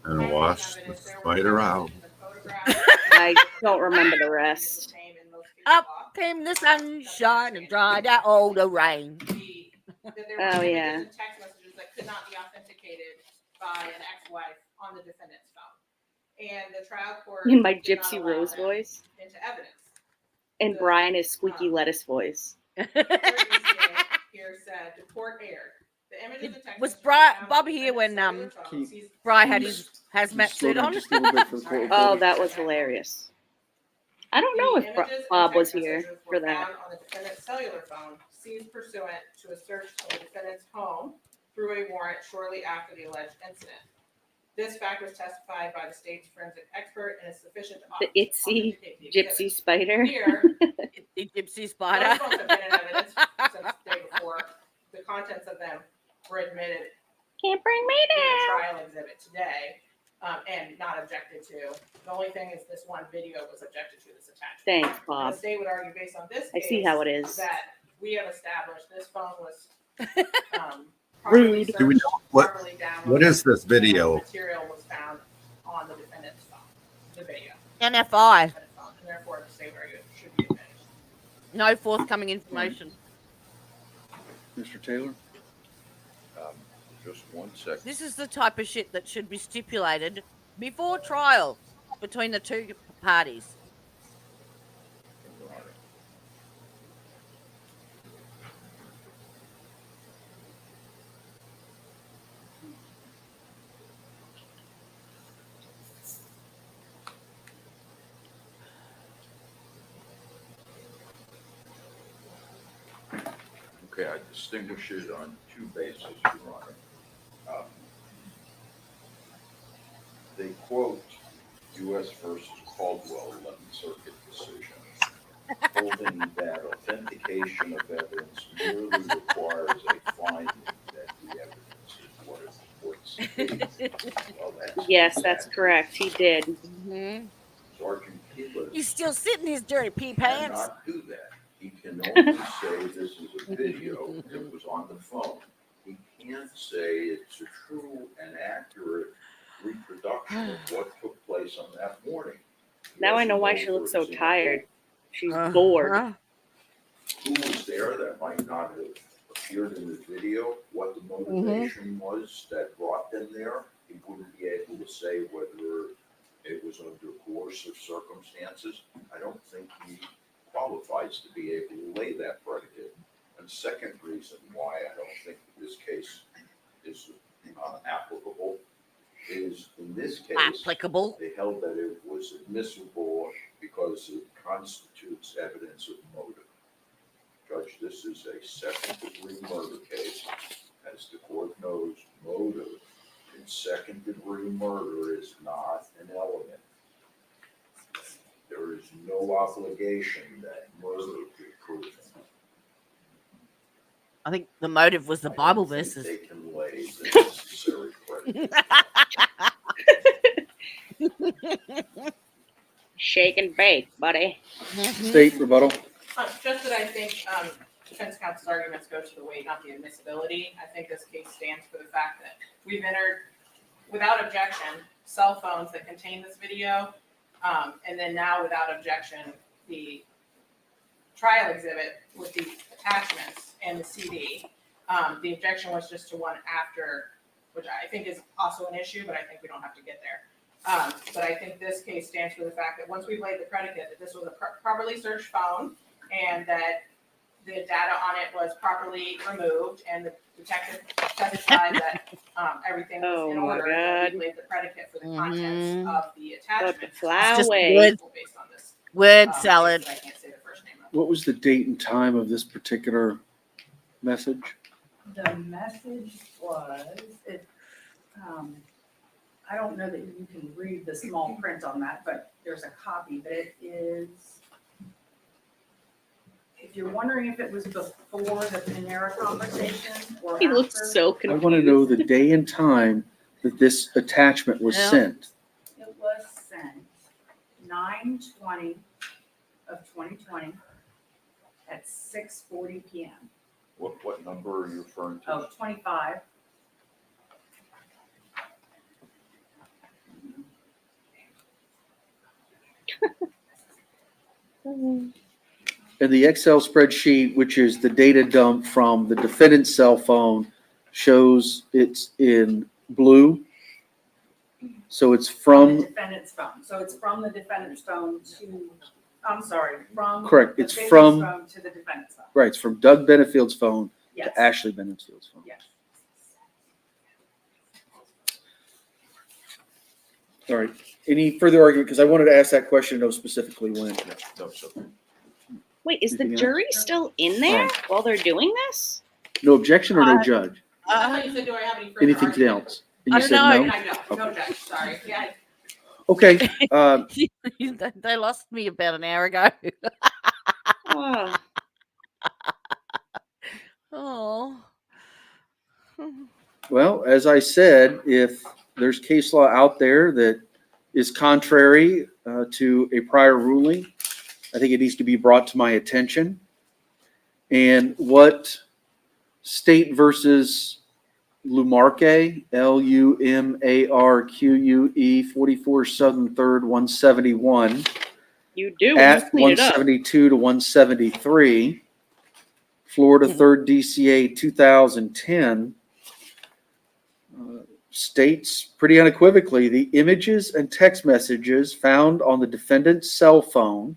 and washed the spider out. I don't remember the rest. Up came the sunshine and dried out all the rain. Oh, yeah. And text messages that could not be authenticated by an ex-wife on the defendant's phone. And the trial court In my did not Gypsy allow Rose them voice. into evidence. And Brian is squeaky lettuce voice. Here said the court aired. The image of the text Was message Bob here when Bri had his hazmat suit on? Oh, that was hilarious. I don't know if Bob was here for that. Found on the defendant's cellular phone, seized pursuant to a search of the defendant's home through a warrant shortly after the alleged incident. This fact was testified by the state's forensic expert and is sufficient to The itsy gypsy spider. Here, the gypsy those spider. phones have been in evidence since the day before. The contents of them were admitted Can't bring me in down. the trial exhibit today, and not objected to. The only thing is this one video was objected to, this attachment. Thanks, And Bob. the state would argue based on this I case. see how it is. That we have established this phone was, Rude. Do we know what is this video? material was found on the defendant's phone, the video. NFI. And therefore the state would argue it should be admitted. No forthcoming information. Mr. Taylor? Just one second. This is the type of shit that should be stipulated before trial between the two parties. Okay, I distinguish it on two bases, Your Honor. They quote U.S. versus Caldwell 11th Circuit decision, holding that authentication of evidence merely requires a finding that the evidence is what it purports to be. Well, Yes, that's correct. He did. Mm-hmm. Sergeant Keeler He's still sitting in his dirty pee pants. cannot do that. He can only say this is a video, it was on the phone. He can't say it's a true and accurate reproduction of what took place on that morning. He Now I know doesn't why she looks so for example, tired. She's bored. who was there that might not have appeared in the video, what the motivation was that brought them there. He wouldn't be able to say whether it was under coercive circumstances. I don't think he qualifies to be able to lay that predicate. And the second reason why I don't think this case is applicable is in this case, they held that it was admissible because it constitutes evidence of motive. Judge, this is a second-degree murder case. As the court knows, motive in second-degree murder is not an element. There is no obligation that murder be proven. I think the motive was the Bible verses. They can lay the necessary credit. Shake and bake, buddy. State rebuttal. Just that I think defense counsel's arguments go to the weight, not the admissibility. I think this case stands for the fact that we've entered, without objection, cell phones that contain this video, and then now without objection, the trial exhibit with the attachments and the CD. The objection was just to one after, which I think is also an issue, but I think we don't have to get there. But I think this case stands for the fact that once we've laid the predicate that this was a properly searched phone and that the data on it was properly removed and the detective testified that everything was in order. And we laid the predicate for the contents of the attachments. Just Based on this. Word salad. I can't say the first name of. What was the date and time of this particular message? The message was, I don't know that you can read the small print on that, but there's a copy, but it is, if you're wondering if it was before the Panera conversation or He after. looks so I confused. want to know the day and time that this attachment was sent. It was sent 9/20 of 2020 at 6:40 PM. What number are you referring to? Oh, 25. And the Excel spreadsheet, which is the data dump from the defendant's cell phone, shows it's in blue. So it's The from, defendant's phone. So it's from the defendant's phone to, I'm sorry, from. Correct. the It's victim's from- phone to the defendant's phone. right, it's from Doug Benefield's phone Yes. to Ashley Benefield's phone. Yes. All right. Any further argument? Because I wanted to ask that question, know specifically when. No, so Wait, is the Anything else? jury still in there while they're doing this? No objection or no judge? I thought you said, do I have any further Anything argument? else? And I you don't said know. no? I don't. No judge, sorry. Yeah. Okay. They lost me about an hour ago. Oh. Oh. Well, as I said, if there's case law out there that is contrary to a prior ruling, I think it needs to be brought to my attention. And what State versus Lumarque, Lumarque, 44 Southern 3rd, 171, You do when you at clean it up. 172 to 173, Florida 3rd DCA 2010, states pretty unequivocally the images and text messages found on the defendant's cell phone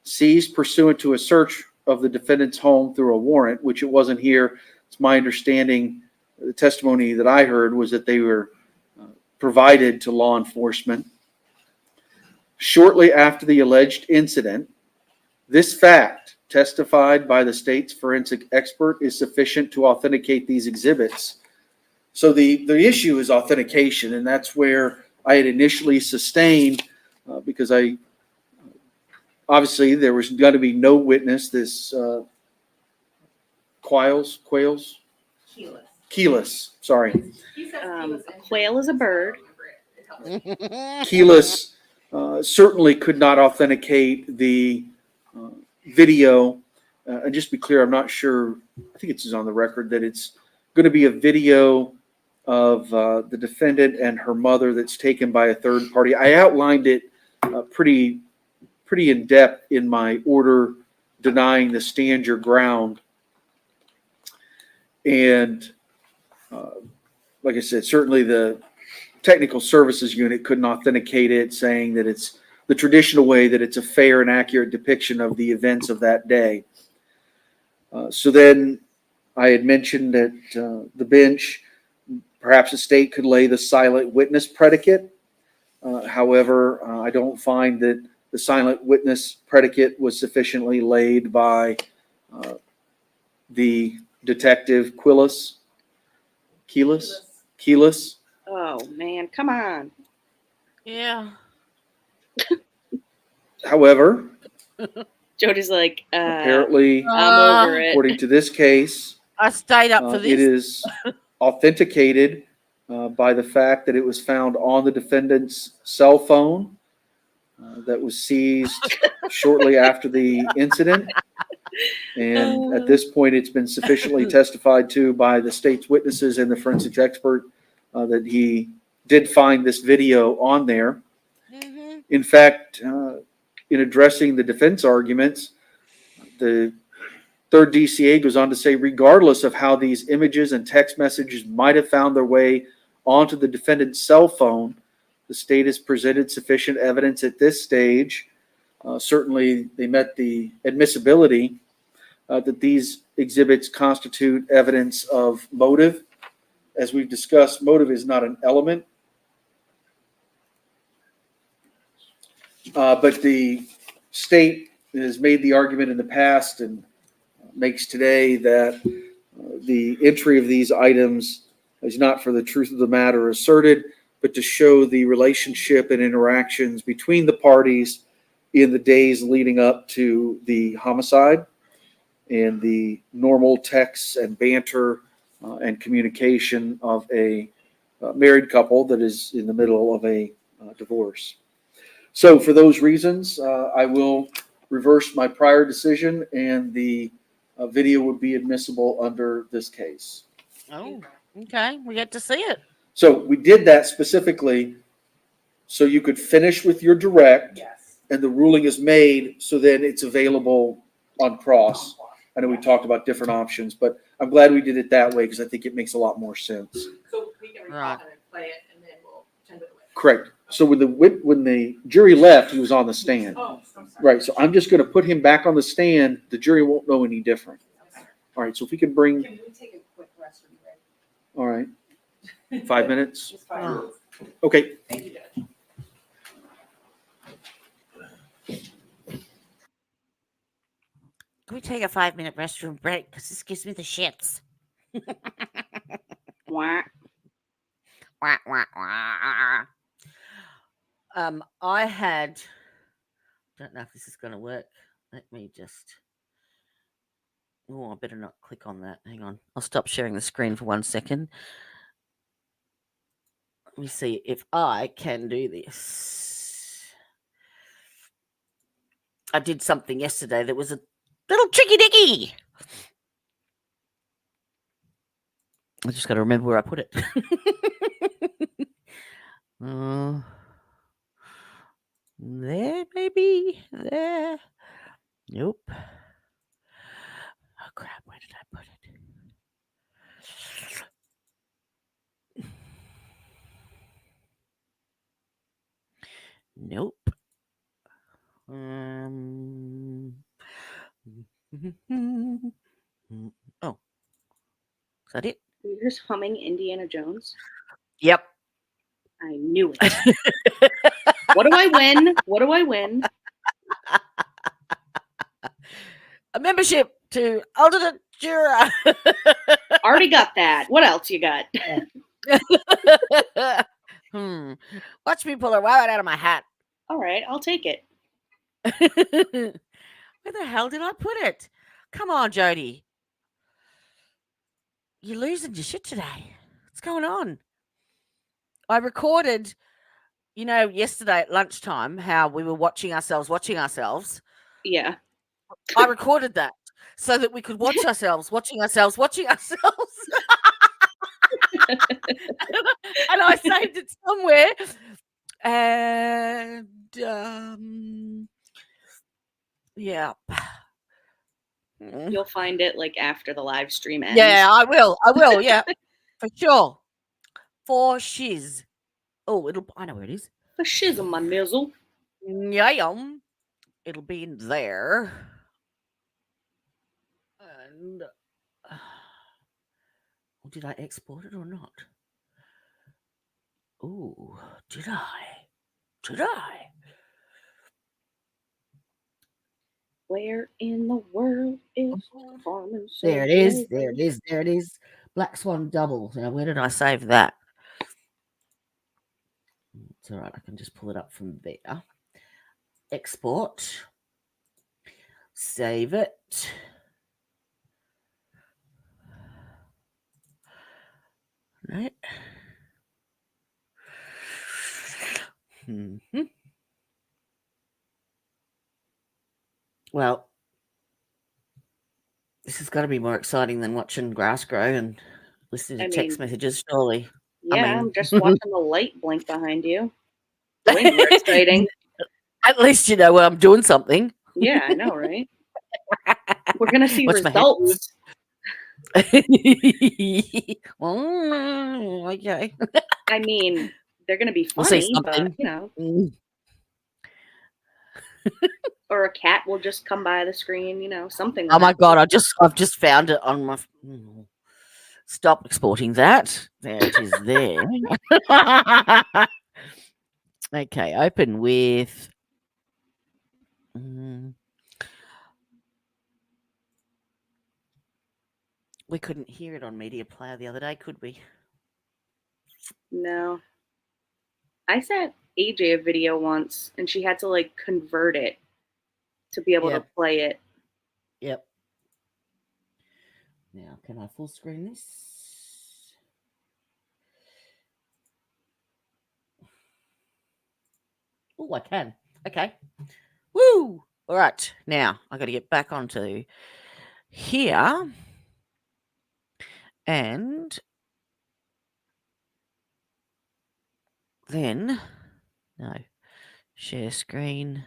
seized pursuant to a search of the defendant's home through a warrant, which it wasn't here. It's my understanding, the testimony that I heard was that they were provided to law enforcement. Shortly after the alleged incident, this fact, testified by the state's forensic expert, is sufficient to authenticate these exhibits. So the issue is authentication, and that's where I had initially sustained, because obviously there was going to be no witness, this Quails, sorry. Quail is a bird. Keyless certainly could not authenticate the video. And just to be clear, I'm not sure, I think it's on the record that it's going to be a video of the defendant and her mother that's taken by a third party. I outlined it pretty in depth in my order denying the stand your ground. And like I said, certainly the technical services unit couldn't authenticate it, saying that it's the traditional way, that it's a fair and accurate depiction of the events of that day. So then I had mentioned that the bench, perhaps the state could lay the silent witness predicate. However, I don't find that the silent witness predicate was sufficiently laid by the detective Keyless. Oh man, come on. Yeah. However, Jody's like, apparently, I'm over it. according to this case, I stayed up for this. it is authenticated by the fact that it was found on the defendant's cell phone that was seized shortly after the incident. And at this point, it's been sufficiently testified to by the state's witnesses and the forensics expert that he did find this video on there. In fact, in addressing the defense arguments, the 3rd DCA goes on to say, regardless of how these images and text messages might have found their way onto the defendant's cell phone, the state has presented sufficient evidence at this stage. Certainly, they met the admissibility that these exhibits constitute evidence of motive. As we've discussed, motive is not an element. But the state has made the argument in the past and makes today that the entry of these items is not for the truth of the matter asserted, but to show the relationship and interactions between the parties in the days leading up to the homicide and the normal texts and banter and communication of a married couple that is in the middle of a divorce. So for those reasons, I will reverse my prior decision, and the video would be admissible under this case. Oh, okay. We get to see it. So we did that specifically so you could finish with your direct, and the ruling is made so then it's available on cross. I know we talked about different options, but I'm glad we did it that way because I think it makes a lot more sense. So we can record it and play it, and then we'll send it away. Correct. So when the jury left, he was on the stand. Oh, I'm sorry. Right. So I'm just going to put him back on the stand. The jury won't know any different. All right. So if we can bring. Can we take a quick restroom break? All right. 5 minutes. Just 5 minutes. Okay. Thank you, Judge. Can we take a 5-minute restroom break? Because this gives me the shits. Wah. Wah, wah, wah. I had, don't know if this is going to work. Let me just, oh, I better not click on that. Hang on. I'll stop sharing the screen for 1 second. Let me see if I can do this. I did something yesterday that was a little tricky dicky. I just got to remember where I put it. There, maybe. There. Nope. Oh, crap. Where did I put it? Nope. Oh, is that it? You're just humming Indiana Jones. Yep. I knew it. What do I win? What do I win? A membership to alternate juror. Already got that. What else you got? Watch me pull a rabbit out of my hat. All right, I'll take it. Where the hell did I put it? Come on, Jody. You're losing your shit today. What's going on? I recorded, yesterday at lunchtime, how we were watching ourselves. Yeah. I recorded that so that we could watch ourselves, watching ourselves. And I saved it somewhere. And yeah. You'll find it like after the live stream ends. Yeah, I will. Yeah, for sure. For shiz. Oh, I know where it is. For shiz on my nizzle. Yeah, it'll be in there. And did I export it or not? Oh, did I? Where in the world is Carmen? There it is. There it is. Black Swan double. Now, where did I save that? It's all right. I can just pull it up from there. Export. Save it. Right. Well, this has got to be more exciting than watching grass grow and listening to text messages, surely. Yeah, I'm just watching the light blink behind you. Way more exciting. At least you know when I'm doing something. Yeah, I know, right? We're gonna see What's my results. Okay. I mean, they're gonna be We'll funny, see something. but or a cat will just come by the screen, something. Oh my god! I've just found it on my. Stop exporting that. There it is. There. Okay. Open with. We couldn't hear it on Media Player the other day, could we? No. I sent AJ a video once, and she had to convert it to be able to play it. Yep. Now, can I full screen this? Oh, I can. Okay. Woo! All right. Now, I got to get back onto here. And then, no, share screen,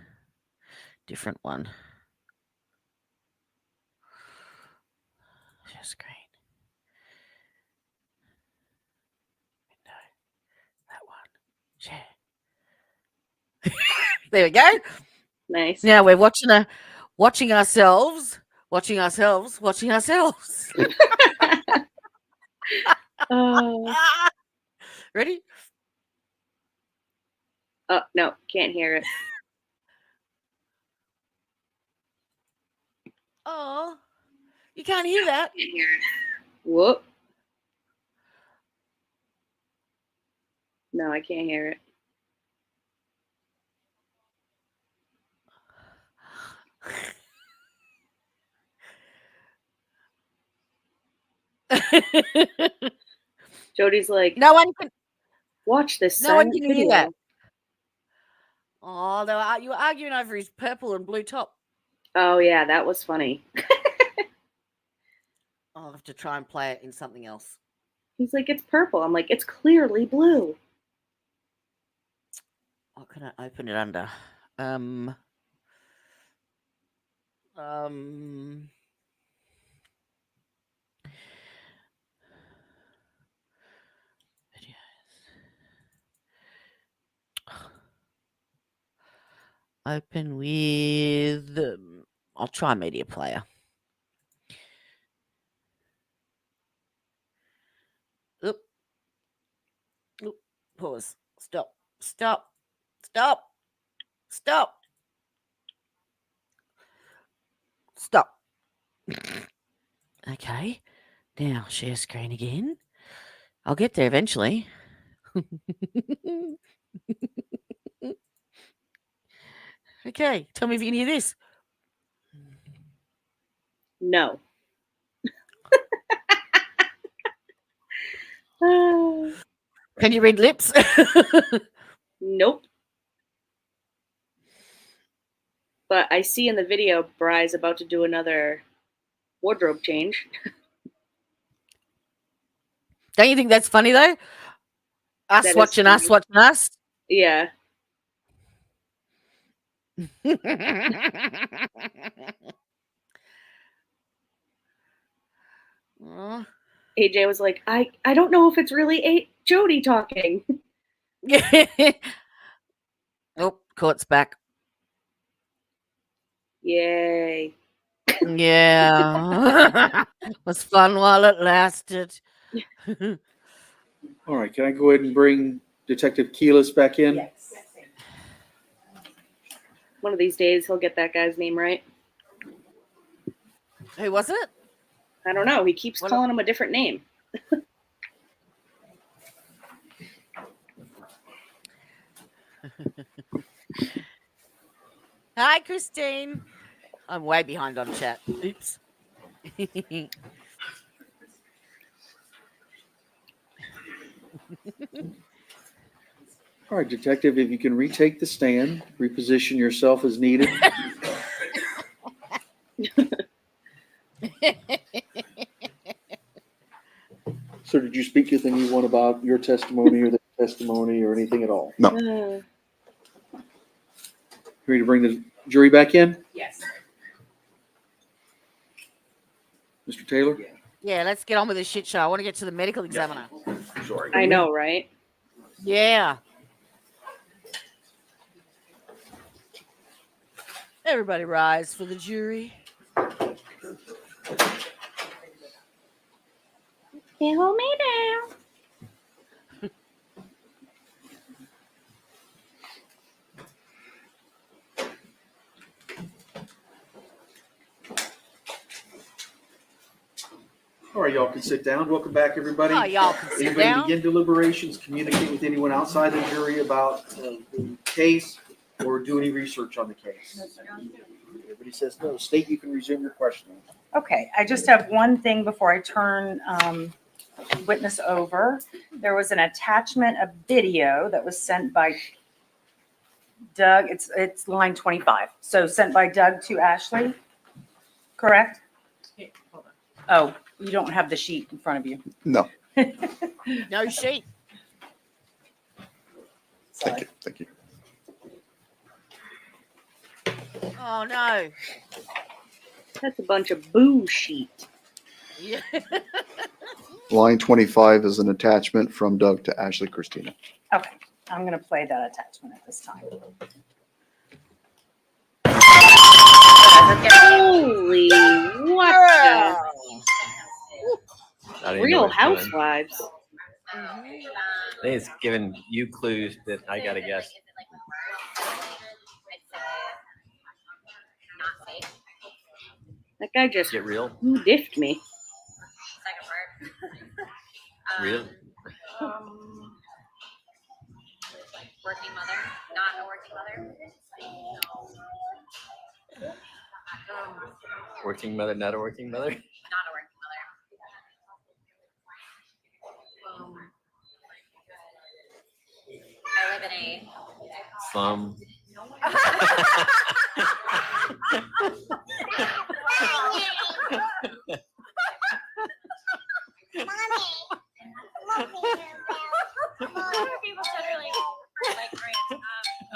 different one. Share screen. Window. That one. Share. There we go. Nice. Now we're watching ourselves. Ready? Oh, no, can't hear it. Oh, you can't hear that? Can't hear it. Whoop. No, I can't hear it. Jody's like, no one can watch this. No one can video. hear that. Oh, you were arguing over his purple and blue top. Oh yeah, that was funny. I'll have to try and play it in something else. He's like, it's purple. I'm like, it's clearly blue. What can I open it under? Um, um, open with, I'll try media player. Oop. Oop. Pause. Stop. Stop. Stop. Stop. Stop. Okay. Now share screen again. I'll get there eventually. Okay. Tell me if you can hear this. No. Can you read lips? Nope. But I see in the video Bry's about to do another wardrobe change. Don't you think that's funny though? Us That is watching us funny. watching us. Yeah. Aw. AJ was like, I don't know if it's really Jody talking. Oh, Court's back. Yay. Yeah. Was fun while it lasted. All right, can I go ahead and bring Detective Keelis back in? Yes. One of these days he'll get that guy's name right. Who was it? I don't know. He keeps calling him a different name. Hi, Christine. I'm way behind on chat. Oops. All right, Detective, if you can retake the stand, reposition yourself as needed. So did you speak to anyone about your testimony or the testimony or anything at all? No. Ready to bring the jury back in? Yes. Mr. Taylor? Yeah, let's get on with this shit show. I want to get to the medical examiner. Sorry. I know, right? Yeah. Everybody rise for the jury. Can't hold me down. All right, y'all can sit down. Welcome back, everybody. Oh, y'all can sit Anybody down. begin deliberations, communicate with anyone outside the jury about the case, or do any research on the case? Everybody says no. State, you can resume your questioning. Okay, I just have one thing before I turn witness over. There was an attachment of video that was sent by Doug. It's line 25. So sent by Doug to Ashley, correct? Oh, you don't have the sheet in front of you. No. No sheet. Thank you. Thank you. Oh, no. That's a bunch of bullshit. Yeah. Line 25 is an attachment from Doug to Ashley Christina. Okay, I'm going to play that attachment at this time. Holy, what I the? didn't know Real what it's doing. Housewives. I think it's giving you clues that I gotta guess. That guy just Get real. who diffed me. Real. Working mother, not a working mother. Working mother, not a working mother. Not a working mother. I live in a Slum.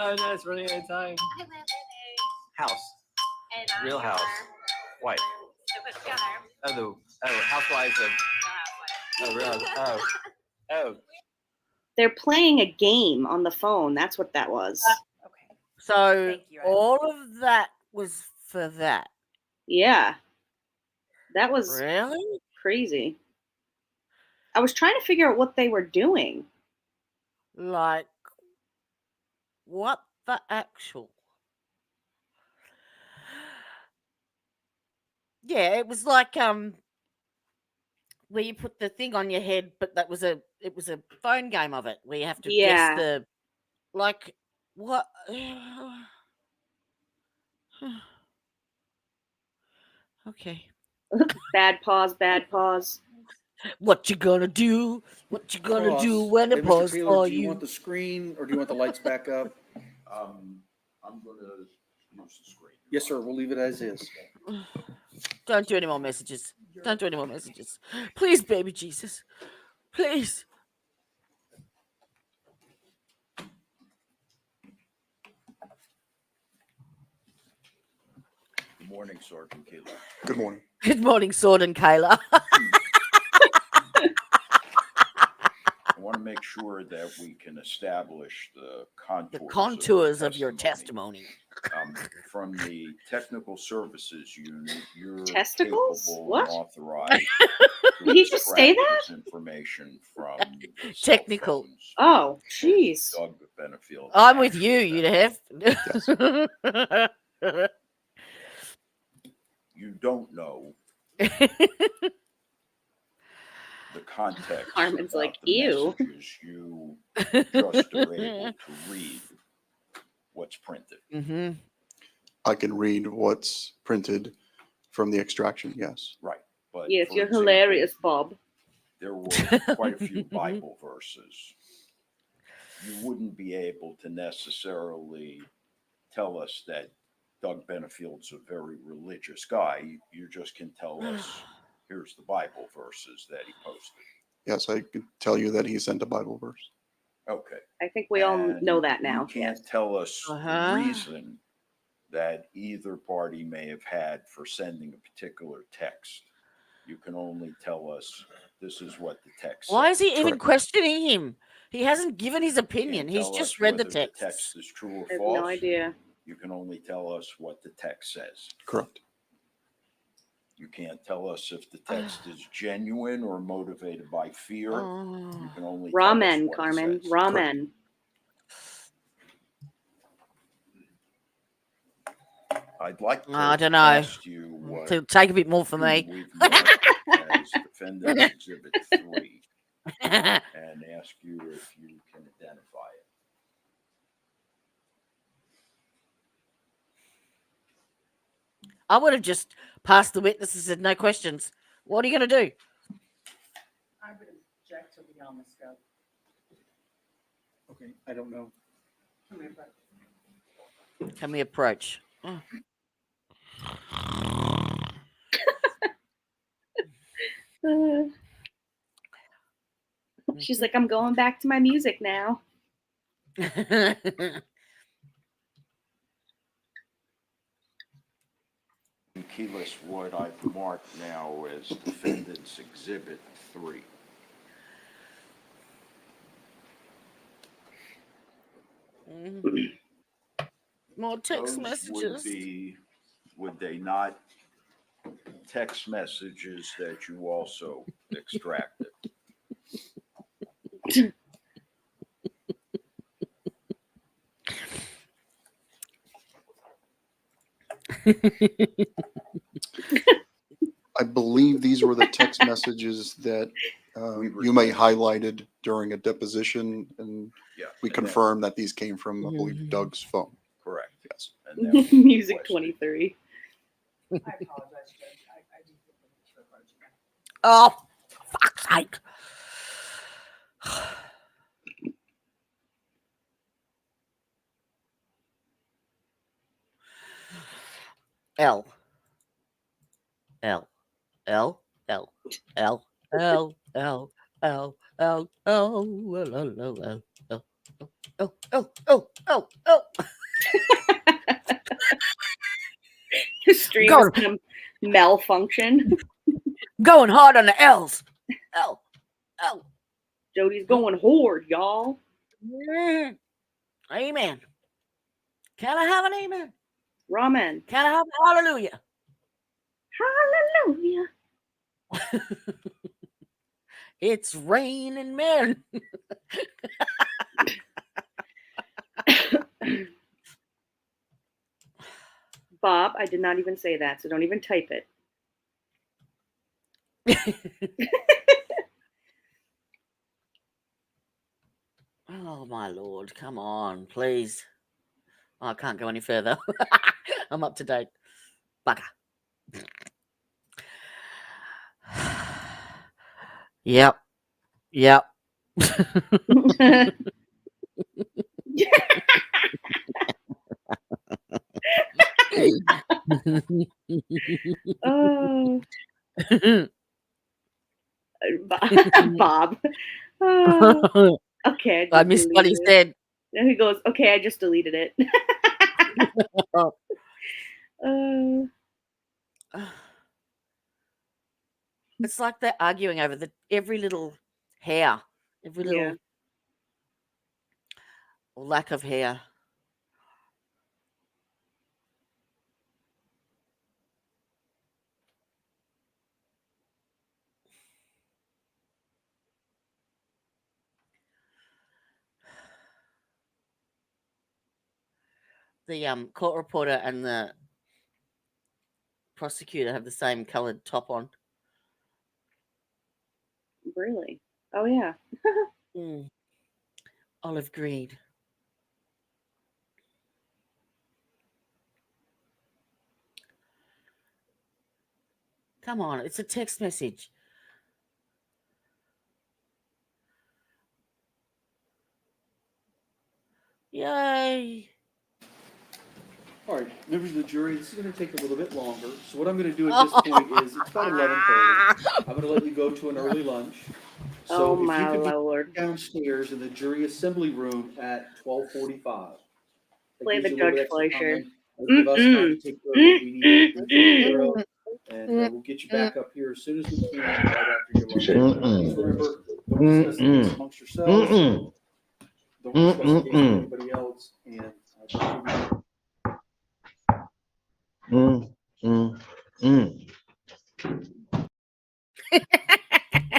Oh no, it's running out of time. House. Real House. Wife. So put together. Housewives of. Oh, Real House. Oh. They're playing a game on the phone. That's what that was. So all of that was for that. Yeah. That was really crazy. I was trying to figure out what they were doing. Like, what the actual? Yeah, it was like where you put the thing on your head, but it was a phone game of it where you have to Yeah. guess the like what. Okay. Bad pause, bad pause. What you gonna do? What you gonna do Pause. when the Hey, Mr. pause Taylor, for do you you? want the screen or do you want the lights back up? I'm gonna use the screen. Yes, sir. We'll leave it as is. Don't do any more messages. Don't do any more messages. Please, baby Jesus. Please. Good morning, Sergeant Keeler. Good morning. Good morning, Sword and Kayla. I want to make sure that we can establish the Contours of your testimony. From the technical services unit, you're Testicles? capable What? and authorized. Did he just say extract that? this information from the cell Technical. phones Oh, of jeez. Doug Benefield. I'm with you, you have. You don't know the context Carmen's about like, the ew. messages. You just are able to read what's printed. Mm-hmm. I can read what's printed from the extraction, yes. Right. But Yes, for you're example, hilarious, Bob. there were quite a few Bible verses. You wouldn't be able to necessarily tell us that Doug Benefield's a very religious guy. You just can tell us, here's the Bible verses that he posted. Yes, I can tell you that he sent a Bible verse. Okay. I think we all And know that now. You can't tell us the reason that either party may have had for sending a particular text. You can only tell us this is what the text Why is says. he even questioning him? He hasn't given his opinion. He's Tell just us read the whether text. The text is true or I have false. no idea. You can only tell us what the text says. Correct. You can't tell us if the text is genuine or motivated by fear. You can only tell us Ramen, what it Carmen. says. Ramen. I'd like to I don't know. ask you what To take a bit more for me. we've marked as Defendant's Exhibit 3 and ask you if you can identify it. I would have just passed the witness and said, no questions. What are you going to do? I would object to the on the scope. Okay, I don't know. Can we approach? Oh. She's like, I'm going back to my music now. Keyless, what I've marked now as Defendant's Exhibit 3. More text Those messages. would they not text messages that you also extracted? I believe these were the text messages that you may highlighted during a deposition, and we confirmed that these came from, I believe, Doug's phone. Correct. Yes. And Music 23. I apologize, Judge. I do think we need to approach again. Oh, fuck's sake. L. L. L. L. L. L. L. L. L. L. L. L. L. L. Oh. The stream is gonna malfunction. Going hard on the L's. Oh. Jody's going hard, y'all. Amen. Can I have an amen? Ramen. Can I have a hallelujah? Hallelujah. It's raining men. Bob, I did not even say that, so don't even type it. Oh, my Lord. Come on, please. Oh, I can't go any further. I'm up to date. Bugger. Yep. Oh. Bob. Okay. I missed what he said. Then he goes, okay, I just deleted it. It's like they're arguing over every little hair, every little lack of hair. The court reporter and the prosecutor have the same coloured top on. Really? Oh, yeah. Olive green. Come on, it's a text message. Yay. All right, members of the jury, this is going to take a little bit longer. So what I'm going to do at this point is it's about 11:30. I'm going to let you go to an early lunch. So if you could be downstairs in the jury assembly room at 12:45. Play the Judge Fleischer. Give us time to take care of what we need to take care of, and we'll get you back up here as soon as we can right after your lunch. Please remember, don't discuss things amongst yourselves. Don't discuss the case with anybody else, and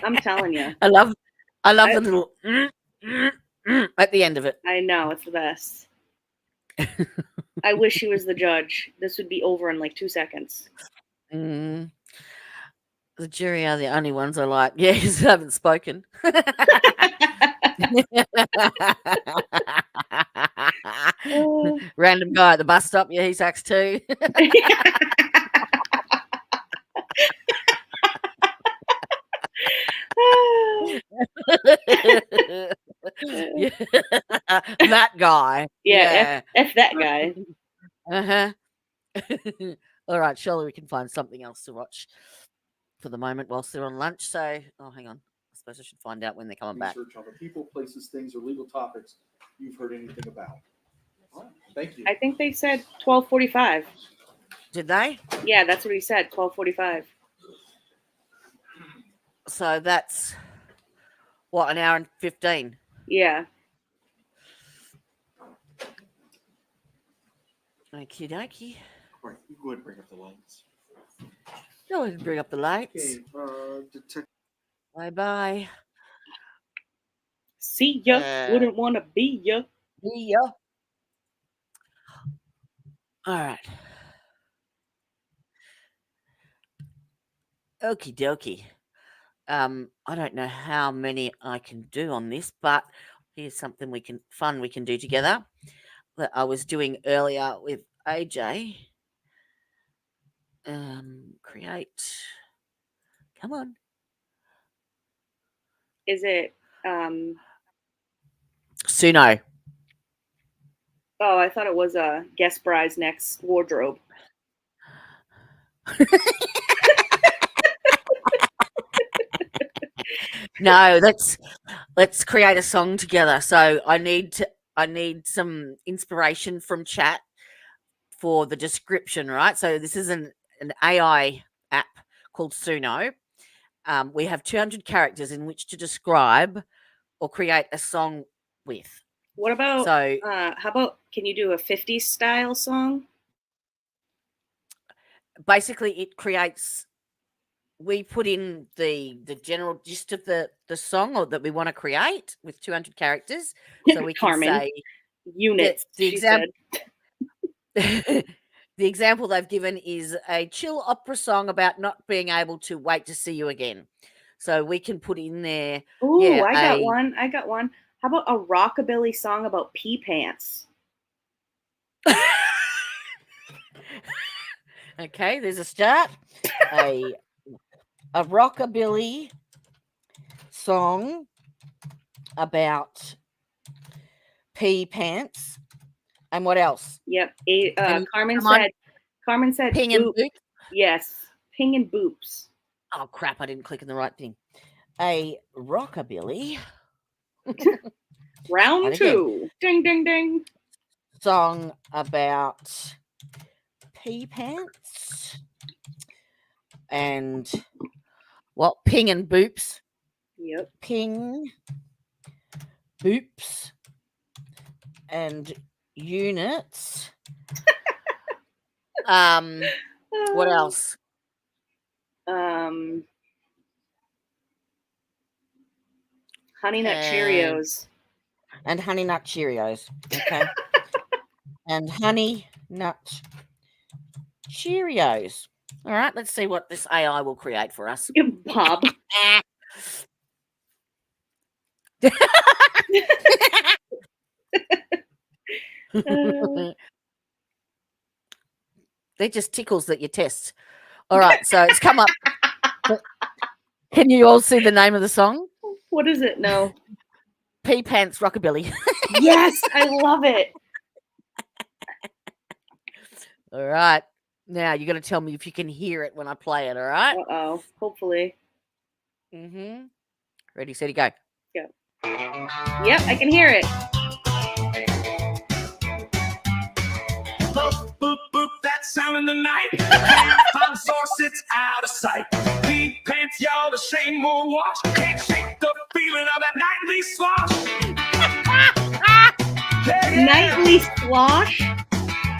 I'm telling you. I love the little at the end of it. I know, it's the best. I wish he was the judge. This would be over in like 2 seconds. The jury are the only ones I like. Yeah, you haven't spoken. Random guy at the bus stop. Yeah, he sucks too. Yeah. That guy. Yeah. F that guy. All right, surely we can find something else to watch for the moment whilst they're on lunch. So, hang on. I suppose I should find out when they're coming back. Research on the people, places, things, or legal topics you've heard anything about. All right, thank you. I think they said 12:45. Did they? Yeah, that's what he said, 12:45. So that's what, an hour and 15? Yeah. Okie dokie. All right, you go ahead and bring up the lights. Go ahead and bring up the lights. Okay, Bye-bye. See ya. Wouldn't want to be ya. Be ya. All right. Okie dokie. I don't know how many I can do on this, but here's something we can do together that I was doing earlier with AJ. Create. Come on. Is it Suno. Oh, I thought it was a guest bride's next wardrobe. No, let's create a song together. So I need to I need some inspiration from chat for the description, right? So this is an AI app called Suno. We have 200 characters in which to describe or create a song with. What about, So how about, can you do a 50s style song? basically it creates, we put in the general gist of the song or that we want to create with 200 characters. So we can Carmen, say units, the she said. The example they've given is a chill opera song about not being able to wait to see you again. So we can put in there. Ooh, yeah, I got one. How about a rockabilly song about pee pants? Okay, there's a start. a rockabilly song about pee pants. And what else? Yep. Carmen said ping boop. and boop. Yes, ping and boops. Oh crap! I didn't click on the right thing. A rockabilly Round 2. Ding ding ding. Song about pee pants and what? Ping and boops. Yep. Ping, boops, and units. What else? Honey Nut Cheerios. And Honey Nut Cheerios. Okay. And Honey Nut Cheerios. All right, let's see what this AI will create for us. Bob. They're just tickles that you test. All right, so it's come up. Can you all see the name of the song? What is it? No. Pee Pants Rockabilly. Yes, I love it. All right. Now you got to tell me if you can hear it when I play it, all right? Uh-oh. Hopefully. Mm-hmm. Ready, steady, go. Go. Yep, I can hear it. Boop, boop, boop, that sound in the night. Found source, it's out of sight. Pee pants, y'all, the shame won't wash. Can't shake the feeling of that nightly slosh. Nightly slosh?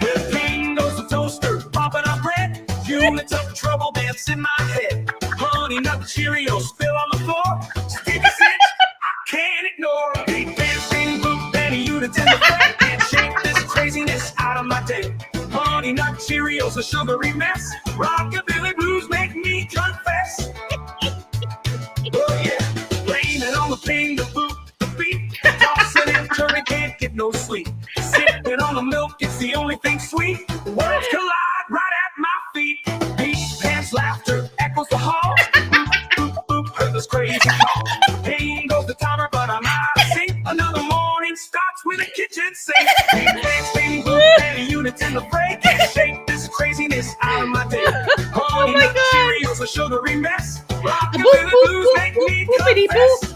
With pain goes the toaster, popping up red. Units of trouble dance in my head. Honey Nut Cheerios spill on the floor. Sticky cinch, I can't ignore. Pee pants, bing, boop, and units in the front. Can't shake this craziness out of my day. Honey Nut Cheerios, a sugary mess. Rockabilly blues make me confess. Oh yeah, blaming on the pain, the boot, the beat. Tossing and turning, can't get no sleep. Sipping on the milk, it's the only thing sweet. Worlds collide right at my feet. Pee pants laughter echoes the halls. Boop, boop, boop, heard this crazy call. Pain goes the timer, but I'm out of sync. Another morning starts with a kitchen sink. Pee pants, bing, boop, and units in the fray. Can't shake this craziness out of my day. Honey Nut Cheerios, a sugary mess. Rockabilly blues make me confess.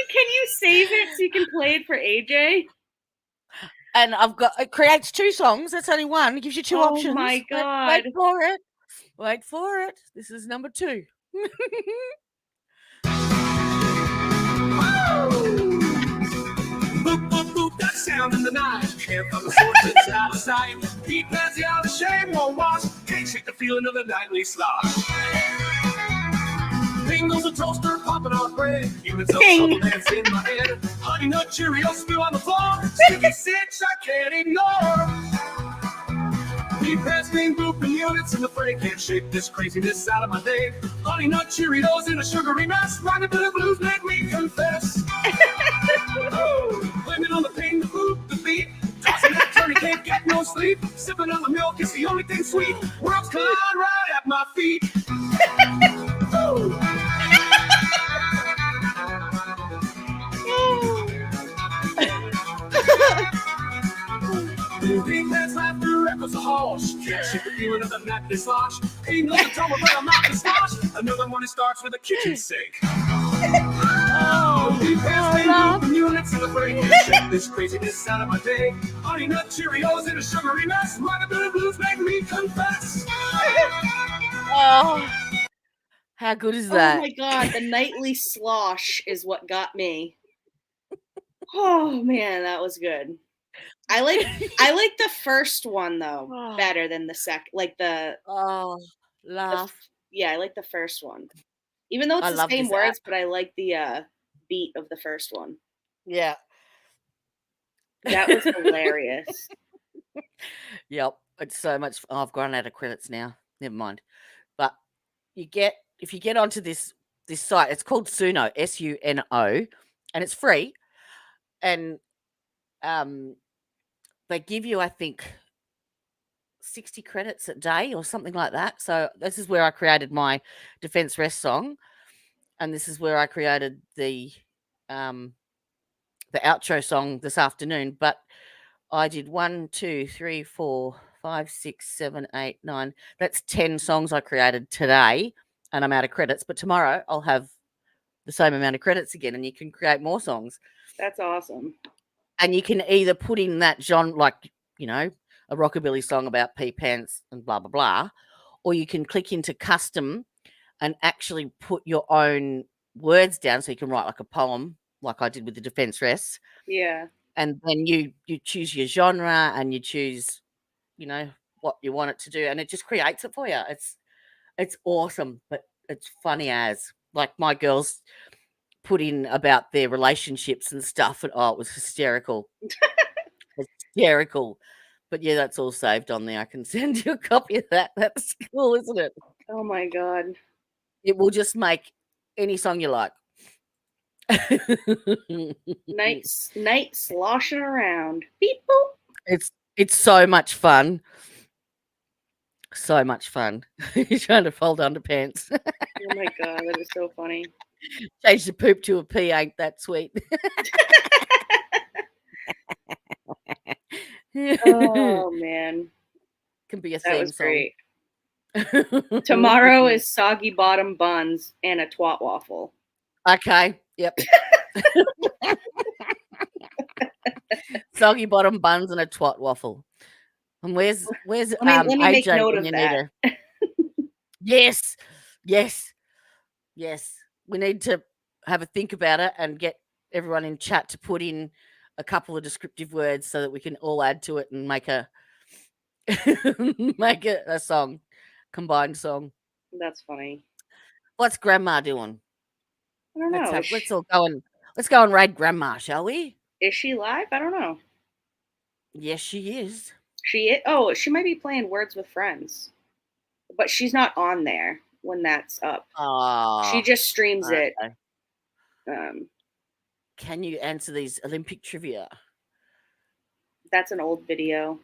Can you save it so you can play it for AJ? And I've got, it creates 2 songs. That's only one. It gives you 2 options. Oh my God. Wait for it. Wait for it. This is number 2. Boop, boop, boop, that sound in the night. Can't find the source, it's out of sight. Pee pants, y'all, the shame won't wash. Can't shake the feeling of the nightly slosh. Ping goes a toaster, popping on bread. Units of trouble dance in my head. Honey Nut Cheerios spill on the floor. Sticky cinch, I can't ignore. Pee pants, bing, boop, and units in the fray. Can't shake this craziness out of my day. Honey Nut Cheerios in a sugary mess. Rockabilly blues make me confess. Blaming on the pain, the food, the beat. Tossing that turn, can't get no sleep. Sipping on the milk, it's the only thing sweet. Worlds collide right at my feet. Pink pants laughter echoes the halls. Can't shake the feeling of the night they slosh. Ain't no double but I'm not slosh. Another morning starts with a kitchen sink. Pink pants may move from units in the break. This craziness out of my day. Honey nut Cheerios in a sugary mess. Rockabilly blues make me confess. Oh, how good is Oh that? my god, the nightly slosh is what got me. Oh man, that was good. I like the first one though better than the second. Like the laugh. Yeah, I like the first one. Even though it's I the love same this words, but I like the beat of the first one. Yeah. That was hilarious. Yep. It's so much. Oh, I've gone out of credits now. Never mind. But if you get onto this site, it's called Suno, SUNO, and it's free. And they give you, I think, 60 credits a day or something like that. So this is where I created my Defense Rest song, and this is where I created the outro song this afternoon. But I did 1, 2, 3, 4, 5, 6, 7, 8, 9. That's 10 songs I created today, and I'm out of credits. But tomorrow I'll have the same amount of credits again, and you can create more songs. That's awesome. And you can either put in that genre, like, a rockabilly song about pea pants and blah, blah, blah, or you can click into custom and actually put your own words down. So you can write like a poem, like I did with the Defense Rest. Yeah. And then you choose your genre and you choose, what you want it to do. And it just creates it for you. It's awesome, but it's funny as. Like my girls put in about their relationships and stuff, and it was hysterical. Hysterical. But yeah, that's all saved on there. I can send you a copy of that. That's cool, isn't it? Oh my god. It will just make any song you like. Night sloshing around. Beep boop. It's so much fun. So much fun. You're trying to fold underpants. Oh my god, that is so funny. Change the poop to a pee, ain't that sweet? Oh man. Can be a That theme was song. great. Tomorrow is soggy bottom buns and a twat waffle. Okay. Yep. Soggy bottom buns and a twat waffle. And where's let me make AJ note when of you that. need her? Yes. Yes. Yes. We need to have a think about it and get everyone in chat to put in a couple of descriptive words so that we can all add to it and make a song, combined song. That's funny. What's Grandma doing? I don't know. Let's go and raid Grandma, shall we? Is she live? I don't know. Yes, she is. Oh, she might be playing Words with Friends. But she's not on there when that's up. She just streams it. Can you answer these Olympic trivia? That's an old video.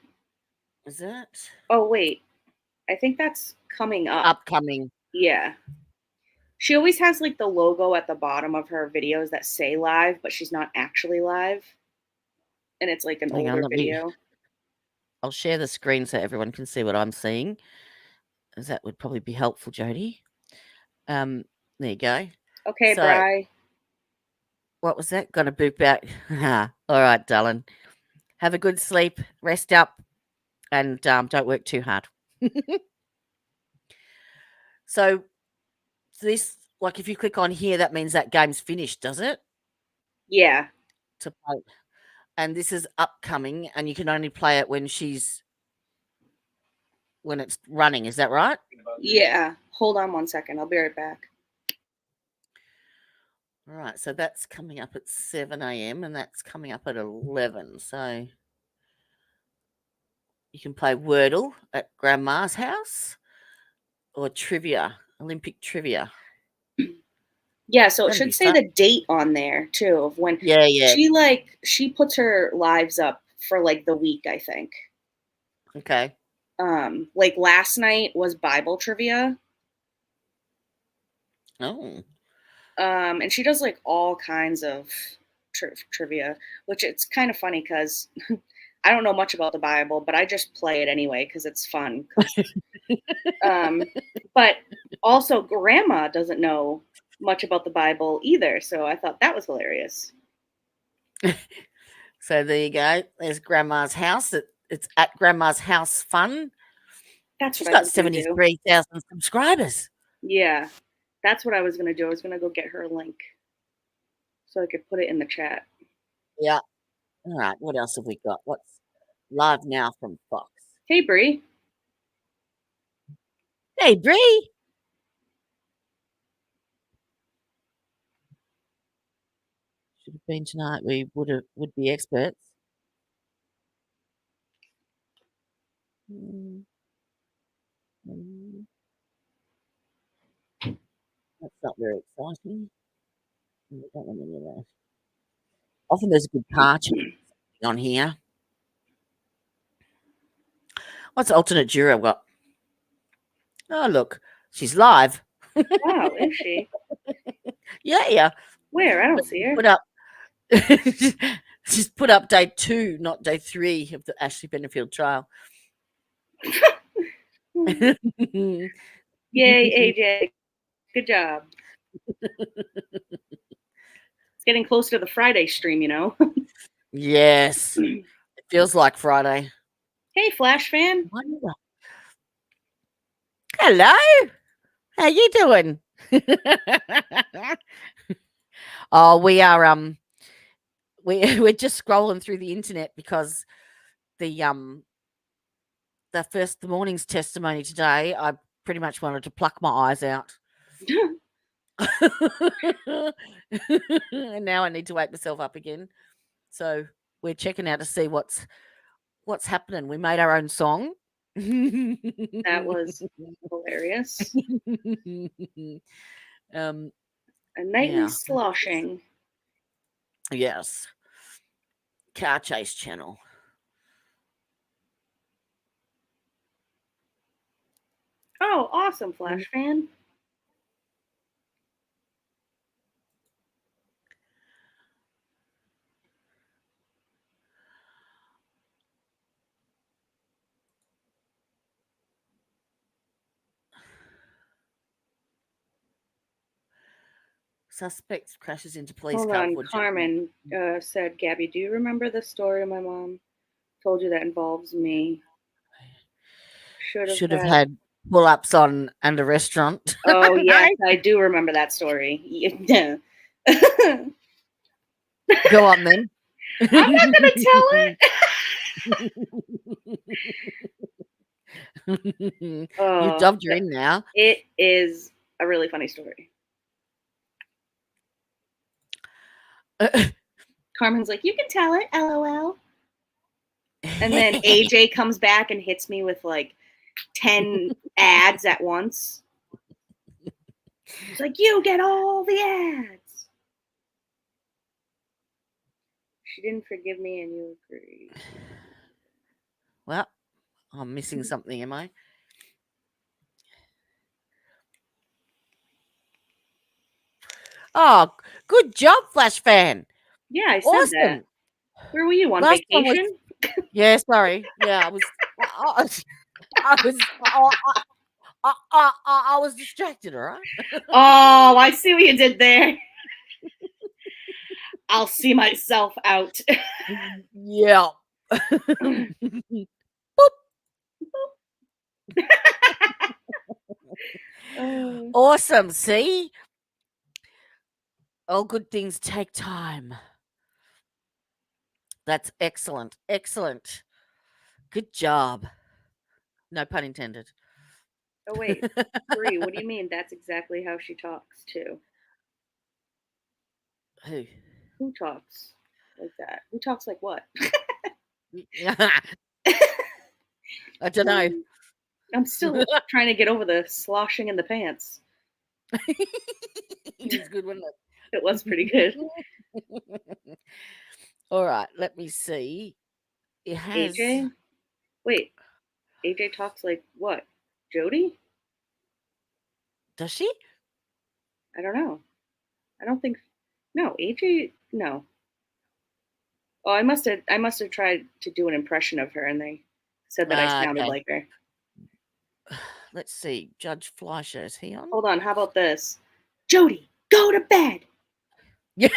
Is it? Oh wait. I think that's coming up. Upcoming. Yeah. She always has like the logo at the bottom of her videos that say live, but she's not actually live. And it's like an older video. I'll share the screen so everyone can see what I'm seeing. As that would probably be helpful, Jody. There you go. Okay, Bri. What was that? Gonna boop out. All right, darling. Have a good sleep, rest up, and don't work too hard. So this, like, if you click on here, that means that game's finished, does it? Yeah. To play. And this is upcoming, and you can only play it when it's running. Is that right? Yeah. Hold on one second. I'll be right back. All right. So that's coming up at 7 a.m. and that's coming up at 11. So you can play Wordle at Grandma's house or trivia, Olympic trivia. Yeah, so it should say the date on there too of when. Yeah. She puts her lives up for like the week, I think. Okay. Like last night was Bible trivia. Oh. And she does like all kinds of trivia, which it's kind of funny because I don't know much about the Bible, but I just play it anyway because it's fun. But also, Grandma doesn't know much about the Bible either, so I thought that was hilarious. So there you go. There's Grandma's house. It's at Grandma's House Fun. That's She's what I got was gonna do. 73,000 subscribers. Yeah, that's what I was gonna do. I was gonna go get her a link so I could put it in the chat. Yeah. All right. What else have we got? What's live now from Fox? Hey, Bree. Hey, Bree. Should have been tonight. We would be experts. Mm. That's not very exciting. We don't want any of that. Often there's a good car chase on here. What's alternate juror I've got? Oh, look. She's live. Wow, is she? Yeah. Where? I don't see her. Put up. She's put up day 2, not day 3 of the Ashley Benefield trial. Yay, AJ. Good job. It's getting close to the Friday stream, you know? Yes. It feels like Friday. Hey, Flash fan. Hello. How you doing? Oh, we are we're just scrolling through the internet because the morning's testimony today, I pretty much wanted to pluck my eyes out. And now I need to wake myself up again. So we're checking out to see what's happening. We made our own song. That was hilarious. A nightly sloshing. Yes. Car chase channel. Oh, awesome, Flash fan. Suspect crashes into police Hold car on, before Carmen said, Gabby, do you remember the story my mom told you that involves me? Should have had pull-ups on and a restaurant. Oh, yes, I do remember that story. Yeah. Go on then. I'm not going to tell it. You've dubbed her in now. It is a really funny story. Carmen's like, you can tell it, LOL. And then AJ comes back and hits me with like 10 ads at once. He's like, you get all the ads. She didn't forgive me and you agree. Well, I'm missing something, am I? Oh, good job, Flash fan. Yeah, I said that. Where were you, on vacation? Yeah, sorry. Yeah, I was distracted, all right? Oh, I see what you did there. I'll see myself out. Yeah. Awesome. See? All good things take time. That's excellent. Excellent. Good job. No pun intended. Oh, wait. Bree, what do you mean? That's exactly how she talks, too. Who? Who talks like that? Who talks like what? I don't know. I'm still trying to get over the sloshing in the pants. It was good, wasn't it? It was pretty good. All right, let me see. It has AJ? Wait, AJ talks like what? Jody? Does she? I don't know. I don't think. No, AJ. No. Oh, I must have tried to do an impression of her, and they said that I sounded Okay. like her. Let's see. Judge Fleischer, is he on? Hold on, how about this? Jody, go to bed. Yeah.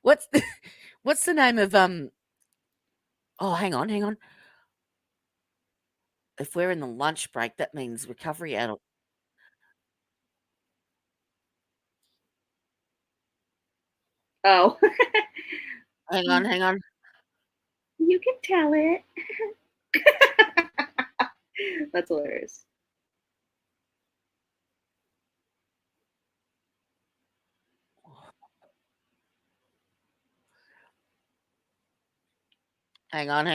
What's the name of Oh, hang on. If we're in the lunch break, that means recovery adult. Oh. Hang on. You can tell it. That's hilarious. Hang on.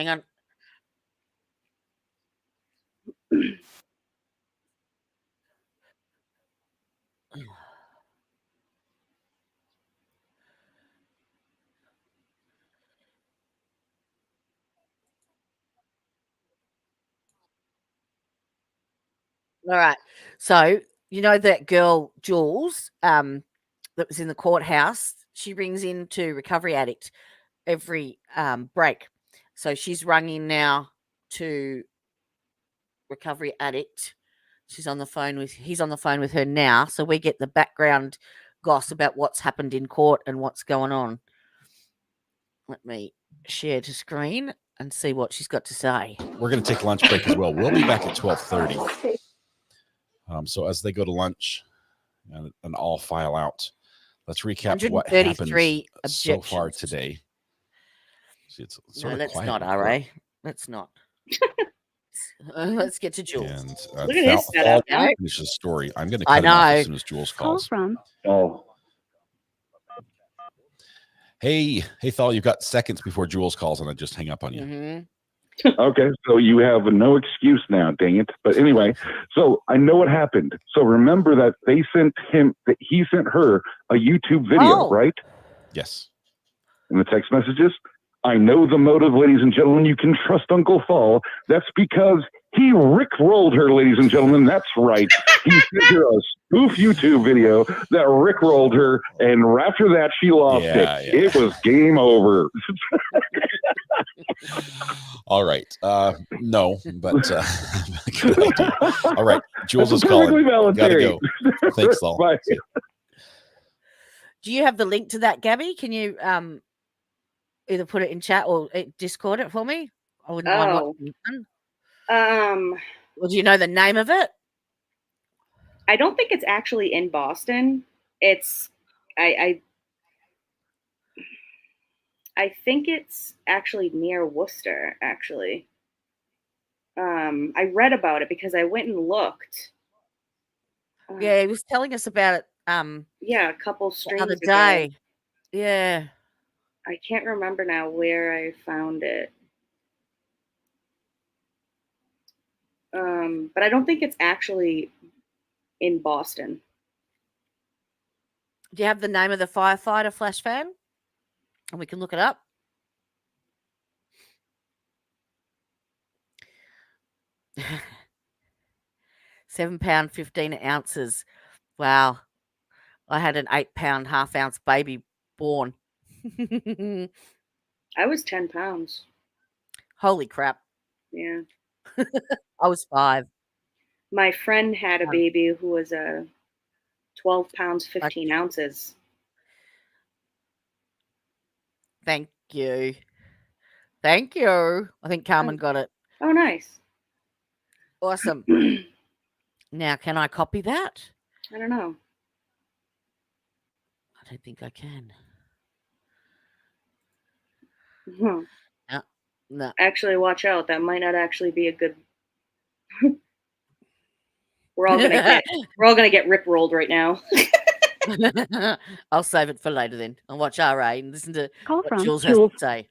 All right. So, you know that girl, Jules, that was in the courthouse? She rings into Recovery Addict every break. So she's rung in now to Recovery Addict. He's on the phone with her now. So we get the background goss about what's happened in court and what's going on. Let me share to screen and see what she's got to say. We're going to take lunch break as well. We'll be back at 12:30. So as they go to lunch and all file out, let's recap what happened so far today. See, it's sort of let's quiet not, in RA. court. Let's not. Let's get to Jules. And Look at his setup. finish the story. I'm going to cut him off as soon as Jules calls. Oh. Hey, Thal, you've got seconds before Jules calls, and I just hang up on you. Mm-hmm. Okay, so you have no excuse now, dang it. But anyway, so I know what happened. So remember that he sent her a YouTube video, right? Yes. In the text messages? I know the motive, ladies and gentlemen. You can trust Uncle Thal. That's because he rickrolled her, ladies and gentlemen. That's right. He sent her a spoof YouTube video that rickrolled her, and after that, she lost it. Yeah. It was game over. All right. No, but good idea. All right. Jules is Perfectly calling. Gotta voluntary. go. Thanks, Thal. Bye. Do you have the link to that, Gabby? Can you either put it in chat or Discord it for me? I wouldn't mind watching it. Well, do you know the name of it? I don't think it's actually in Boston. It's I think it's actually near Worcester, actually. I read about it because I went and looked. Yeah, he was telling us about it Yeah, a couple the streams other ago. day. Yeah. I can't remember now where I found it. But I don't think it's actually in Boston. Do you have the name of the firefighter, Flash Fan? And we can look it up. £7, 15 ounces. Wow. I had an 8-pound, half-ounce baby born. I was 10 pounds. Holy crap. Yeah. I was 5. My friend had a baby who was 12 pounds, 15 ounces. Thank you. Thank you. I think Carmen got it. Oh, nice. Awesome. Now, can I copy that? I don't know. I don't think I can. No. Actually, watch out. That might not actually be a good. We're all gonna get rickrolled right now. I'll save it for later then. I'll watch RA and listen to Call what from Jules has to say.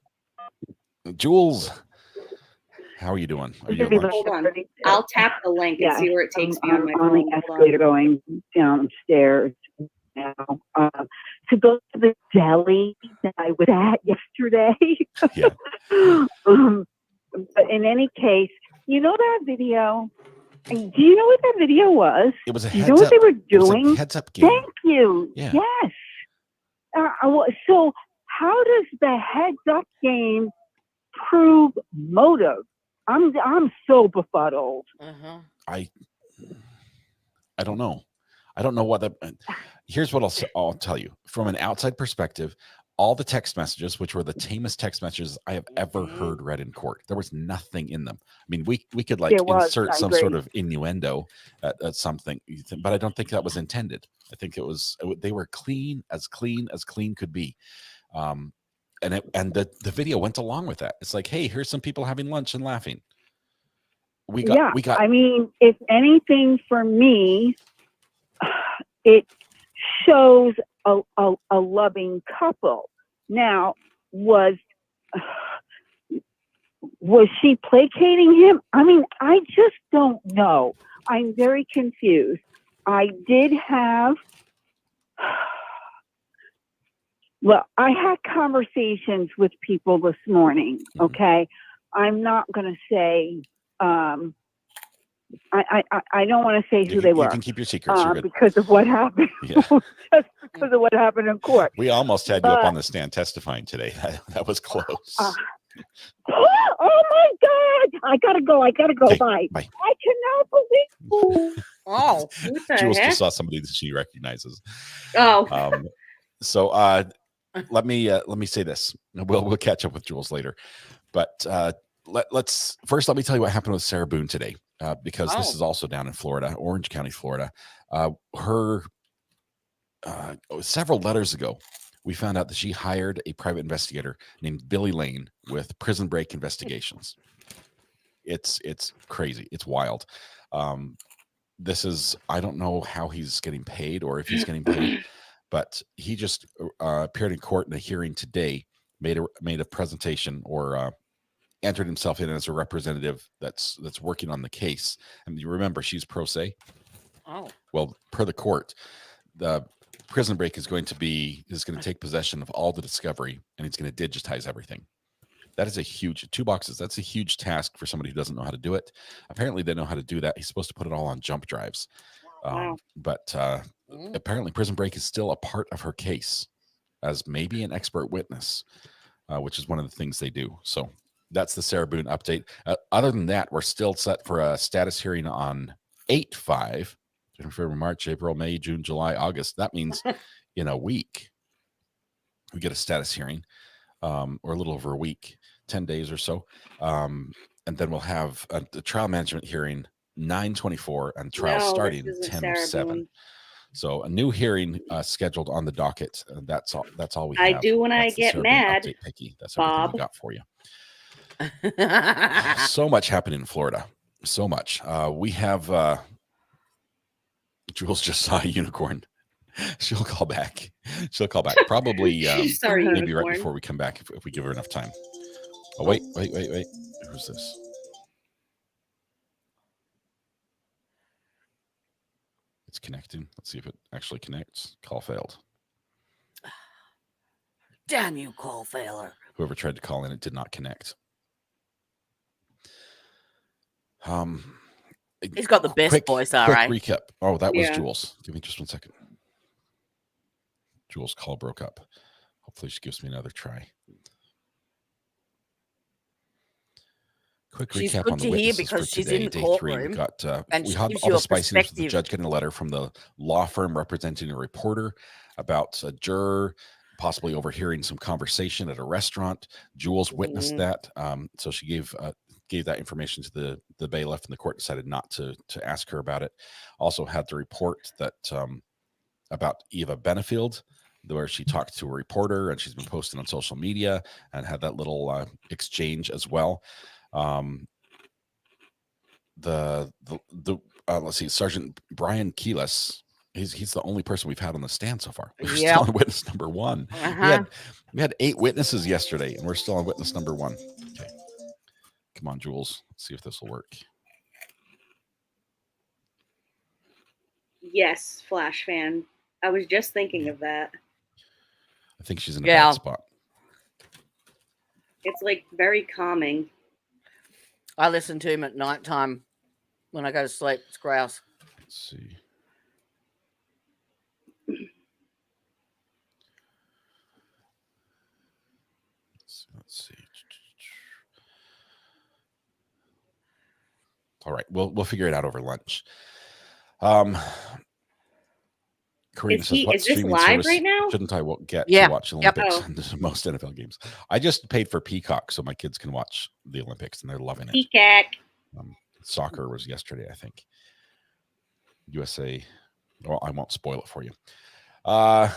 Jules, how are you doing? Are you at lunch? Hold on. I'll tap the link and see where it takes me on my on phone. the Hold on. escalator going downstairs now to go to the deli that I was at yesterday. Yeah. But in any case, you know that video? Do you know what that video was? It was a Do you heads know what up. they were It was a doing? heads up game. Thank you. Yeah. Yes. So how does the heads up game prove motive? I'm so befuddled. I don't know. I don't know what the. Here's what I'll tell you from an outside perspective. All the text messages, which were the tamest text messages I have ever heard read in court, there was nothing in them. I mean, we could like insert some sort of innuendo at something, but I don't think that was intended. I think they were clean as clean could be. And the video went along with that. It's like, hey, here's some people having lunch and laughing. We got. I mean, if anything, for me, it shows a loving couple. Now, was she placating him? I mean, I just don't know. I'm very confused. I did have. Well, I had conversations with people this morning, okay? I'm not going to say, I don't want to say who they were. You can keep your secrets. Because of what happened. Yeah. Just because of what happened in court. We almost had you up on the stand testifying today. That was close. Oh my God! I gotta go. Okay, Bye. bye. I cannot believe. Oh, Jules just saw somebody that she recognizes. Oh. So let me say this. We'll catch up with Jules later, but let's first let me tell you what happened with Sarah Boone today, because this is also down in Florida, Orange County, Florida. Several letters ago, we found out that she hired a private investigator named Billy Lane with Prison Break Investigations. It's crazy. It's wild. I don't know how he's getting paid or if he's getting paid, but he just appeared in court in a hearing today, made a presentation or entered himself in as a representative that's working on the case. And you remember, she's pro se. Oh. Well, per the court, the Prison Break is going to take possession of all the discovery, and he's going to digitize everything. That is a huge 2 boxes. That's a huge task for somebody who doesn't know how to do it. Apparently, they know how to do that. He's supposed to put it all on jump drives. But apparently, Prison Break is still a part of her case as maybe an expert witness, which is one of the things they do. So that's the Sarah Boone update. Other than that, we're still set for a status hearing on 8/5. February, March, April, May, June, July, August. That means in a week, we get a status hearing, or a little over a week, 10 days or so. And then we'll have the trial management hearing 9/24 and trial starting 10/07. So a new hearing scheduled on the docket. That's all we have. I do when I get mad. Update, Picky. That's everything we got for you. So much happening in Florida. So much. We have Jules just saw a unicorn. She'll call back. Probably maybe right before we come back if we give her enough time. Oh, wait. Who's this? It's connecting. Let's see if it actually connects. Call failed. Damn you, call failure. Whoever tried to call in, it did not connect. He's got the best voice, all right. Quick recap. Oh, that was Jules. Give me just 1 second. Jules' call broke up. Hopefully she gives me another try. Quick recap on the witnesses for today, day 3. We got we had all the spiciness with the judge getting a letter from the law firm representing a reporter about a juror possibly overhearing some conversation at a restaurant. Jules witnessed that, so she gave that information to the bailiff, and the court decided not to ask her about it. Also had the report that about Eva Benefield, where she talked to a reporter, and she's been posting on social media and had that little exchange as well. Let's see, Sergeant Brian Keelis. He's the only person we've had on the stand so far. We're still on witness number 1. We had 8 witnesses yesterday, and we're still on witness number 1. Okay, come on, Jules. Let's see if this will work. Yes, Flash fan. I was just thinking of that. I think she's in a bad spot. It's like very calming. I listen to him at nighttime when I go to sleep. It's grouse. Let's see. All right, we'll figure it out over lunch. Karina says, "What is this streaming live service right now? shouldn't I get Yeah. to watch the Yep. Olympics Oh. and most NFL games?" I just paid for Peacock so my kids can watch the Olympics, and they're loving it. Peacock. Soccer was yesterday, I think. USA. Well, I won't spoil it for you. Are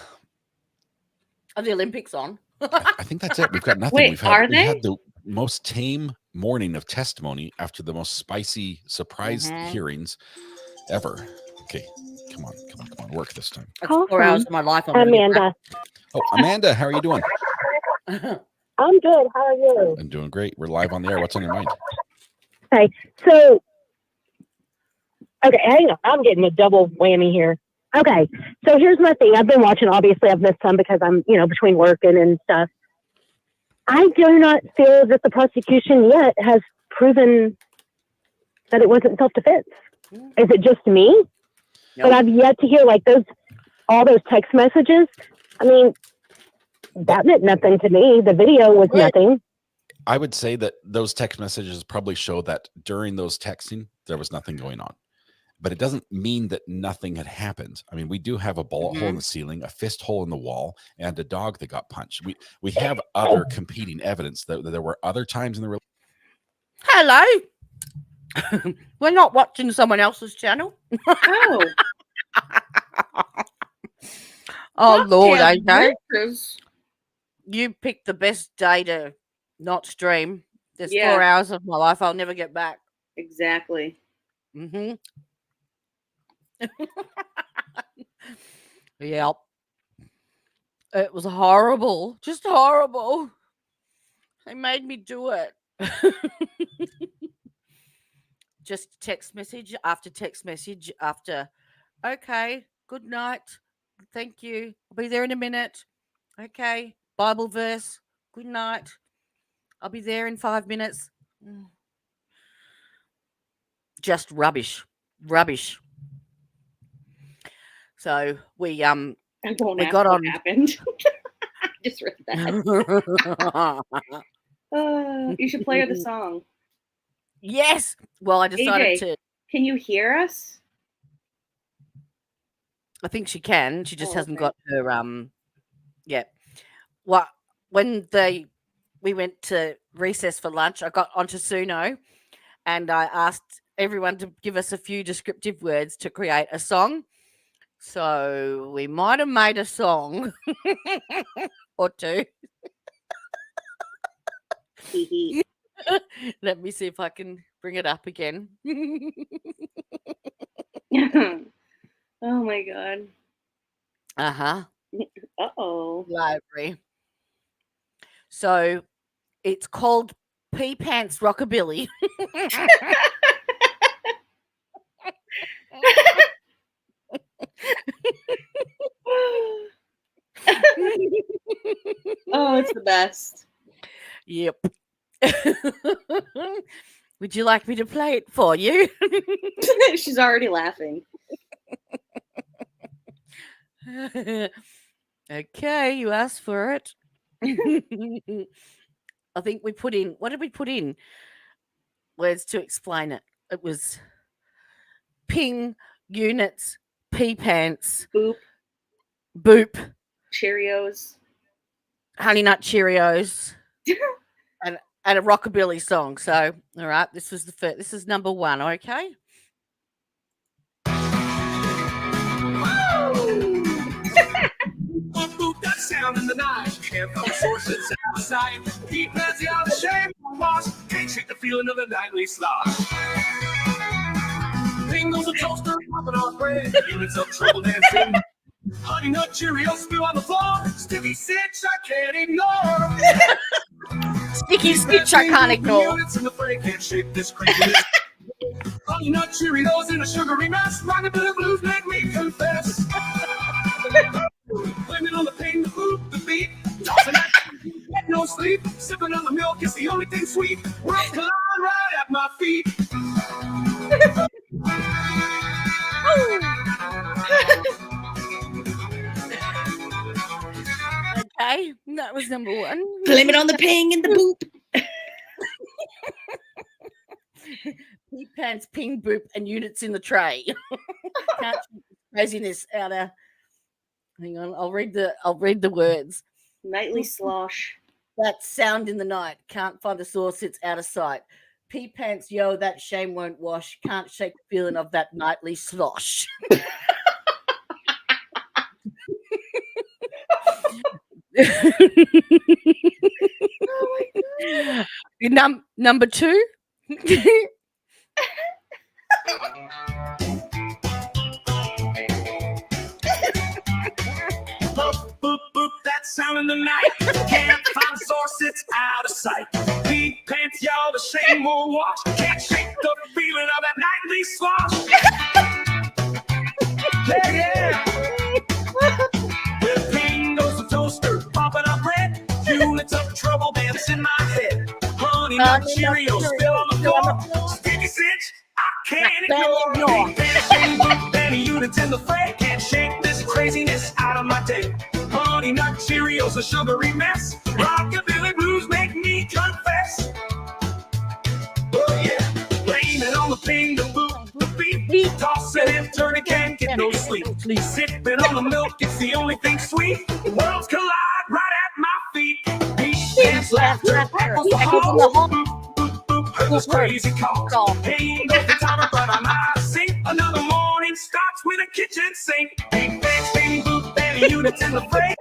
the Olympics on? I think that's it. We've got nothing. Wait, we've are had they? the most tame morning of testimony after the most spicy surprise hearings ever. Okay, come on, work this time. That's 4 hours of my life. Amanda. Oh, Amanda, how are you doing? I'm good. How are you? I'm doing great. We're live on the air. What's on your mind? Okay, so hang on. I'm getting a double whammy here. Okay, so here's my thing. I've been watching. Obviously, I've missed some because I'm, between working and stuff. I do not feel that the prosecution yet has proven that it wasn't self-defense. Is it just me? But I've yet to hear all those text messages. I mean, that meant nothing to me. The video was nothing. I would say that those text messages probably show that during those texting, there was nothing going on. But it doesn't mean that nothing had happened. I mean, we do have a bullet hole in the ceiling, a fist hole in the wall, and a dog that got punched. We have other competing evidence that there were other times in the Hello. We're not watching someone else's channel. Oh. Oh, Lord, damn okay. bitches. You picked the best day to not stream. There's Yeah. 4 hours of my life I'll never get back. Exactly. Mm-hmm. Yep. It was horrible. Just horrible. They made me do it. Just text message after text message after. Okay, good night. Thank you. I'll be there in a minute. Okay, Bible verse. Good night. I'll be there in 5 minutes. Just rubbish. Rubbish. So we I won't we ask got what on. happened. I just read that. You should play her the song. Yes. Well, I decided AJ, to. can you hear us? I think she can. She just hasn't okay. got her yeah. Well, when we went to recess for lunch, I got onto Suno and I asked everyone to give us a few descriptive words to create a song. So we might have made a song or two. Let me see if I can bring it up again. Oh my god. Uh-huh. Uh-oh. Library. So it's called Pea Pants Rockabilly. Oh, it's the best. Yep. Would you like me to play it for you? She's already laughing. Okay, you asked for it. I think we put in, what did we put in? Words to explain it. It was ping, units, pea pants, boop, boop, Cheerios, honey nut Cheerios, and a rockabilly song. So, all right, this was the first. This is number one. Okay. That sound in the night. Can't find sources outside. Keep busy on the shame of loss. Can't shake the feeling of the nightly slosh. Pringles and toaster, popping on bread. Units of trouble dancing. Honey nut Cheerios spill on the floor. Sticky cinch I can't ignore. Sticky stitch I can't ignore. Units in the fray can't shake this craziness. Honey nut Cheerios in a sugary mess. Rockin' to the blues make me confess. Blaming on the pain, the food, the beat. Tossing that, get no sleep. Sipping on the milk is the only thing sweet. World collide right at my feet. Okay, that was number one. Blame it on the ping and the boop. Pea pants, ping boop, and units in the tray. Can't keep this craziness out of. Hang on, I'll read the words. Nightly slosh. That sound in the night. Can't find the source, it's out of sight. Pee pants, yo, that shame won't wash. Can't shake the feeling of that nightly slosh. Oh my God. Number 2. Boop, boop, boop, that sound in the night. Can't find the source, it's out of sight. Pee pants, y'all, the shame won't wash. Can't shake the feeling of that nightly slosh. Yeah, yeah. With ping goes the toaster, popping up red. Units of trouble dance in my head. Honey nut Cheerios spill on the floor. Sticky cinch, I can't ignore. Ping pants, ping boop, any units in the fray. Can't shake this craziness out of my day. Honey nut Cheerios, a sugary mess. Rockabilly blues make me confess. Oh yeah, blame it on the ping, the boop, the beep. Tossing and turning, can't get no sleep. Sipping on the milk, it's the only thing sweet. The worlds collide right at my feet. Beat, dance, laughter, echoes the hall. Boop, boop, boop, heard this crazy call. Ain't no timer, but I'm out of sync. Another morning starts with a kitchen sink. Bing, bang, bing, boop, any units in the fray.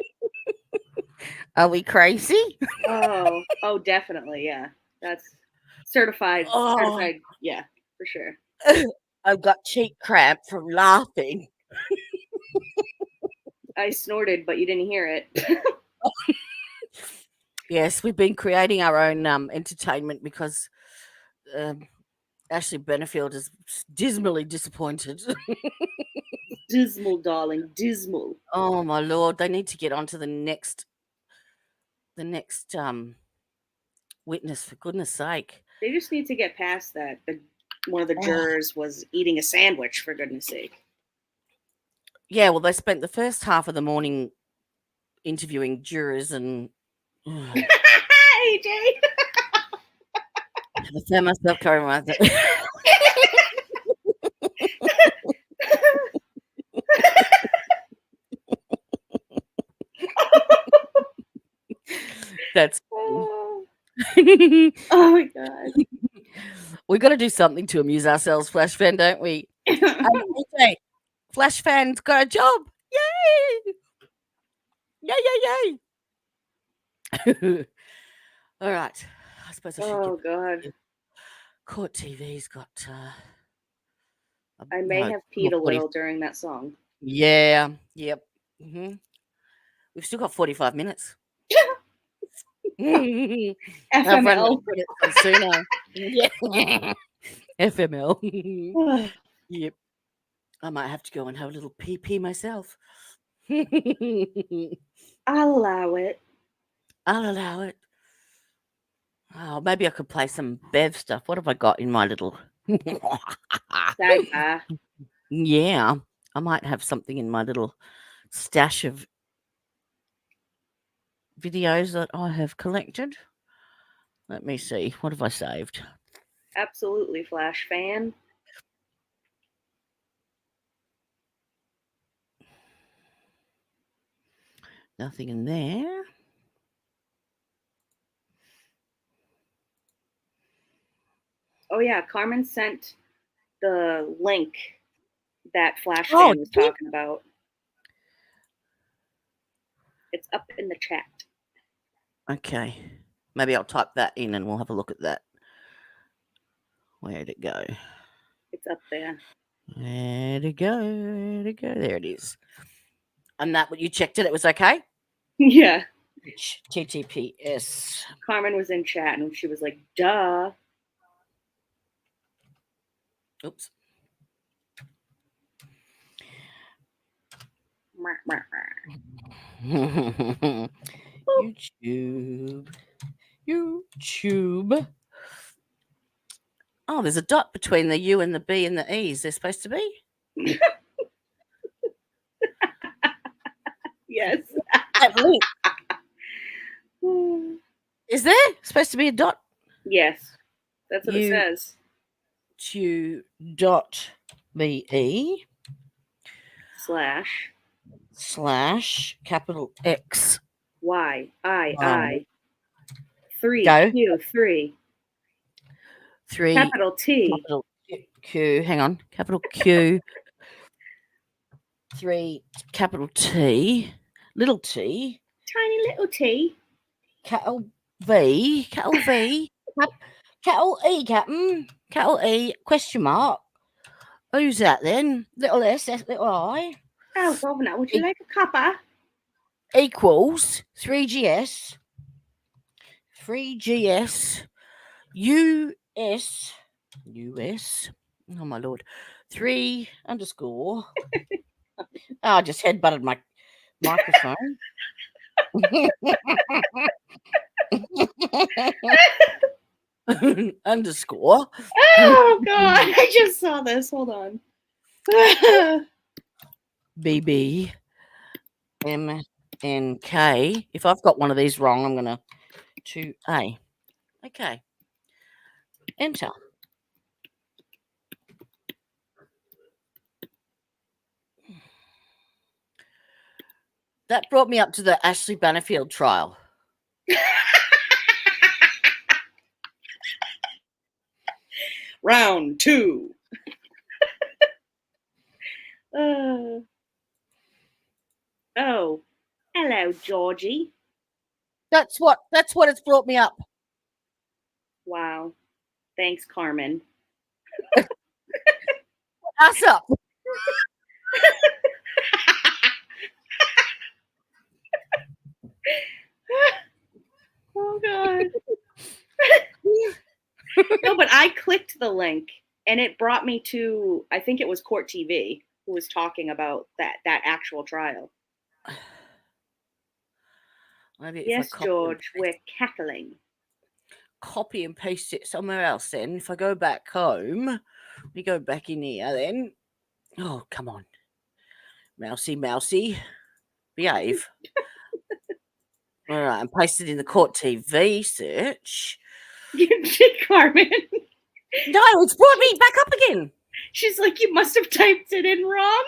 Are we crazy? Oh, definitely, yeah. That's certified. Oh. Certified, yeah, for sure. I've got cheek cramp from laughing. I snorted, but you didn't hear it. Yes, we've been creating our own entertainment because Ashley Benefield is dismally disappointed. Dismal, darling, dismal. Oh my Lord, they need to get on to the next witness, for goodness sake. They just need to get past that. One of the jurors was eating a sandwich, for goodness sake. Yeah, well, they spent the first half of the morning interviewing jurors and AJ. I found myself covering myself. That's oh my God. We got to do something to amuse ourselves, Flash fan, don't we? AJ, Flash fan's got a job. Yay! Yay, yay, yay. All right. I suppose I should Oh God. Court TV's got I may have peed a little during that song. Yeah. Yep. Mm-hmm. We've still got 45 minutes. FML. Yeah. FML. Yep. I might have to go and have a little pee myself. I'll allow it. I'll allow it. Oh, maybe I could play some Bev stuff. What have I got in my little... Yeah, I might have something in my little stash of videos that I have collected. Let me see. What have I saved? Absolutely, Flash fan. Nothing in there. Oh yeah, Carmen sent the link that Flash fan was talking about. It's up in the chat. Okay. Maybe I'll type that in and we'll have a look at that. Where'd it go? It's up there. Where'd it go? Where'd it go? There it is. And that, you checked it, it was okay? Yeah. HTTPS. Carmen was in chat and she was like, duh. Oops. YouTube. Oh, there's a dot between the U and the B and the E. Is there supposed to be? Yes. Is there supposed to be a dot? Yes. That's what it says. / capital X Y 3 Go. Q 3 capital T capital Q. Hang on, capital Q 3 capital T little t tiny little T capital V capital capital E question mark. Who's that then? Little s little I Oh, governor, would you like a cuppa? equals 3GS US. Oh my lord. 3 underscore. I just headbutted my microphone. Underscore. Oh god, I just saw this. Hold on. BB MNK. If I've got one of these wrong, I'm gonna 2A. Okay. Enter. That brought me up to the Ashley Benefield trial. Round 2. Oh, hello, Georgie. That's what it's brought me up. Wow. Thanks, Carmen. Ass up. Oh god. No, but I clicked the link and it brought me to, I think it was Court TV who was talking about that actual trial. Maybe Yes, George, we're cackling. Copy and paste it somewhere else then. If I go back home, we go back in here then. Oh, come on. Mousy. Behave. All right, and paste it in the Court TV search. Carmen. No, it's brought me back up again. She's like, you must have typed it in wrong.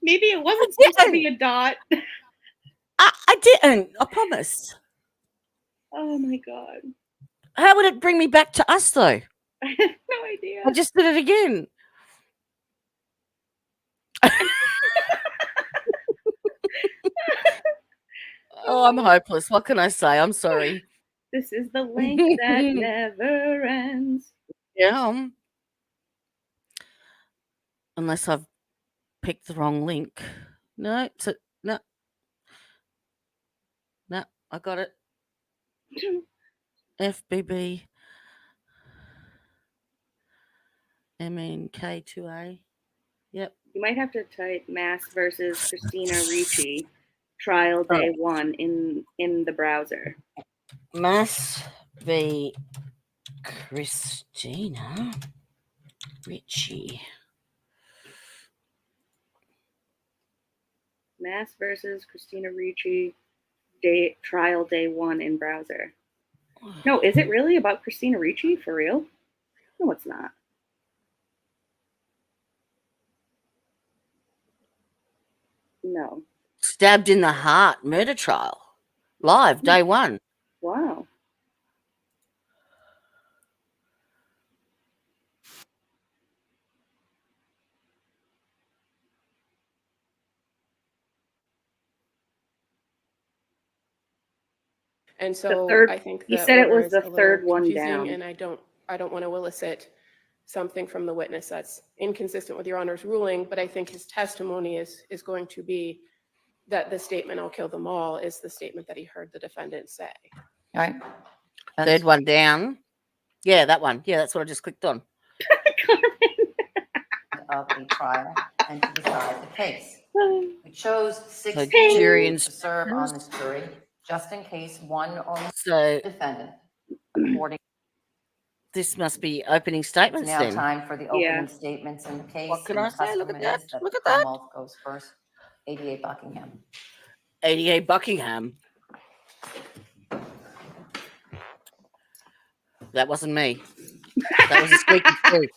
Maybe it wasn't supposed to be a dot. I didn't. I promise. Oh my god. How would it bring me back to us though? I have no idea. I just did it again. Oh, I'm hopeless. What can I say? I'm sorry. This is the link that never ends. Yeah. Unless I've picked the wrong link. No, no. No, I got it. FBB MNK2A. Yep. You might have to type Mass versus Christina Ricci trial day 1 in the browser. Mass v. Christina Ricci. Mass versus Christina Ricci trial day 1 in browser. No, is it really about Christina Ricci for real? No, it's not. No. Stabbed in the heart murder trial. Live day 1. Wow. And so third, I think you the said it order was is the a little third one confusing, down. and I don't want to elicit something from the witness that's inconsistent with Your Honor's ruling, but I think his testimony is going to be that the statement, "I'll kill them all," is the statement that he heard the defendant say. All right. Third one down. Yeah, that one. Yeah, that's what I just clicked on. Of the trial and to decide the case. We chose 6 So jury to serve on this jury, just in case one or So defendant, according. This must be opening statements It's now then. time for the opening statements in the case. What can and I the say? Look custom at is that. Look the at that. Commonwealth goes first. ADA Buckingham. ADA Buckingham. That wasn't me. That was a squeaky shoe.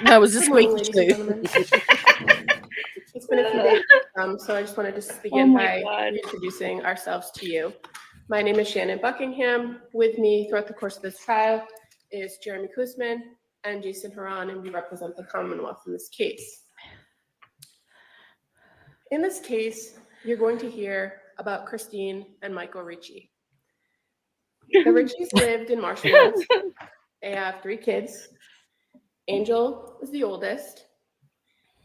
No, it was a Good morning, squeaky ladies and shoe. gentlemen. It's been a few days, so I just want to just begin my by God. reintroducing ourselves to you. My name is Shannon Buckingham. With me throughout the course of this trial is Jeremy Kuzman and Jason Haran, and we represent the Commonwealth in this case. In this case, you're going to hear about Christine and Michael Ritchie. The Ritchies lived in Marshmallows. They have 3 kids. Angel is the oldest,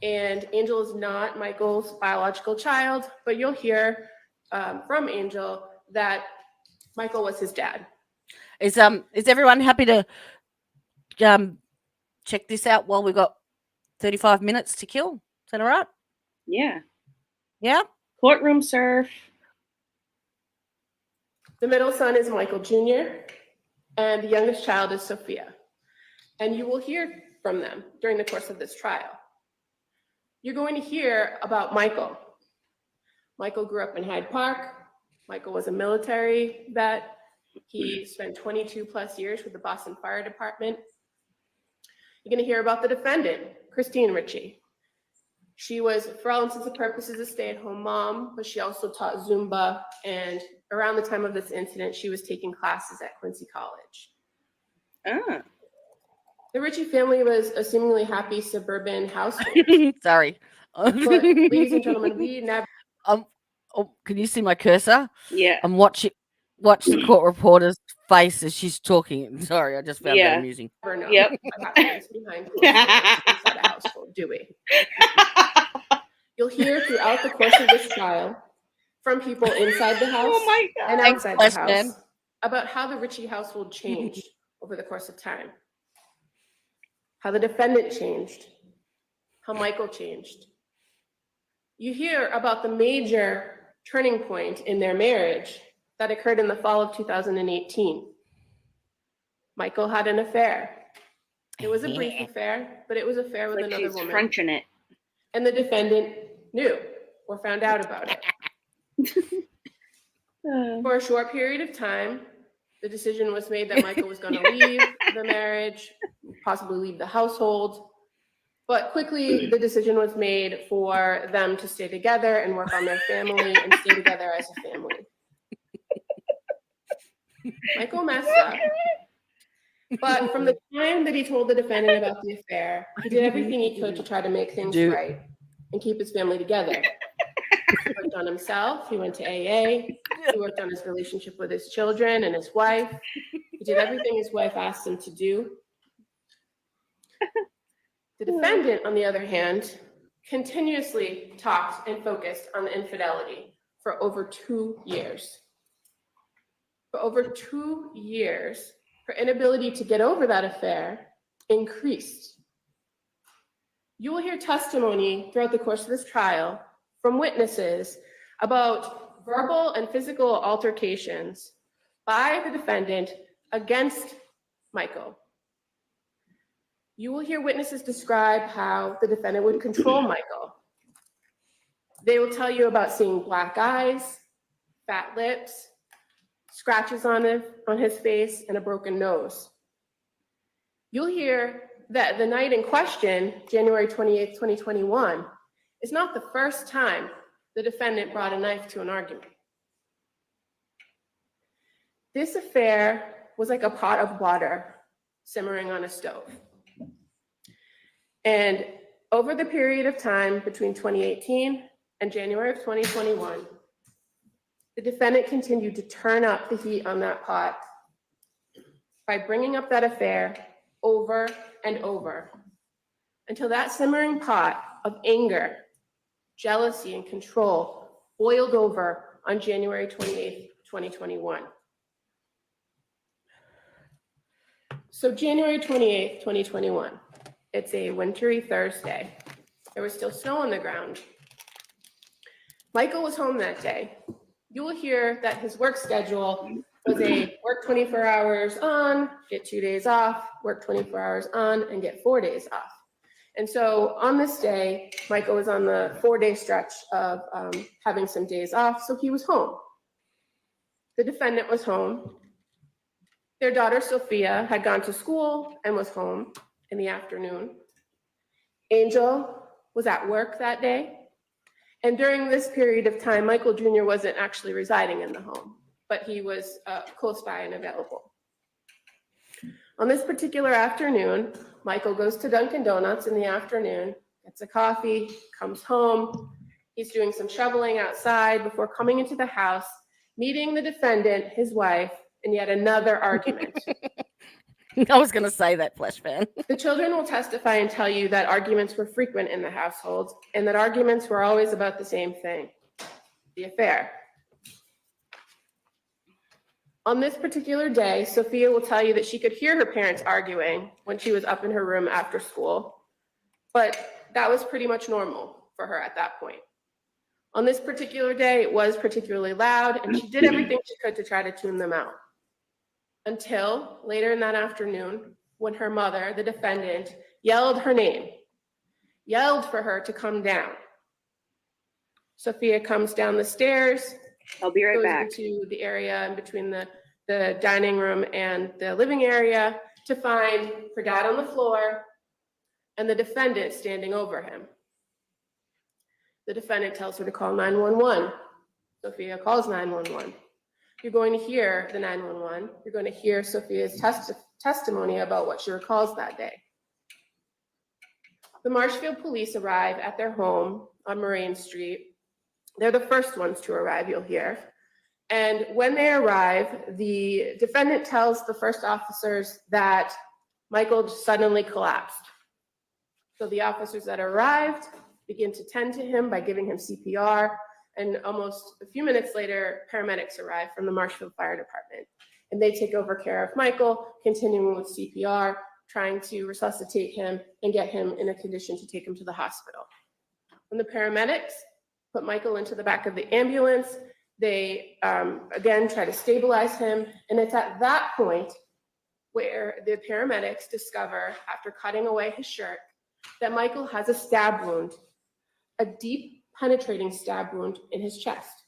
and Angel is not Michael's biological child, but you'll hear from Angel that Michael was his dad. Is everyone happy to check this out while we've got 35 minutes to kill? Is that all right? Yeah. Yeah? Courtroom surf. The middle son is Michael Jr., and the youngest child is Sophia. And you will hear from them during the course of this trial. You're going to hear about Michael. Michael grew up in Hyde Park. Michael was a military vet. He spent 22 plus years with the Boston Fire Department. You're going to hear about the defendant, Christine Ritchie. She was, for all intents and purposes, a stay-at-home mom, but she also taught Zumba, and around the time of this incident, she was taking classes at Quincy College. Ah. The Ritchie family was a seemingly happy suburban household. Sorry. But, ladies and gentlemen, we never... can you see my cursor? Yeah. I'm watch the court reporter's face as she's talking. Sorry, I just found that amusing. Never know Yep. what happens behind closed doors inside a household, do we? You'll hear throughout the course of this trial from people inside the house and outside the house about how the Ritchie household changed over the course of time. How the defendant changed, how Michael changed. You hear about the major turning point in their marriage that occurred in the fall of 2018. Michael had an affair. It was a brief affair, but it was an affair with Like another she's woman. Frenching it. And the defendant knew or found out about it. For a short period of time, the decision was made that Michael was going to leave the marriage, possibly leave the household. But quickly, the decision was made for them to stay together and work on their family and stay together as a family. Michael messed up. But from the time that he told the defendant about the affair, he did everything he could to try to make things right and keep his family together. He worked on himself. He went to AA. He worked on his relationship with his children and his wife. He did everything his wife asked him to do. The defendant, on the other hand, continuously talked and focused on the infidelity for over 2 years. For over 2 years, her inability to get over that affair increased. You will hear testimony throughout the course of this trial from witnesses about verbal and physical altercations by the defendant against Michael. You will hear witnesses describe how the defendant would control Michael. They will tell you about seeing black eyes, fat lips, scratches on his face, and a broken nose. You'll hear that the night in question, January 28th, 2021, is not the first time the defendant brought a knife to an argument. This affair was like a pot of water simmering on a stove. And over the period of time between 2018 and January of 2021, the defendant continued to turn up the heat on that pot by bringing up that affair over and over until that simmering pot of anger, jealousy, and control boiled over on January 28th, 2021. So January 28th, 2021, it's a wintry Thursday. There was still snow on the ground. Michael was home that day. You will hear that his work schedule was a work 24 hours on, get 2 days off, work 24 hours on, and get 4 days off. And so on this day, Michael was on the 4-day stretch of having some days off, so he was home. The defendant was home. Their daughter Sophia had gone to school and was home in the afternoon. Angel was at work that day. And during this period of time, Michael Jr. wasn't actually residing in the home, but he was close by and available. On this particular afternoon, Michael goes to Dunkin' Donuts in the afternoon, gets a coffee, comes home. He's doing some shoveling outside before coming into the house, meeting the defendant, his wife, in yet another argument. I was going to say that, Flesh fan. The children will testify and tell you that arguments were frequent in the household and that arguments were always about the same thing, the affair. On this particular day, Sophia will tell you that she could hear her parents arguing when she was up in her room after school, but that was pretty much normal for her at that point. On this particular day, it was particularly loud, and she did everything she could to try to tune them out. Until later in that afternoon, when her mother, the defendant, yelled her name, yelled for her to come down. Sophia comes down the stairs. I'll be right goes back. into the area in between the dining room and the living area to find her dad on the floor and the defendant standing over him. The defendant tells her to call 911. Sophia calls 911. You're going to hear the 911. You're going to hear Sophia's testimony about what she recalls that day. The Marshfield police arrive at their home on Moraine Street. They're the first ones to arrive, you'll hear. And when they arrive, the defendant tells the first officers that Michael suddenly collapsed. So the officers that arrived begin to tend to him by giving him CPR. And almost a few minutes later, paramedics arrive from the Marshfield Fire Department. And they take over care of Michael, continuing with CPR, trying to resuscitate him and get him in a condition to take him to the hospital. When the paramedics put Michael into the back of the ambulance, they again try to stabilize him. And it's at that point where the paramedics discover, after cutting away his shirt, that Michael has a stab wound, a deep penetrating stab wound in his chest.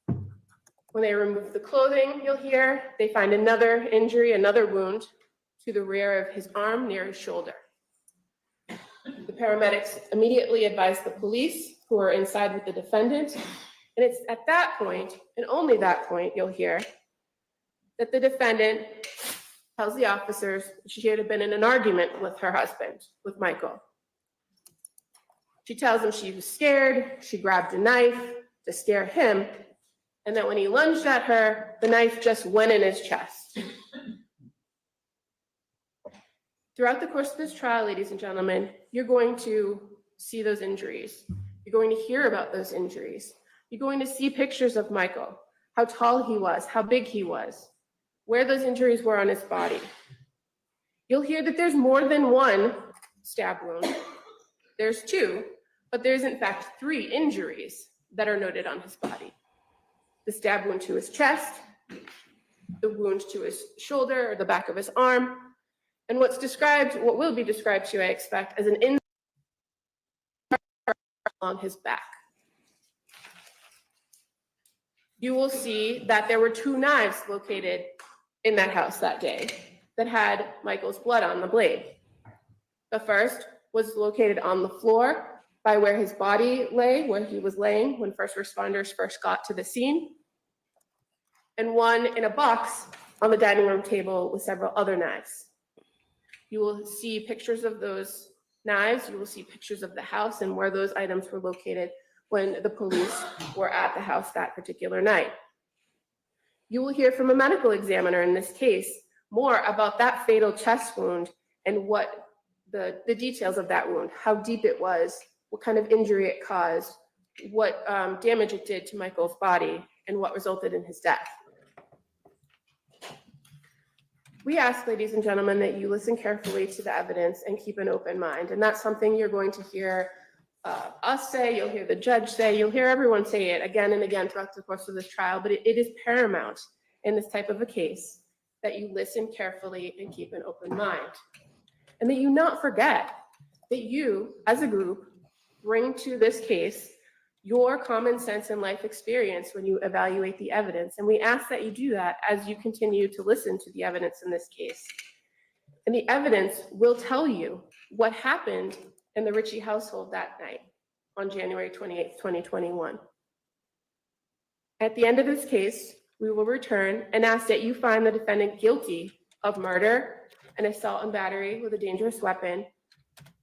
When they remove the clothing, you'll hear, they find another injury, another wound to the rear of his arm near his shoulder. The paramedics immediately advise the police, who are inside with the defendant. And it's at that point, and only that point, you'll hear that the defendant tells the officers she had been in an argument with her husband, with Michael. She tells him she was scared, she grabbed a knife to scare him, and that when he lunged at her, the knife just went in his chest. Throughout the course of this trial, ladies and gentlemen, you're going to see those injuries. You're going to hear about those injuries. You're going to see pictures of Michael, how tall he was, how big he was, where those injuries were on his body. You'll hear that there's more than one stab wound. There's two, but there's in fact 3 injuries that are noted on his body. The stab wound to his chest, the wound to his shoulder or the back of his arm, and what will be described to you, I expect, as an injury along his back. You will see that there were 2 knives located in that house that day that had Michael's blood on the blade. The first was located on the floor by where his body lay, where he was laying when first responders first got to the scene, and one in a box on the dining room table with several other knives. You will see pictures of those knives. You will see pictures of the house and where those items were located when the police were at the house that particular night. You will hear from a medical examiner in this case more about that fatal chest wound and what the details of that wound, how deep it was, what kind of injury it caused, what damage it did to Michael's body, and what resulted in his death. We ask, ladies and gentlemen, that you listen carefully to the evidence and keep an open mind. And that's something you're going to hear us say, you'll hear the judge say, you'll hear everyone say it again and again throughout the course of this trial, but it is paramount in this type of a case that you listen carefully and keep an open mind. And that you not forget that you, as a group, bring to this case your common sense and life experience when you evaluate the evidence. And we ask that you do that as you continue to listen to the evidence in this case. And the evidence will tell you what happened in the Ritchie household that night on January 28th, 2021. At the end of this case, we will return and ask that you find the defendant guilty of murder and assault and battery with a dangerous weapon,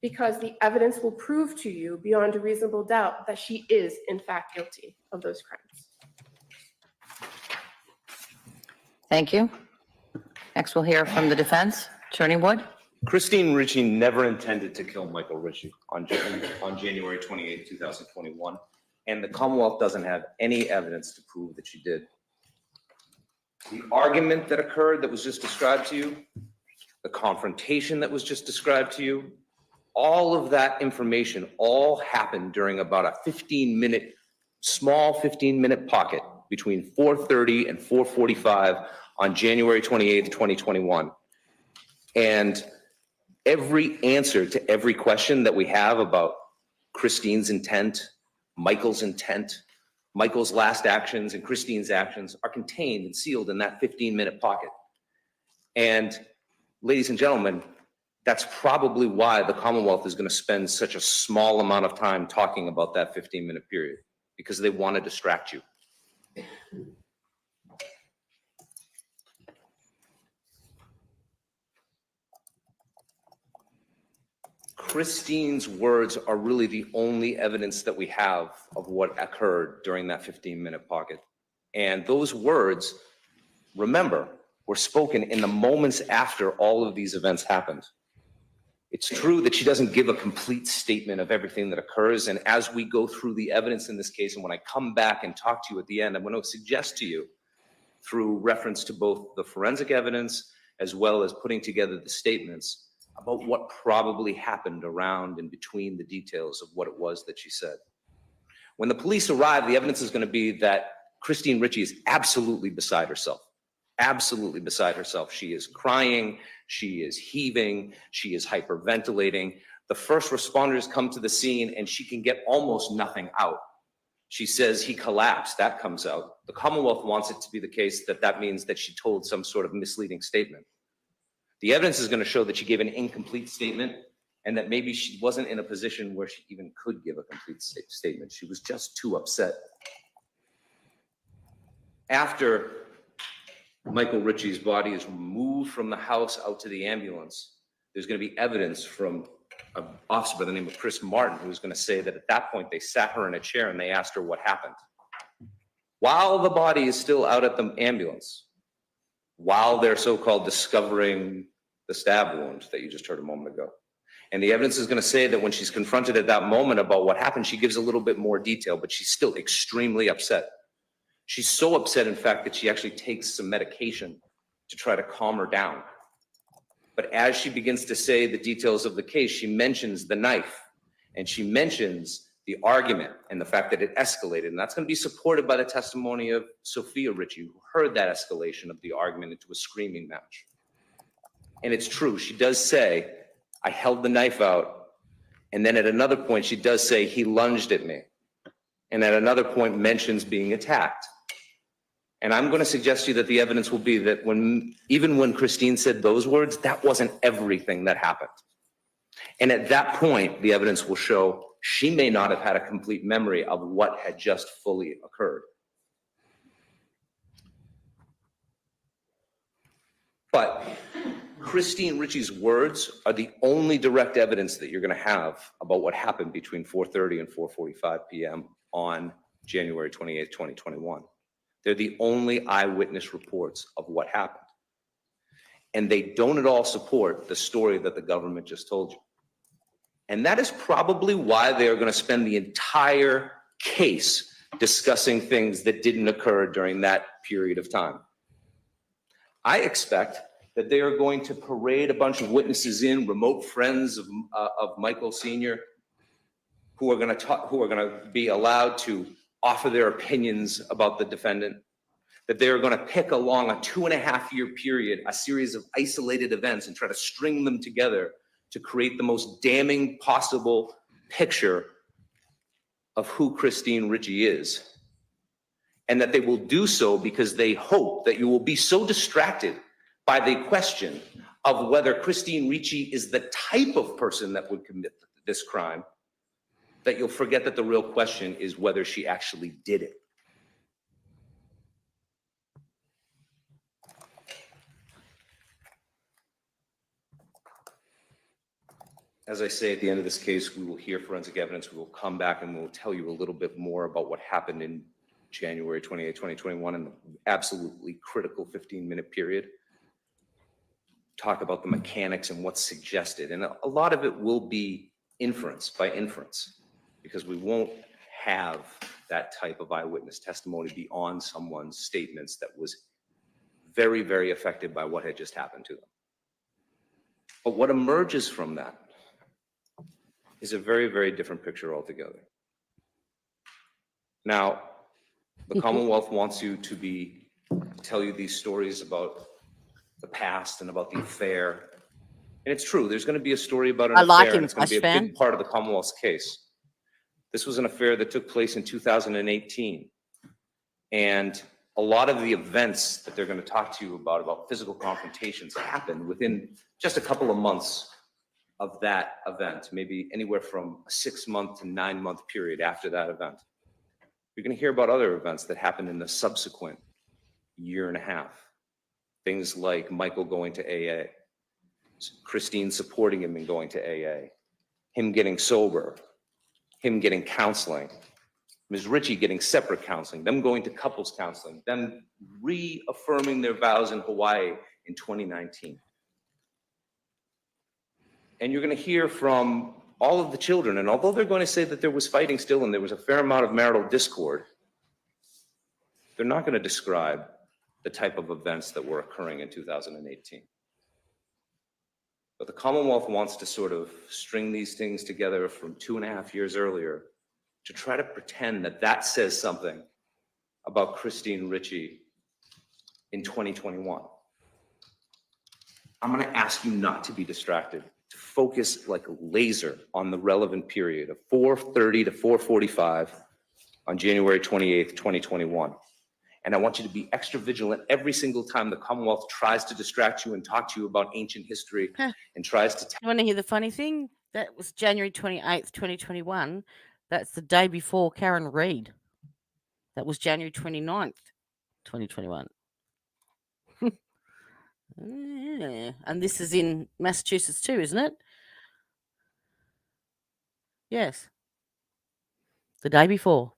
because the evidence will prove to you beyond a reasonable doubt that she is in fact guilty of those crimes. Thank you. Next, we'll hear from the defense. Attorney Wood. Christine Ritchie never intended to kill Michael Ritchie on January 28, 2021, and the Commonwealth doesn't have any evidence to prove that she did. The argument that occurred that was just described to you, the confrontation that was just described to you, all of that information all happened during about a 15-minute, small 15-minute pocket between 4:30 and 4:45 on January 28th, 2021. And every answer to every question that we have about Christine's intent, Michael's intent, Michael's last actions and Christine's actions are contained and sealed in that 15-minute pocket. And ladies and gentlemen, that's probably why the Commonwealth is going to spend such a small amount of time talking about that 15-minute period, because they want to distract you. Christine's words are really the only evidence that we have of what occurred during that 15-minute pocket. And those words, remember, were spoken in the moments after all of these events happened. It's true that she doesn't give a complete statement of everything that occurs. And as we go through the evidence in this case, and when I come back and talk to you at the end, I'm going to suggest to you, through reference to both the forensic evidence as well as putting together the statements, about what probably happened around and between the details of what it was that she said. When the police arrive, the evidence is going to be that Christine Ritchie is absolutely beside herself. Absolutely beside herself. She is crying, she is heaving, she is hyperventilating. The first responders come to the scene and she can get almost nothing out. She says he collapsed, that comes out. The Commonwealth wants it to be the case that that means that she told some sort of misleading statement. The evidence is going to show that she gave an incomplete statement and that maybe she wasn't in a position where she even could give a complete statement. She was just too upset. After Michael Ritchie's body is removed from the house out to the ambulance, there's going to be evidence from an officer by the name of Chris Martin, who's going to say that at that point they sat her in a chair and they asked her what happened. While the body is still out at the ambulance, while they're so-called discovering the stab wound that you just heard a moment ago. And the evidence is going to say that when she's confronted at that moment about what happened, she gives a little bit more detail, but she's still extremely upset. She's so upset, in fact, that she actually takes some medication to try to calm her down. But as she begins to say the details of the case, she mentions the knife and she mentions the argument and the fact that it escalated. And that's going to be supported by the testimony of Sophia Ritchie, who heard that escalation of the argument into a screaming match. And it's true, she does say, I held the knife out. And then at another point, she does say, he lunged at me. And at another point mentions being attacked. And I'm going to suggest to you that the evidence will be that even when Christine said those words, that wasn't everything that happened. And at that point, the evidence will show she may not have had a complete memory of what had just fully occurred. But Christine Ritchie's words are the only direct evidence that you're going to have about what happened between 4:30 and 4:45 p.m. on January 28, 2021. They're the only eyewitness reports of what happened. And they don't at all support the story that the government just told you. And that is probably why they are going to spend the entire case discussing things that didn't occur during that period of time. I expect that they are going to parade a bunch of witnesses in, remote friends of Michael Sr., who are going to be allowed to offer their opinions about the defendant, that they are going to pick along a 2.5-year period, a series of isolated events, and try to string them together to create the most damning possible picture of who Christine Ritchie is, and that they will do so because they hope that you will be so distracted by the question of whether Christine Ritchie is the type of person that would commit this crime, that you'll forget that the real question is whether she actually did it. As I say, at the end of this case, we will hear forensic evidence. We will come back and we'll tell you a little bit more about what happened in January 28, 2021, in the absolutely critical 15-minute period. Talk about the mechanics and what's suggested. And a lot of it will be inference by inference, because we won't have that type of eyewitness testimony beyond someone's statements that was very, very affected by what had just happened to them. But what emerges from that is a very, very different picture altogether. Now, the Commonwealth wants you to tell you these stories about the past and about the affair. And it's true, there's going to be a story about an I like affair, him, and it's going to be a fan. big part of the Commonwealth's case. This was an affair that took place in 2018. And a lot of the events that they're going to talk to you about physical confrontations, happened within just a couple of months of that event, maybe anywhere from a 6-month to 9-month period after that event. You're going to hear about other events that happened in the subsequent year and a half. Things like Michael going to AA, Christine supporting him and going to AA, him getting sober, him getting counseling, Ms. Ritchie getting separate counseling, them going to couples counseling, them reaffirming their vows in Hawaii in 2019. And you're going to hear from all of the children, and although they're going to say that there was fighting still and there was a fair amount of marital discord, they're not going to describe the type of events that were occurring in 2018. But the Commonwealth wants to sort of string these things together from 2.5 years earlier to try to pretend that that says something about Christine Ritchie in 2021. I'm going to ask you not to be distracted, to focus like a laser on the relevant period of 4:30 to 4:45 on January 28th, 2021. And I want you to be extra vigilant every single time the Commonwealth tries to distract you and talk to you about ancient history and tries to You want to hear the funny thing? That was January 28th, 2021. That's the day before Karen Reid. That was January 29th, 2021. Yeah. And this is in Massachusetts too, isn't it? Yes. The day before.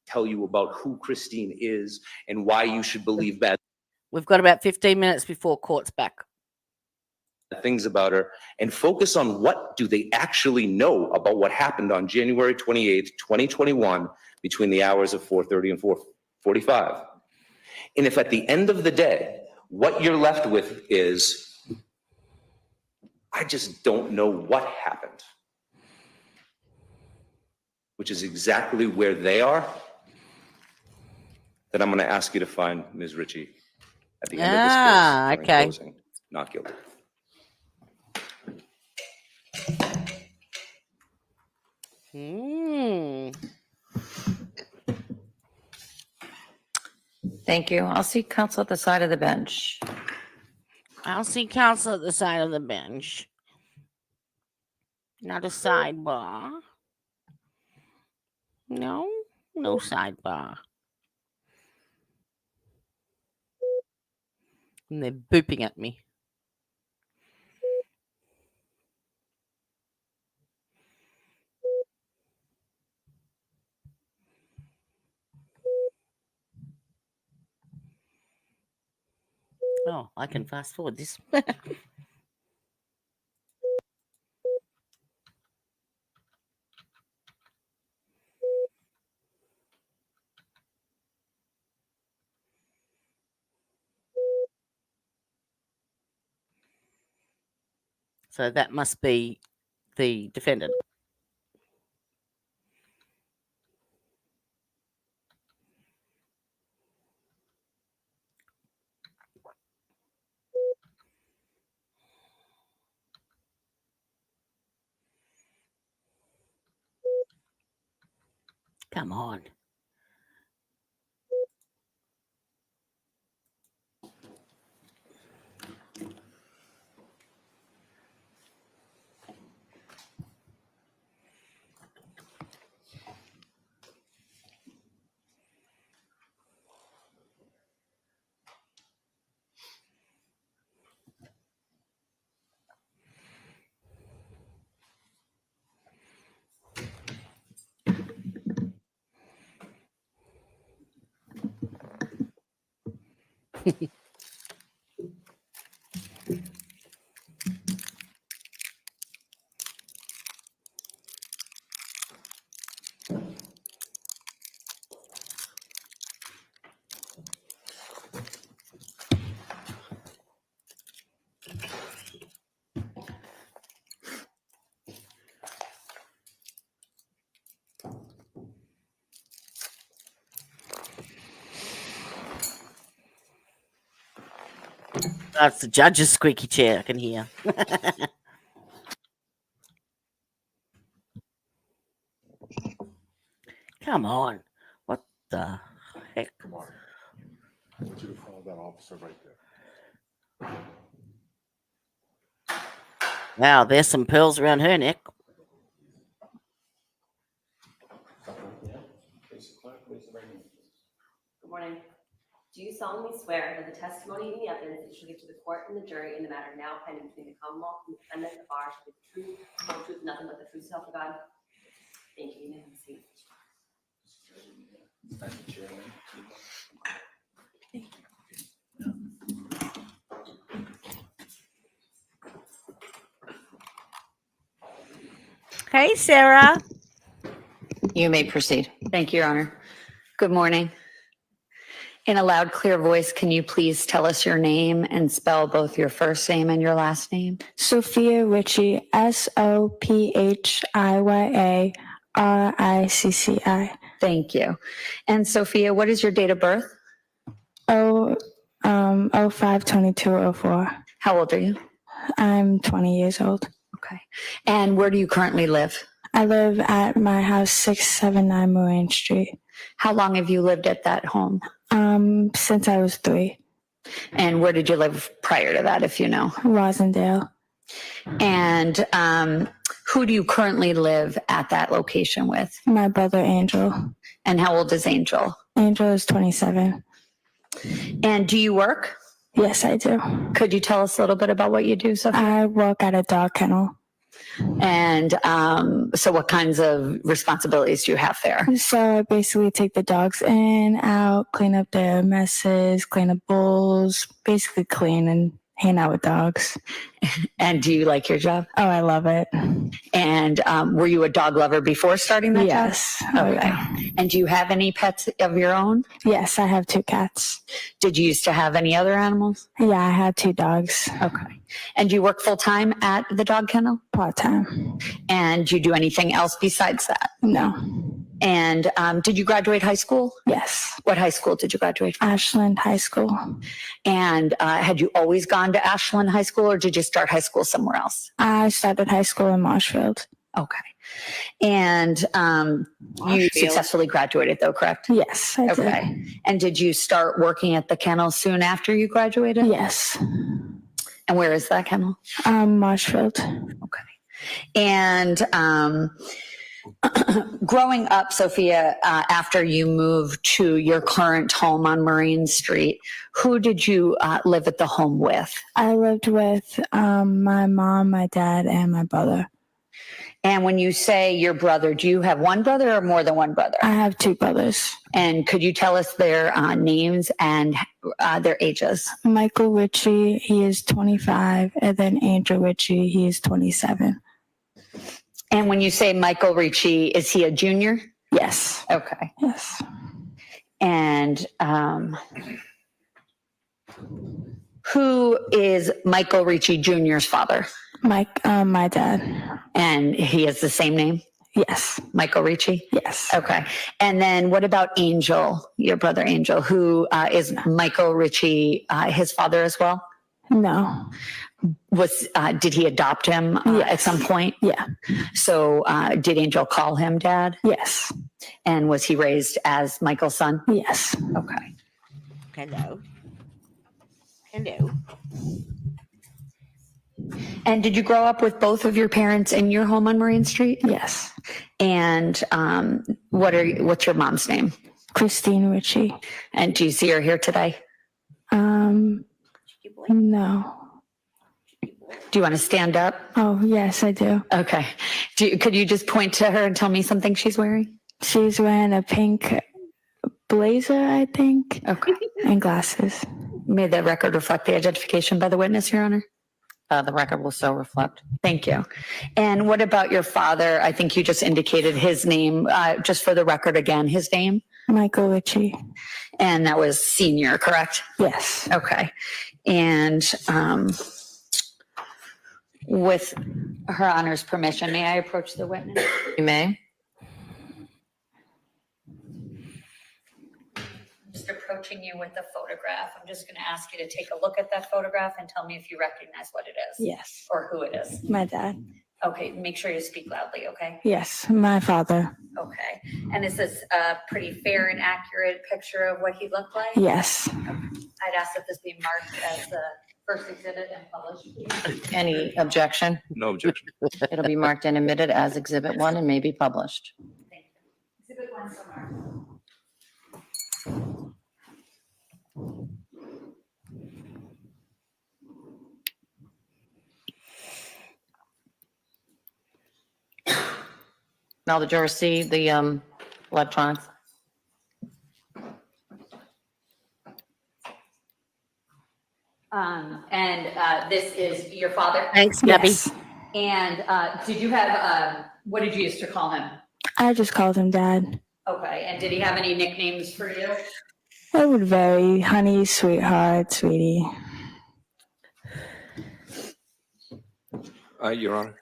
tell you about who Christine is and why you should believe bad We've got about 15 minutes before court's back. things about her, and focus on what do they actually know about what happened on January 28th, 2021, between the hours of 4:30 and 4:45. And if at the end of the day, what you're left with is, I just don't know what happened, which is exactly where they are, then I'm going to ask you to find Ms. Ritchie at the end of this case, during okay. closing, not guilty. Thank you. I'll see counsel at the side of the bench. I'll see counsel at the side of the bench. Not a sidebar. No, no sidebar. And they're booping at me. Oh, I can fast forward this. So that must be the defendant. Come on. That's the judge's squeaky chair I can hear. Come on. What the heck? Come on. I want you to follow that officer right there. Wow, there's some pearls around her neck. Good morning. Do you solemnly swear that the testimony and the evidence that you shall give to the court and the jury in the matter now pending between the Commonwealth and the defendant, the bar, shall be the truth, the whole truth, nothing but the truth, so help you God? Thank you. You may have a seat. Hey, Sarah. You may proceed. Thank you, Your Honor. Good morning. In a loud, clear voice, can you please tell us your name and spell both your first name and your last name? Sophia Ritchie, SOPHIYARICCI. Thank you. And Sophia, what is your date of birth? 05/22/04. How old are you? I'm 20 years old. Okay. And where do you currently live? I live at my house, 679 Moraine Street. How long have you lived at that home? Since I was 3. And where did you live prior to that, if you know? Rosendale. And who do you currently live at that location with? My brother, Angel. And how old is Angel? Angel is 27. And do you work? Yes, I do. Could you tell us a little bit about what you do, Sophia? I work at a dog kennel. And so what kinds of responsibilities do you have there? So I basically take the dogs in, out, clean up their messes, clean up bowls, basically clean and hang out with dogs. And do you like your job? Oh, I love it. And were you a dog lover before starting that job? Yes. Okay. And do you have any pets of your own? Yes, I have 2 cats. Did you used to have any other animals? Yeah, I had 2 dogs. Okay. And do you work full time at the dog kennel? Part time. And do you do anything else besides that? No. And did you graduate high school? Yes. What high school did you graduate from? Ashland High School. And had you always gone to Ashland High School, or did you start high school somewhere else? I started high school in Marshfield. Okay. And you successfully graduated though, correct? Yes, I did. Okay. And did you start working at the kennel soon after you graduated? Yes. And where is that kennel? Marshfield. Okay. And growing up, Sophia, after you moved to your current home on Marine Street, who did you live at the home with? I lived with my mom, my dad, and my brother. And when you say your brother, do you have one brother or more than one brother? I have 2 brothers. And could you tell us their names and their ages? Michael Ritchie, he is 25, and then Angel Ritchie, he is 27. And when you say Michael Ritchie, is he a junior? Yes. Okay. Yes. And who is Michael Ritchie Jr.'s father? My dad. And he has the same name? Yes. Michael Ritchie? Yes. Okay. And then what about Angel, your brother Angel, who is Michael Ritchie his father as well? No. Did he adopt him at some point? Yeah. So did Angel call him dad? Yes. And was he raised as Michael's son? Yes. Okay. Hello. Hello. And did you grow up with both of your parents in your home on Marine Street? Yes. And what's your mom's name? Christine Ritchie. And do you see her here today? No. Do you want to stand up? Oh, yes, I do. Okay. Could you just point to her and tell me something she's wearing? She's wearing a pink blazer, I think. Okay. And glasses. May the record reflect the identification by the witness, Your Honor? The record will so reflect. Thank you. And what about your father? I think you just indicated his name, just for the record again, his name? Michael Ritchie. And that was senior, correct? Yes. Okay. And with Her Honor's permission, may I approach the witness? You may. Just approaching you with a photograph. I'm just going to ask you to take a look at that photograph and tell me if you recognize what it is. Yes. Or who it is. My dad. Okay, make sure you speak loudly, okay? Yes. My father. Okay. And is this a pretty fair and accurate picture of what he looked like? Yes. I'd ask that this be marked as the first exhibit and published. Any objection? No objection. It'll be marked and admitted as Exhibit 1 and may be published. Thank you. Exhibit 1 somewhere. Now the jurors see the electronics. This is your father? Thanks, Gabby. Yes. And did you have, what did you used to call him? I just called him Dad. Okay, and did he have any nicknames for you? It would vary. Honey, sweetheart, sweetie. Your Honor.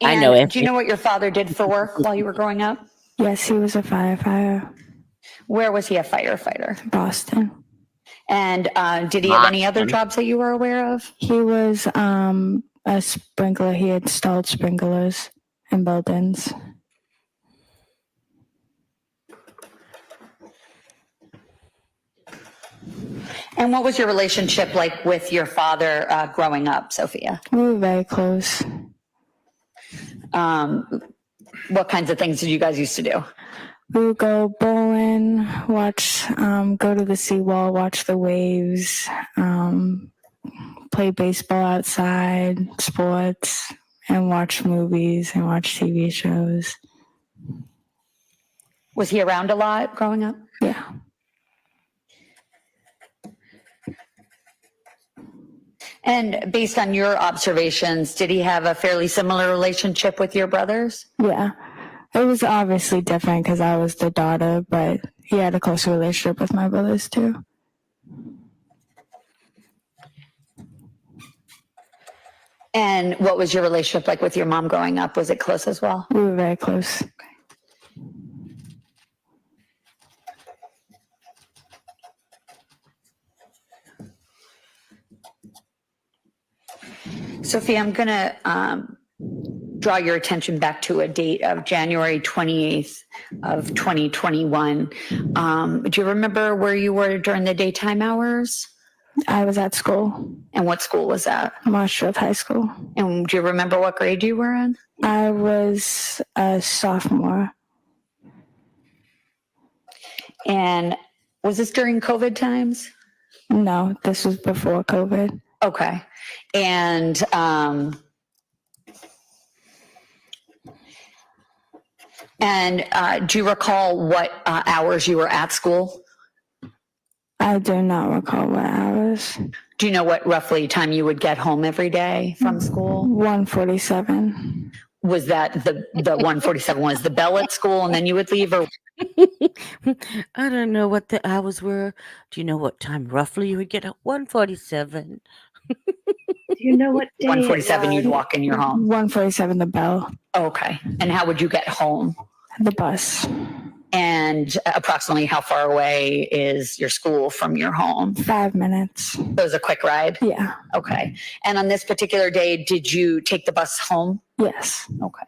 I know him. Do you know what your father did for work while you were growing up? Yes, he was a firefighter. Where was he a firefighter? Boston. And did he have any other jobs that you were aware of? He was a sprinkler. He installed sprinklers in buildings. And what was your relationship like with your father growing up, Sophia? We were very close. What kinds of things did you guys used to do? We would go bowling, go to the seawall, watch the waves, play baseball outside, sports, and watch movies and watch TV shows. Was he around a lot growing up? Yeah. And based on your observations, did he have a fairly similar relationship with your brothers? Yeah. It was obviously different because I was the daughter, but he had a close relationship with my brothers too. And what was your relationship like with your mom growing up? Was it close as well? We were very close. Sophie, I'm going to draw your attention back to a date of January 28th of 2021. Do you remember where you were during the daytime hours? I was at school. And what school was that? Marshfield High School. And do you remember what grade you were in? I was a sophomore. And was this during COVID times? No, this was before COVID. Okay. And do you recall what hours you were at school? I do not recall what hours. Do you know what roughly time you would get home every day from school? 1:47. Was that the 1:47 was the bell at school and then you would leave, or? I don't know what the hours were. Do you know what time roughly you would get at 1:47? Do you know what day 1:47, you'd it was? walk in your home. 1:47, the bell. Okay. And how would you get home? The bus. And approximately how far away is your school from your home? 5 minutes. So it was a quick ride? Yeah. Okay. And on this particular day, did you take the bus home? Yes. Okay.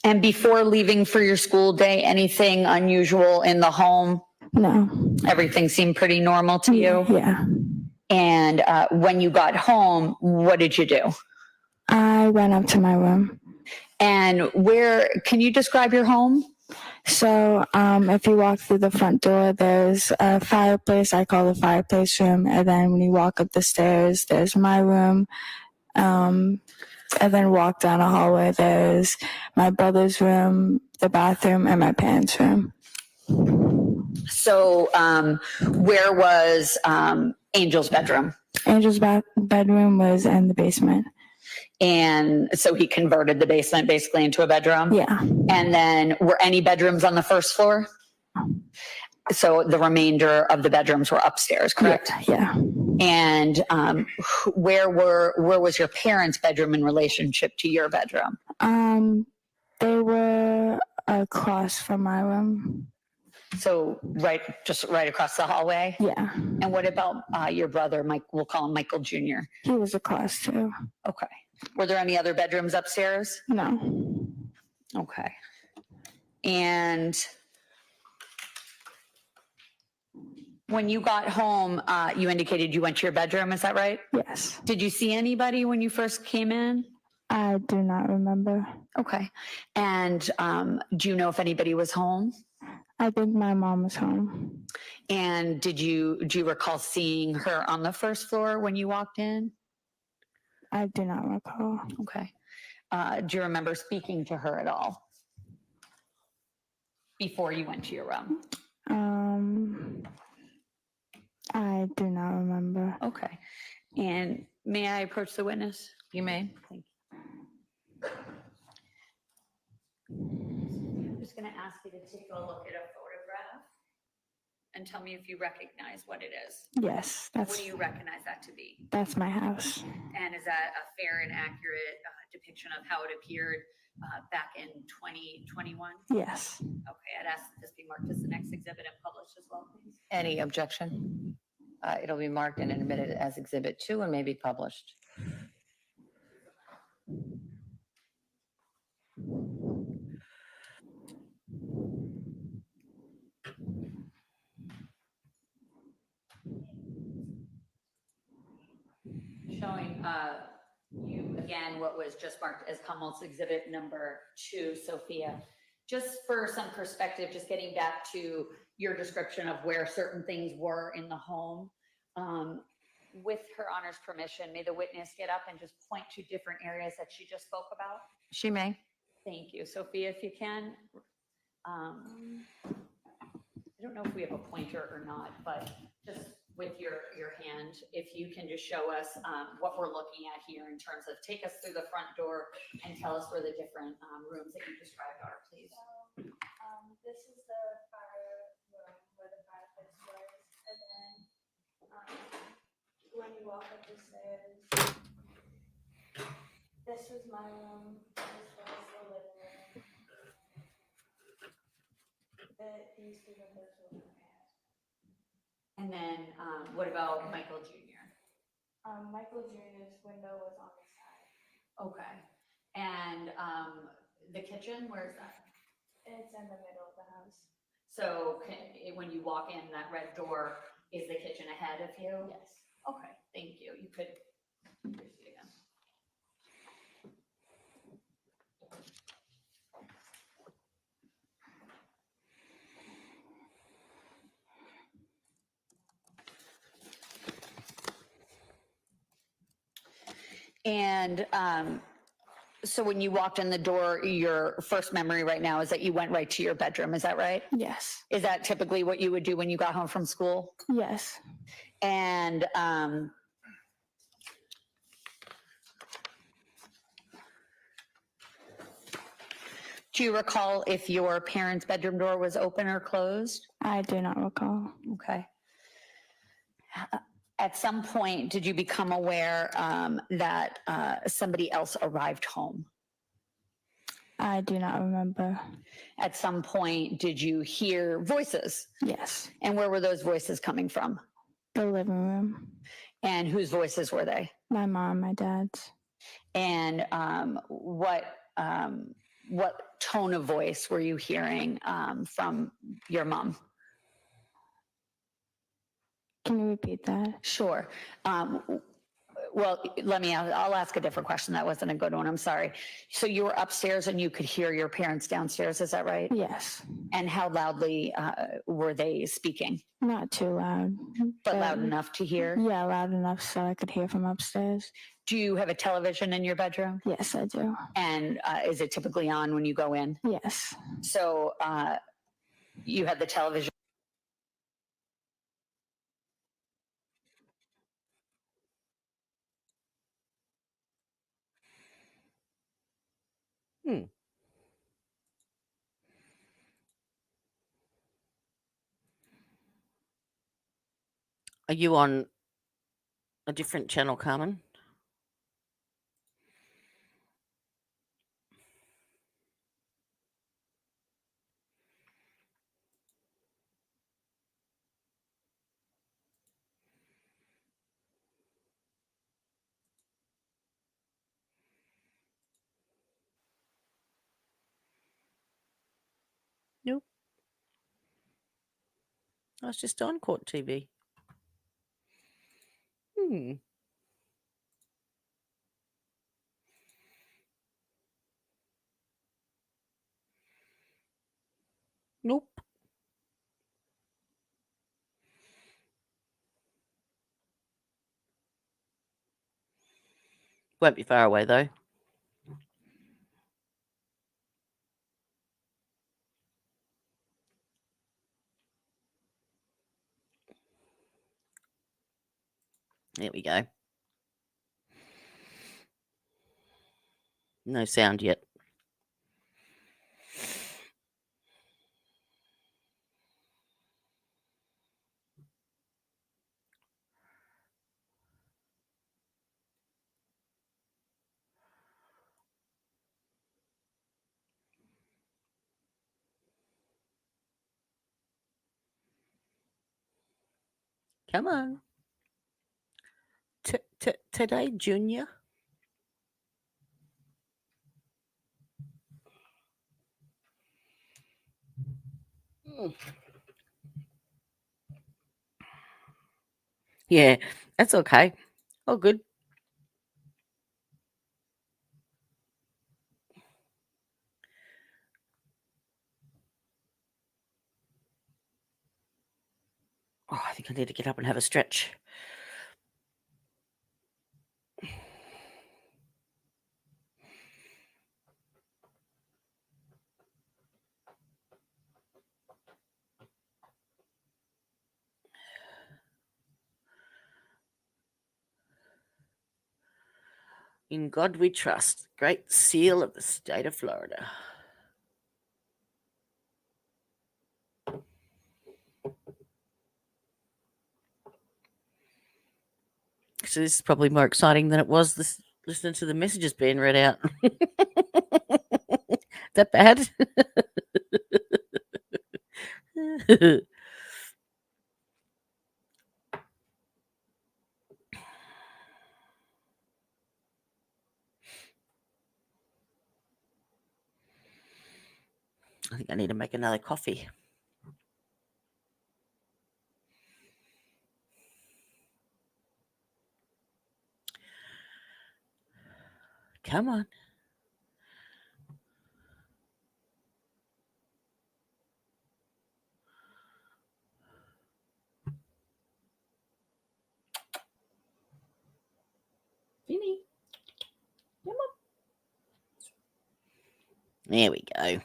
And before leaving for your school day, anything unusual in the home? No. Everything seemed pretty normal to you? Yeah. And when you got home, what did you do? I went up to my room. And where, can you describe your home? So if you walk through the front door, there's a fireplace. I call the fireplace room. And then when you walk up the stairs, there's my room. And then walk down a hallway, there's my brother's room, the bathroom, and my parents' room. So where was Angel's bedroom? Angel's bedroom was in the basement. And so he converted the basement basically into a bedroom? Yeah. And then were any bedrooms on the first floor? So the remainder of the bedrooms were upstairs, correct? Yeah. And where was your parents' bedroom in relationship to your bedroom? They were across from my room. So just right across the hallway? Yeah. And what about your brother, Mike? We'll call him Michael Jr. He was across too. Okay. Were there any other bedrooms upstairs? No. Okay. And when you got home, you indicated you went to your bedroom, is that right? Yes. Did you see anybody when you first came in? I do not remember. Okay. And do you know if anybody was home? I think my mom was home. And do you recall seeing her on the first floor when you walked in? I do not recall. Okay. Do you remember speaking to her at all before you went to your room? I do not remember. Okay. And may I approach the witness? You may. Thank you. I'm just going to ask you to take a look at a photograph and tell me if you recognize what it is. Yes, What do you recognize that to be? that's my house. And is that a fair and accurate depiction of how it appeared back in 2021? Yes. Okay, I'd ask that this be marked as the next exhibit and published as well, please. Any objection? It'll be marked and admitted as Exhibit 2 and may be published. Showing you again what was just marked as Commonwealth's Exhibit number 2, Sophia. Just for some perspective, just getting back to your description of where certain things were in the home. With Her Honor's permission, may the witness get up and just point to different areas that she just spoke about? She may. Thank you. Sophia, if you can. I don't know if we have a pointer or not, but just with your hand, if you can just show us what we're looking at here in terms of take us through the front door and tell us where the different rooms that you described are, please. This is the fire room where the fireplace was, and then when you walk up the stairs, this was my room. This was the living room. These two windows were my parents. And then what about Michael Jr.? Michael Jr.'s window was on the side. Okay. And the kitchen, where is that? It's in the middle of the house. So when you walk in that red door, is the kitchen ahead of you? Yes. Okay, thank you. You could proceed again. And so when you walked in the door, your first memory right now is that you went right to your bedroom. Is that right? Yes. Is that typically what you would do when you got home from school? Yes. And do you recall if your parents' bedroom door was open or closed? I do not recall. Okay. At some point, did you become aware that somebody else arrived home? I do not remember. At some point, did you hear voices? Yes. And where were those voices coming from? The living room. And whose voices were they? My mom, my dad's. And what tone of voice were you hearing from your mom? Can you repeat that? Sure. Well, I'll ask a different question. That wasn't a good one. I'm sorry. So you were upstairs and you could hear your parents downstairs. Is that right? Yes. And how loudly were they speaking? Not too loud. But loud enough to hear? Yeah, loud enough so I could hear from upstairs. Do you have a television in your bedroom? Yes, I do. And is it typically on when you go in? Yes. So you had the television. Are you on a different channel, Carmen? Nope. I was just on Court TV. Nope. Won't be far away though. There we go. No sound yet. Come on. Today, Junior. Yeah, that's okay. Oh, good. Oh, I think I need to get up and have a stretch. In God we trust, great seal of the state of Florida. So this is probably more exciting than it was listening to the messages being read out. That bad? I think I need to make another coffee. Come on. Vinny. Come on. There we go.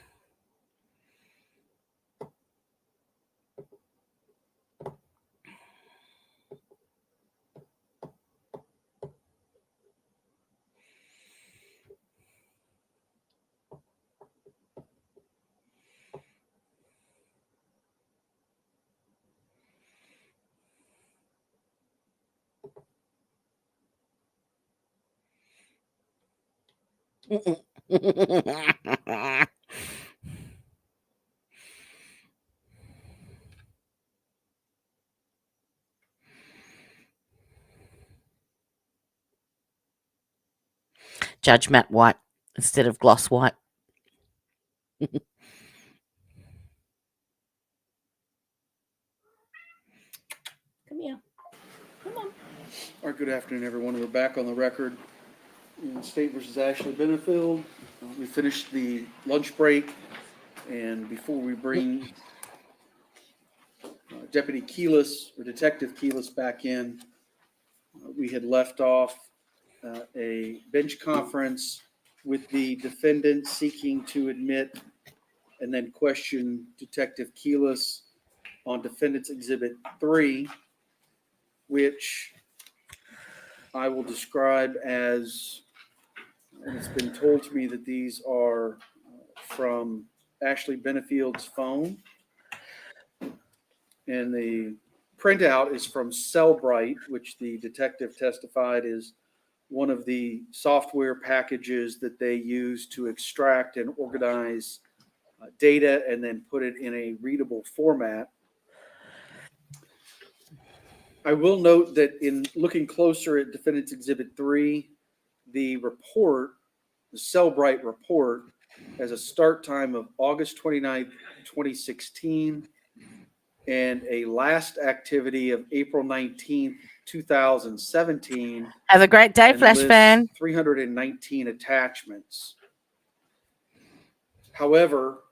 Judge Matt White instead of Gloss White. Come here. Come on. All right, good afternoon, everyone. We're back on the record in State versus Ashley Benefield. We finished the lunch break, and before we bring Deputy Keelis or Detective Keelis back in, we had left off a bench conference with the defendant seeking to admit and then question Detective Keelis on Defendant's Exhibit 3, which I will describe as, and it's been told to me that these are from Ashley Benefield's phone. And the printout is from Cellbrite, which the detective testified is one of the software packages that they use to extract and organize data and then put it in a readable format. I will note that in looking closer at Defendant's Exhibit 3, the report, the Cellbrite report, has a start time of August 29th, 2016, and a last activity of April 19th, 2017. Have a great day, and Flash lists fan. 319 attachments. However,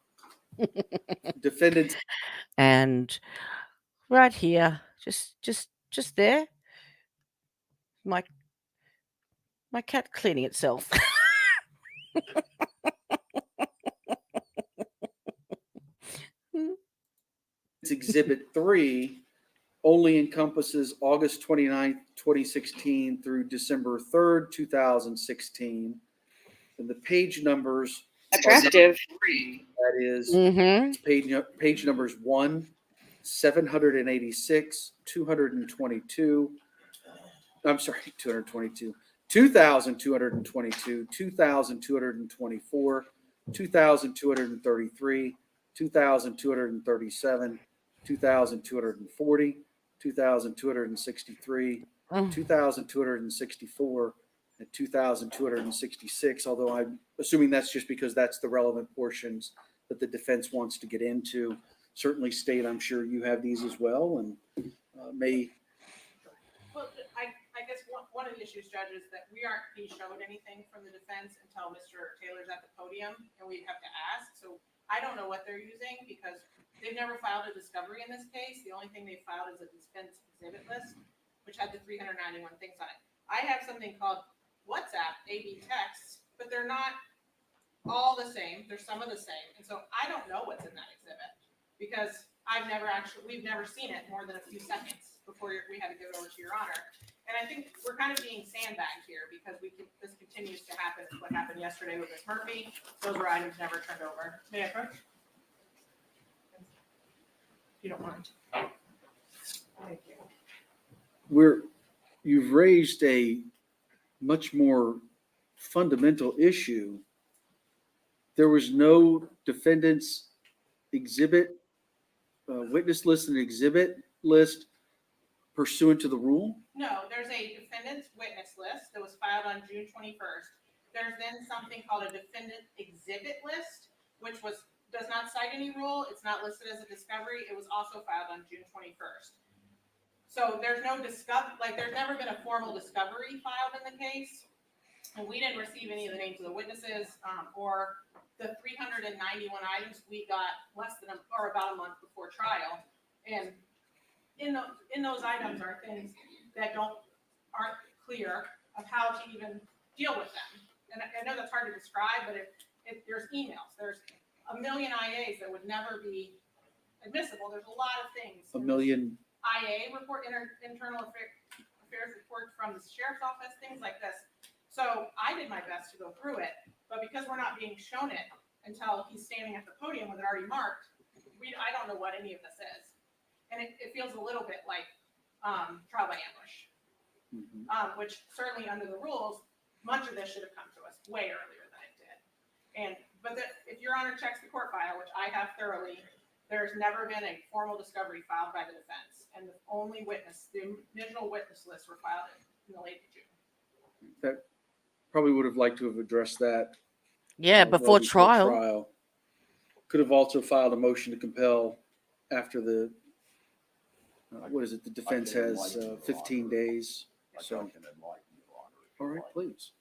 defendants And right here, just there, my cat cleaning itself. Exhibit 3 only encompasses August 29th, 2016 through December 3rd, 2016. And the page numbers Attractive. That is page numbers 1, 786, 222. I'm sorry, 222. 2,222, 2,224, 2,233, 2,237, 2,240, 2,263, 2,264, and 2,266, although I'm assuming that's just because that's the relevant portions that the defense wants to get into. Certainly, State, I'm sure you have these as well, and may. Well, I guess one of the issues, Judge, is that we aren't being showed anything from the defense until Mr. Taylor's at the podium, and we have to ask. So I don't know what they're using because they've never filed a discovery in this case. The only thing they filed is a defense exhibit list, which had the 391 things on it. I have something called WhatsApp AB texts, but they're not all the same. There's some of the same. And so I don't know what's in that exhibit because we've never seen it more than a few seconds before we had to give it over to Your Honor. And I think we're kind of being sandbagged here because this continues to happen. What happened yesterday with Ms. Murphy. Those were items never turned over. May I approach? You don't mind. Thank you. You've raised a much more fundamental issue. There was no defendant's exhibit, witness list and exhibit list pursuant to the rule? No, there's a defendant's witness list that was filed on June 21st. There's then something called a defendant exhibit list, which does not cite any rule. It's not listed as a discovery. It was also filed on June 21st. So there's no there's never been a formal discovery filed in the case. And we didn't receive any of the names of the witnesses or the 391 items we got about a month before trial. And in those items are things that aren't clear of how to even deal with them. And I know that's hard to describe, but there's emails. There's a million IAs that would never be admissible. There's a lot of things. A million IA report, internal affairs report from the sheriff's office, things like this. So I did my best to go through it, but because we're not being shown it until he's standing at the podium with it already marked, I don't know what any of this is. And it feels a little bit like trial by ambush, which certainly under the rules, much of this should have come to us way earlier than it If Your Honor checks the court file, which I have thoroughly, there's never been a formal discovery filed by the defense. And the original witness lists were filed in the late June. That probably would have liked to have addressed that. Yeah, before trial. Could have also filed a motion to compel after the, what is it, the defense has 15 days. So, all right, please.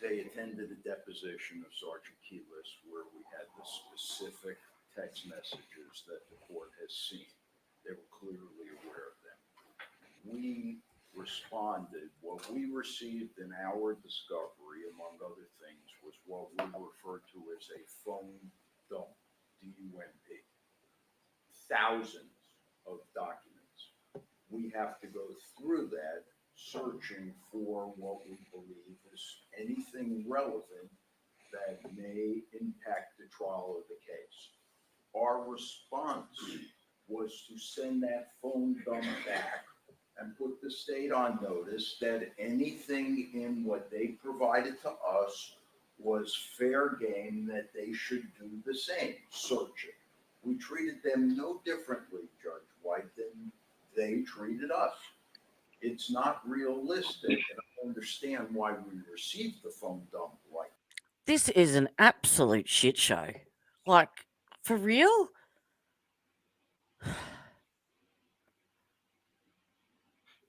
They attended a deposition of Sergeant Keyless where we had the specific text messages that the court has seen. They were clearly aware of them. We responded. What we received in our discovery, among other things, was what we refer to as a phone dump, D-U-M-P. Thousands of documents. We have to go through that, searching for what we believe is anything relevant that may impact the trial of the case. Our response was to send that phone dump back and put the state on notice that anything in what they provided to us was fair game, that they should do the same, search it. We treated them no differently, Judge White, than they treated us. It's not realistic, and I understand why we received the phone dump like This is an absolute shit show. Like, for real?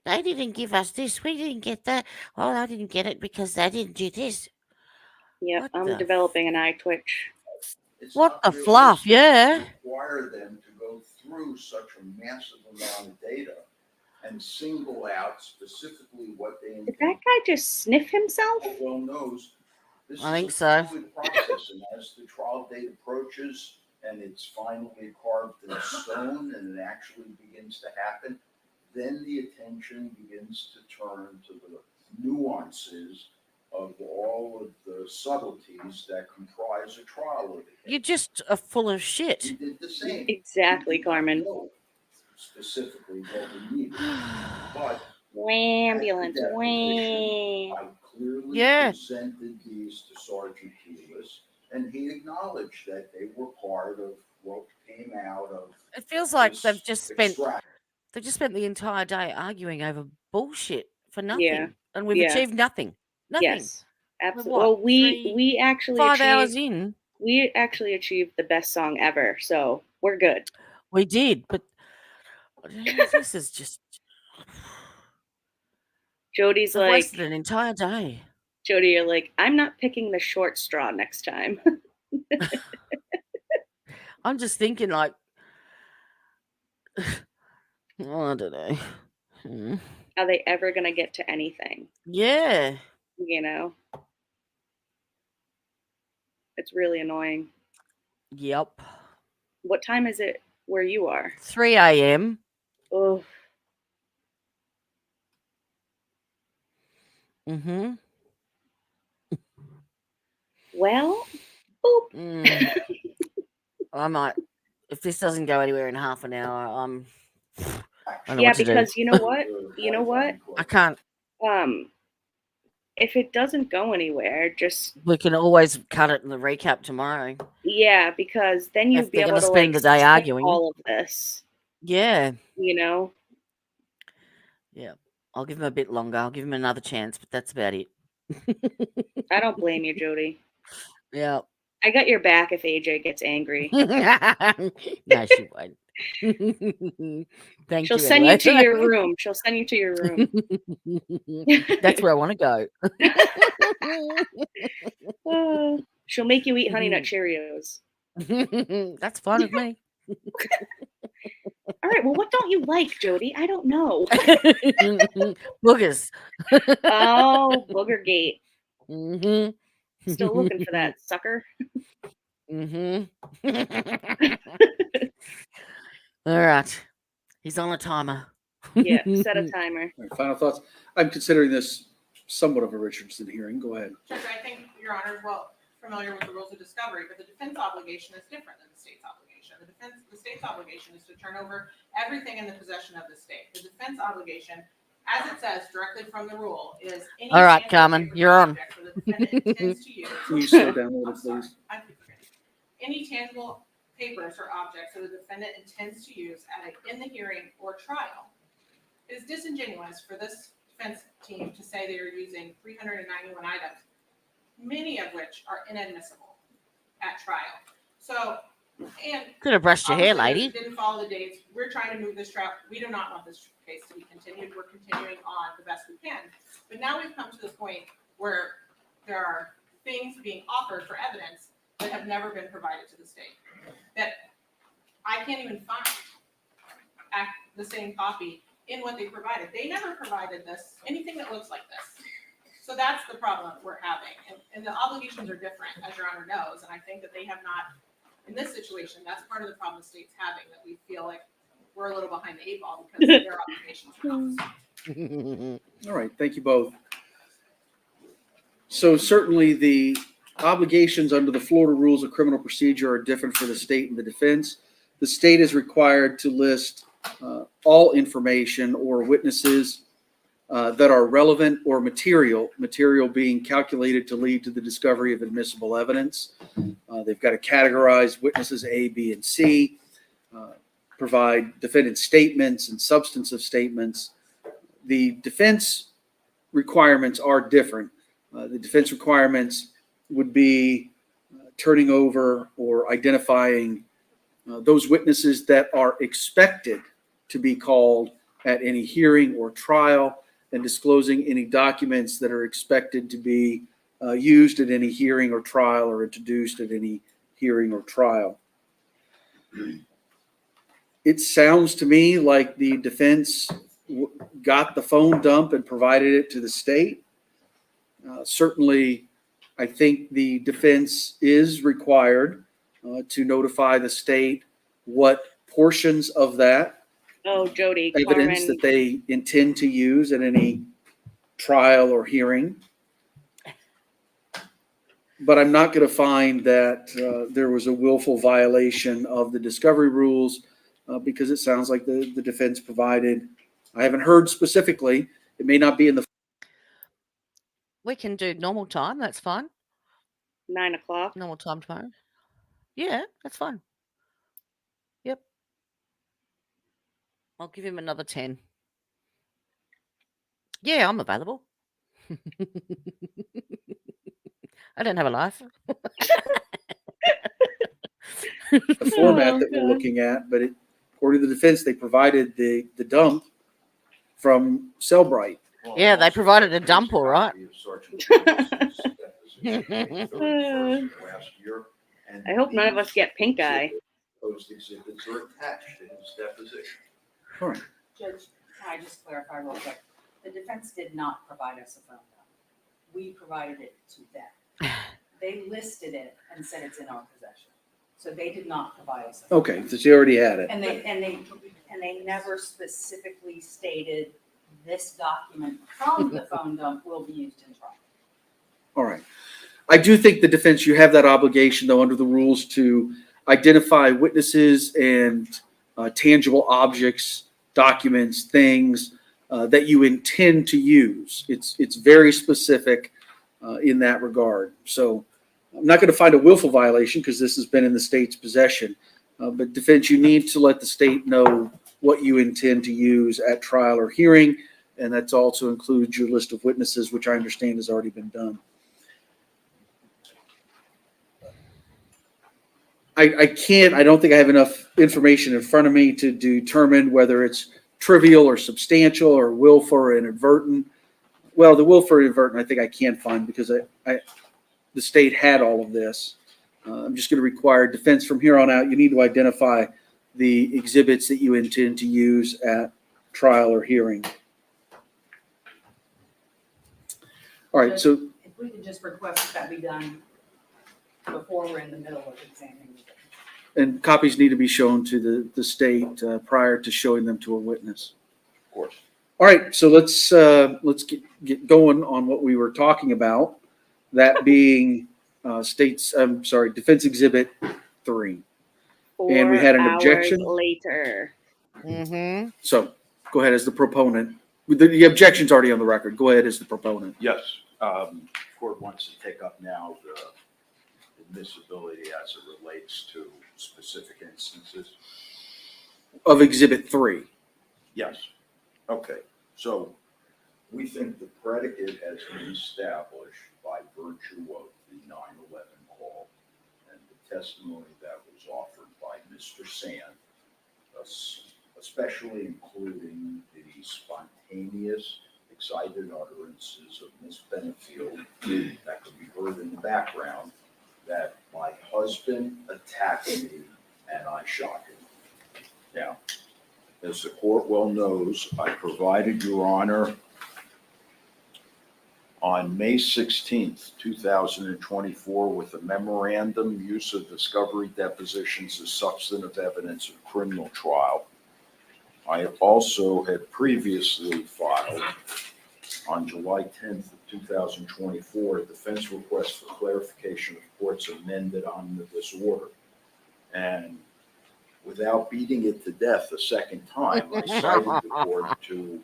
They didn't give us this. We didn't get that. Oh, I didn't get it because they didn't do this. Yep, What I'm the developing an eye twitch. It's What not the fluff? realistic Yeah. to require them to go through such a massive amount of data and single out specifically what they Did intend. that guy just sniff himself? Well knows this I think is so. a fluid process, and as the trial date approaches and it's finally carved in stone and it actually begins to happen, then the attention begins to turn to the nuances of all of the subtleties that comprise a trial of the case. You just are full of shit. We did the same. Exactly, Carmen. Specifically what we needed, but Ambulance. at the deposition, I clearly Yeah. presented these to Sergeant Keyless, and he acknowledged that they were part of what came out of. It feels like this they've just spent extract. the entire day arguing over bullshit for nothing. Yeah. And we've Yeah. achieved nothing. Nothing. Yes, absolutely. what, Well, we actually 5 hours achieved, in. we actually achieved the best song ever, so we're good. We did, but this is just Jody's I've like, wasted an entire day. Jody, you're like, I'm not picking the short straw next time. I'm just thinking like I don't know. Are they ever gonna get to anything? Yeah. You know? It's really annoying. Yep. What time is it where you are? 3 a.m. Oh. Mm-hmm. Well, boop. I might, if this doesn't go anywhere in half an hour, I don't know Yeah, what to do. because you know what? You know what? I can't. If it doesn't go anywhere, just We can always cut it in the recap tomorrow. yeah, because then you'd If be they're able gonna to spend like the day skip arguing. all of this. Yeah. You know? Yeah. I'll give him a bit longer. I'll give him another chance, but that's about it. I don't blame you, Jody. Yeah. I got your back if AJ gets angry. No, she won't. Thank She'll you. send anyway. you to your room. She'll send you to your room. That's where I want to go. She'll make you eat Honey Nut Cheerios. That's fine with me. All right. Well, what don't you like, Jody? I don't know. Boogers. Oh, Boogergate. Mm-hmm. Still looking for that sucker. Mm-hmm. All right. He's on a timer. Yeah, set a timer. All right, final thoughts. I'm considering this somewhat of a Richardson hearing. Go ahead. Judge, I think Your Honor is well familiar with the rules of discovery, but the defense obligation is different than the state's obligation. The state's obligation is to turn over everything in the possession of the state. The defense obligation, as it says directly from the rule, is any All right, tangible Carmen, paper you're on. object where the defendant intends to use. Can you slow down a little, please? Any tangible papers or objects that the defendant intends to use in the hearing or trial. It is disingenuous for this defense team to say they are using 391 items, many of which are inadmissible at trial. So, and Could have brushed your hair, obviously lady. Didn't follow the dates. We're trying to move this trial. We do not want this case to be continued. We're continuing on the best we can. But now we've come to the point where there are things being offered for evidence that have never been provided to the state. That I can't even find the same copy in what they provided. They never provided this, anything that looks like this. So that's the problem we're having. And the obligations are different, as Your Honor knows. And I think that they have not, in this situation, that's part of the problem the state's having, that we feel like we're a little behind the 8 ball because their obligations are All right, thank you both. So certainly the obligations under the Florida Rules of Criminal Procedure are different for the state and the defense. The state is required to list all information or witnesses that are relevant or material being calculated to lead to the discovery of admissible evidence. They've got to categorize witnesses A, B, and C, provide defendant statements and substantive statements. The defense requirements are different. The defense requirements would be turning over or identifying those witnesses that are expected to be called at any hearing or trial, and disclosing any documents that are expected to be used at any hearing or trial or introduced at any hearing or trial. It sounds to me like the defense got the phone dump and provided it to the state. Certainly, I think the defense is required to notify the state what portions of that Oh, Jody, evidence Carmen. that they intend to use at any trial or hearing. But I'm not going to find that there was a willful violation of the discovery rules because it sounds like the defense provided. I haven't heard specifically. It may not be in the. We can do normal time. That's fine. 9 o'clock. Normal time tomorrow. Yeah, that's fine. Yep. I'll give him another 10. Yeah, I'm available. I don't have a life. The format that we're looking at, but according to the defense, they provided the dump from Cellbrite. Yeah, they provided a dump, all right. I hope none of us get pink eye. Those exhibits are attached to his deposition. All right. Judge, can I just clarify real quick? The defense did not provide us a phone number. We provided it to them. They listed it and said it's in our possession. So they did not provide us a phone Okay, so she already had it. And they never specifically stated this document from the phone dump will be used in trial. All right. I do think the defense, you have that obligation, though, under the rules to identify witnesses and tangible objects, documents, things that you intend to use. It's very specific in that regard. So I'm not going to find a willful violation because this has been in the state's possession. But defense, you need to let the state know what you intend to use at trial or hearing, and that also includes your list of witnesses, which I understand has already been done. I don't think I have enough information in front of me to determine whether it's trivial or substantial or willful or inadvertent. Well, the willful or inadvertent, I think I can find because the state had all of this. I'm just going to require defense from here on out. You need to identify the exhibits that you intend to use at trial or hearing. All right, so. If we could just request that be done before we're in the middle of examining. And copies need to be shown to the state prior to showing them to a witness. Of course. All right, so let's get going on what we were talking about. That being Defense Exhibit 3. And we had an 4 hours objection. later. Mm-hmm. So go ahead as the proponent. The objection's already on the record. Go ahead as the proponent. Yes, court wants to take up now the admissibility as it relates to specific instances. Of Exhibit 3. Yes, okay, so we think the predicate has been established by virtue of the 9/11 call and the testimony that was offered by Mr. Sand, especially including the spontaneous, excited utterances of Miss Benefield that could be heard in the background, that my husband attacked me and I shot him. Now, as the court well knows, I provided Your Honor on May 16th, 2024, with a memorandum use of discovery depositions as substantive evidence of criminal trial. I also had previously filed on July 10th of 2024 a defense request for clarification of court's amended omnibus order. And without beating it to death a second time, I cited the court to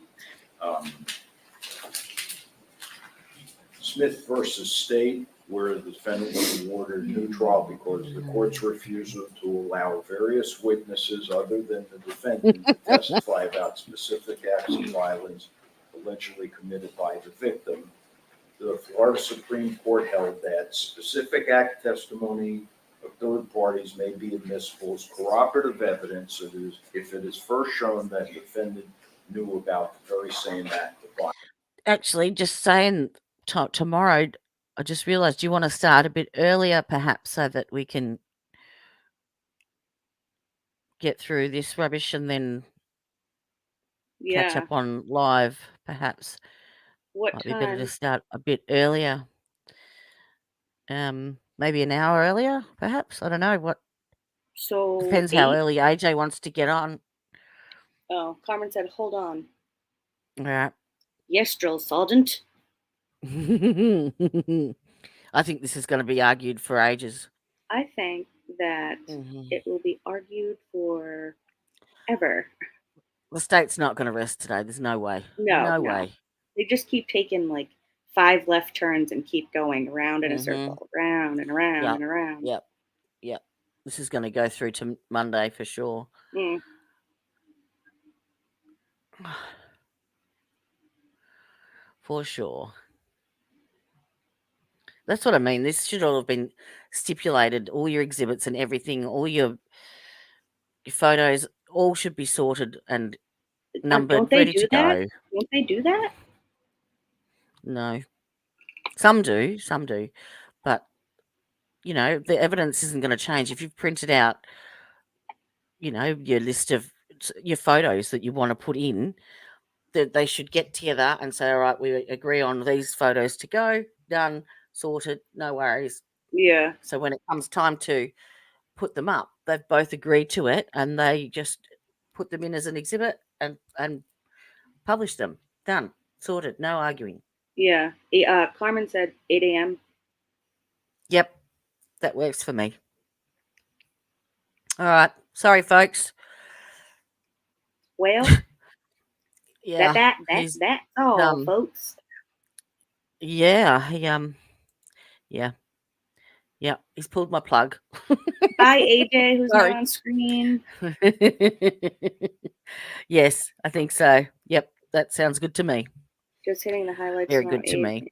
Smith versus State, where the defendant was awarded a new trial because the court's refusal to allow various witnesses other than the defendant to testify about specific acts of violence allegedly committed by the victim. The Florida Supreme Court held that specific act testimony of third parties may be admissible as corroborative evidence if it is first shown that the defendant knew about the very same act of violence. Actually, just saying tomorrow, I just realized you want to start a bit earlier, perhaps, so that we can get through this rubbish and then catch Yeah. up on live, perhaps. What Might be better to time? start a bit earlier. Maybe an hour earlier, perhaps. I don't know. What So depends how 8? early AJ wants to get on. Oh, Carmen said, hold on. All right. Yes, Drill Sergeant. I think this is going to be argued for ages. I think that it will be argued for ever. The state's not going to rest today. There's no way. No. Way. They just keep taking like 5 left turns and keep going around in a circle, round and around and around. Yep. This is going to go through to Monday for sure. For sure. That's what I mean. This should all have been stipulated. All your exhibits and everything, all your photos, all should be sorted and numbered, ready to go. Don't they do that? No. Some do. But, the evidence isn't going to change. If you've printed out, your list of your photos that you want to put in, they should get together and say, all right, we agree on these photos to go, done, sorted, no worries. Yeah. So when it comes time to put them up, they've both agreed to it and they just put them in as an exhibit and publish them. Done, sorted, no arguing. Yeah. Carmen said 8 a.m. Yep, that works for me. All right, sorry, folks. Well, yeah, that's all, folks. Yeah, yeah, he's pulled my plug. Bye, AJ, who's not on screen. Yes, I think so. Yep, that sounds good to me. Just hitting the highlights. Very good to me.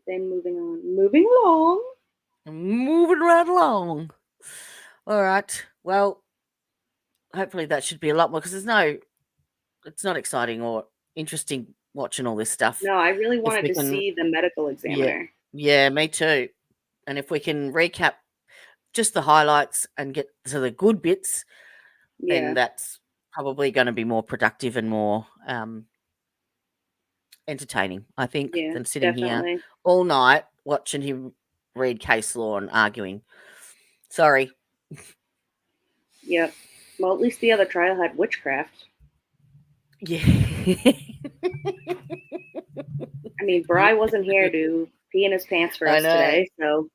Then moving on. Moving along. Moving right along. All right. Well, hopefully that should be a lot more because it's not exciting or interesting watching all this stuff. No, I really wanted to see the medical examiner. Yeah, me too. And if we can recap just the highlights and get to the good bits, then that's probably going to be more productive and more entertaining, I think, than sitting here all night watching him read case law and arguing. Sorry. Yep. Well, at least the other trial had witchcraft. Yeah. I mean, Bri wasn't here to pee in his pants for us today, so.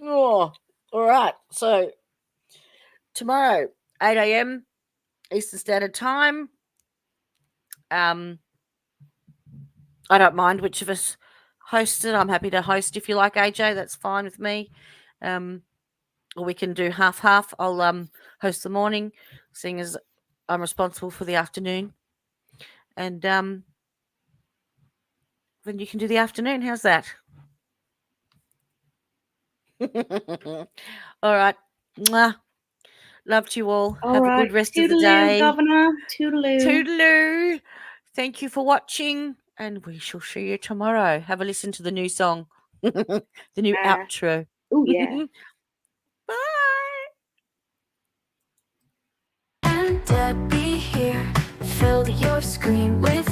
Oh, all right. So tomorrow, 8 a.m. Eastern Standard Time, I don't mind which of us hosts it. I'm happy to host if you like, AJ. That's fine with me. Or we can do half. I'll host the morning, seeing as I'm responsible for the afternoon. And then you can do the afternoon. How's that? All right. Mwah. Love to you all. All Have a right. good rest of the Toodaloo, day. Governor. Toodaloo. Toodaloo. Thank you for watching, and we shall see you tomorrow. Have a listen to the new song, the new outro. Oh, yeah. Bye. And Debbie here filled your screen with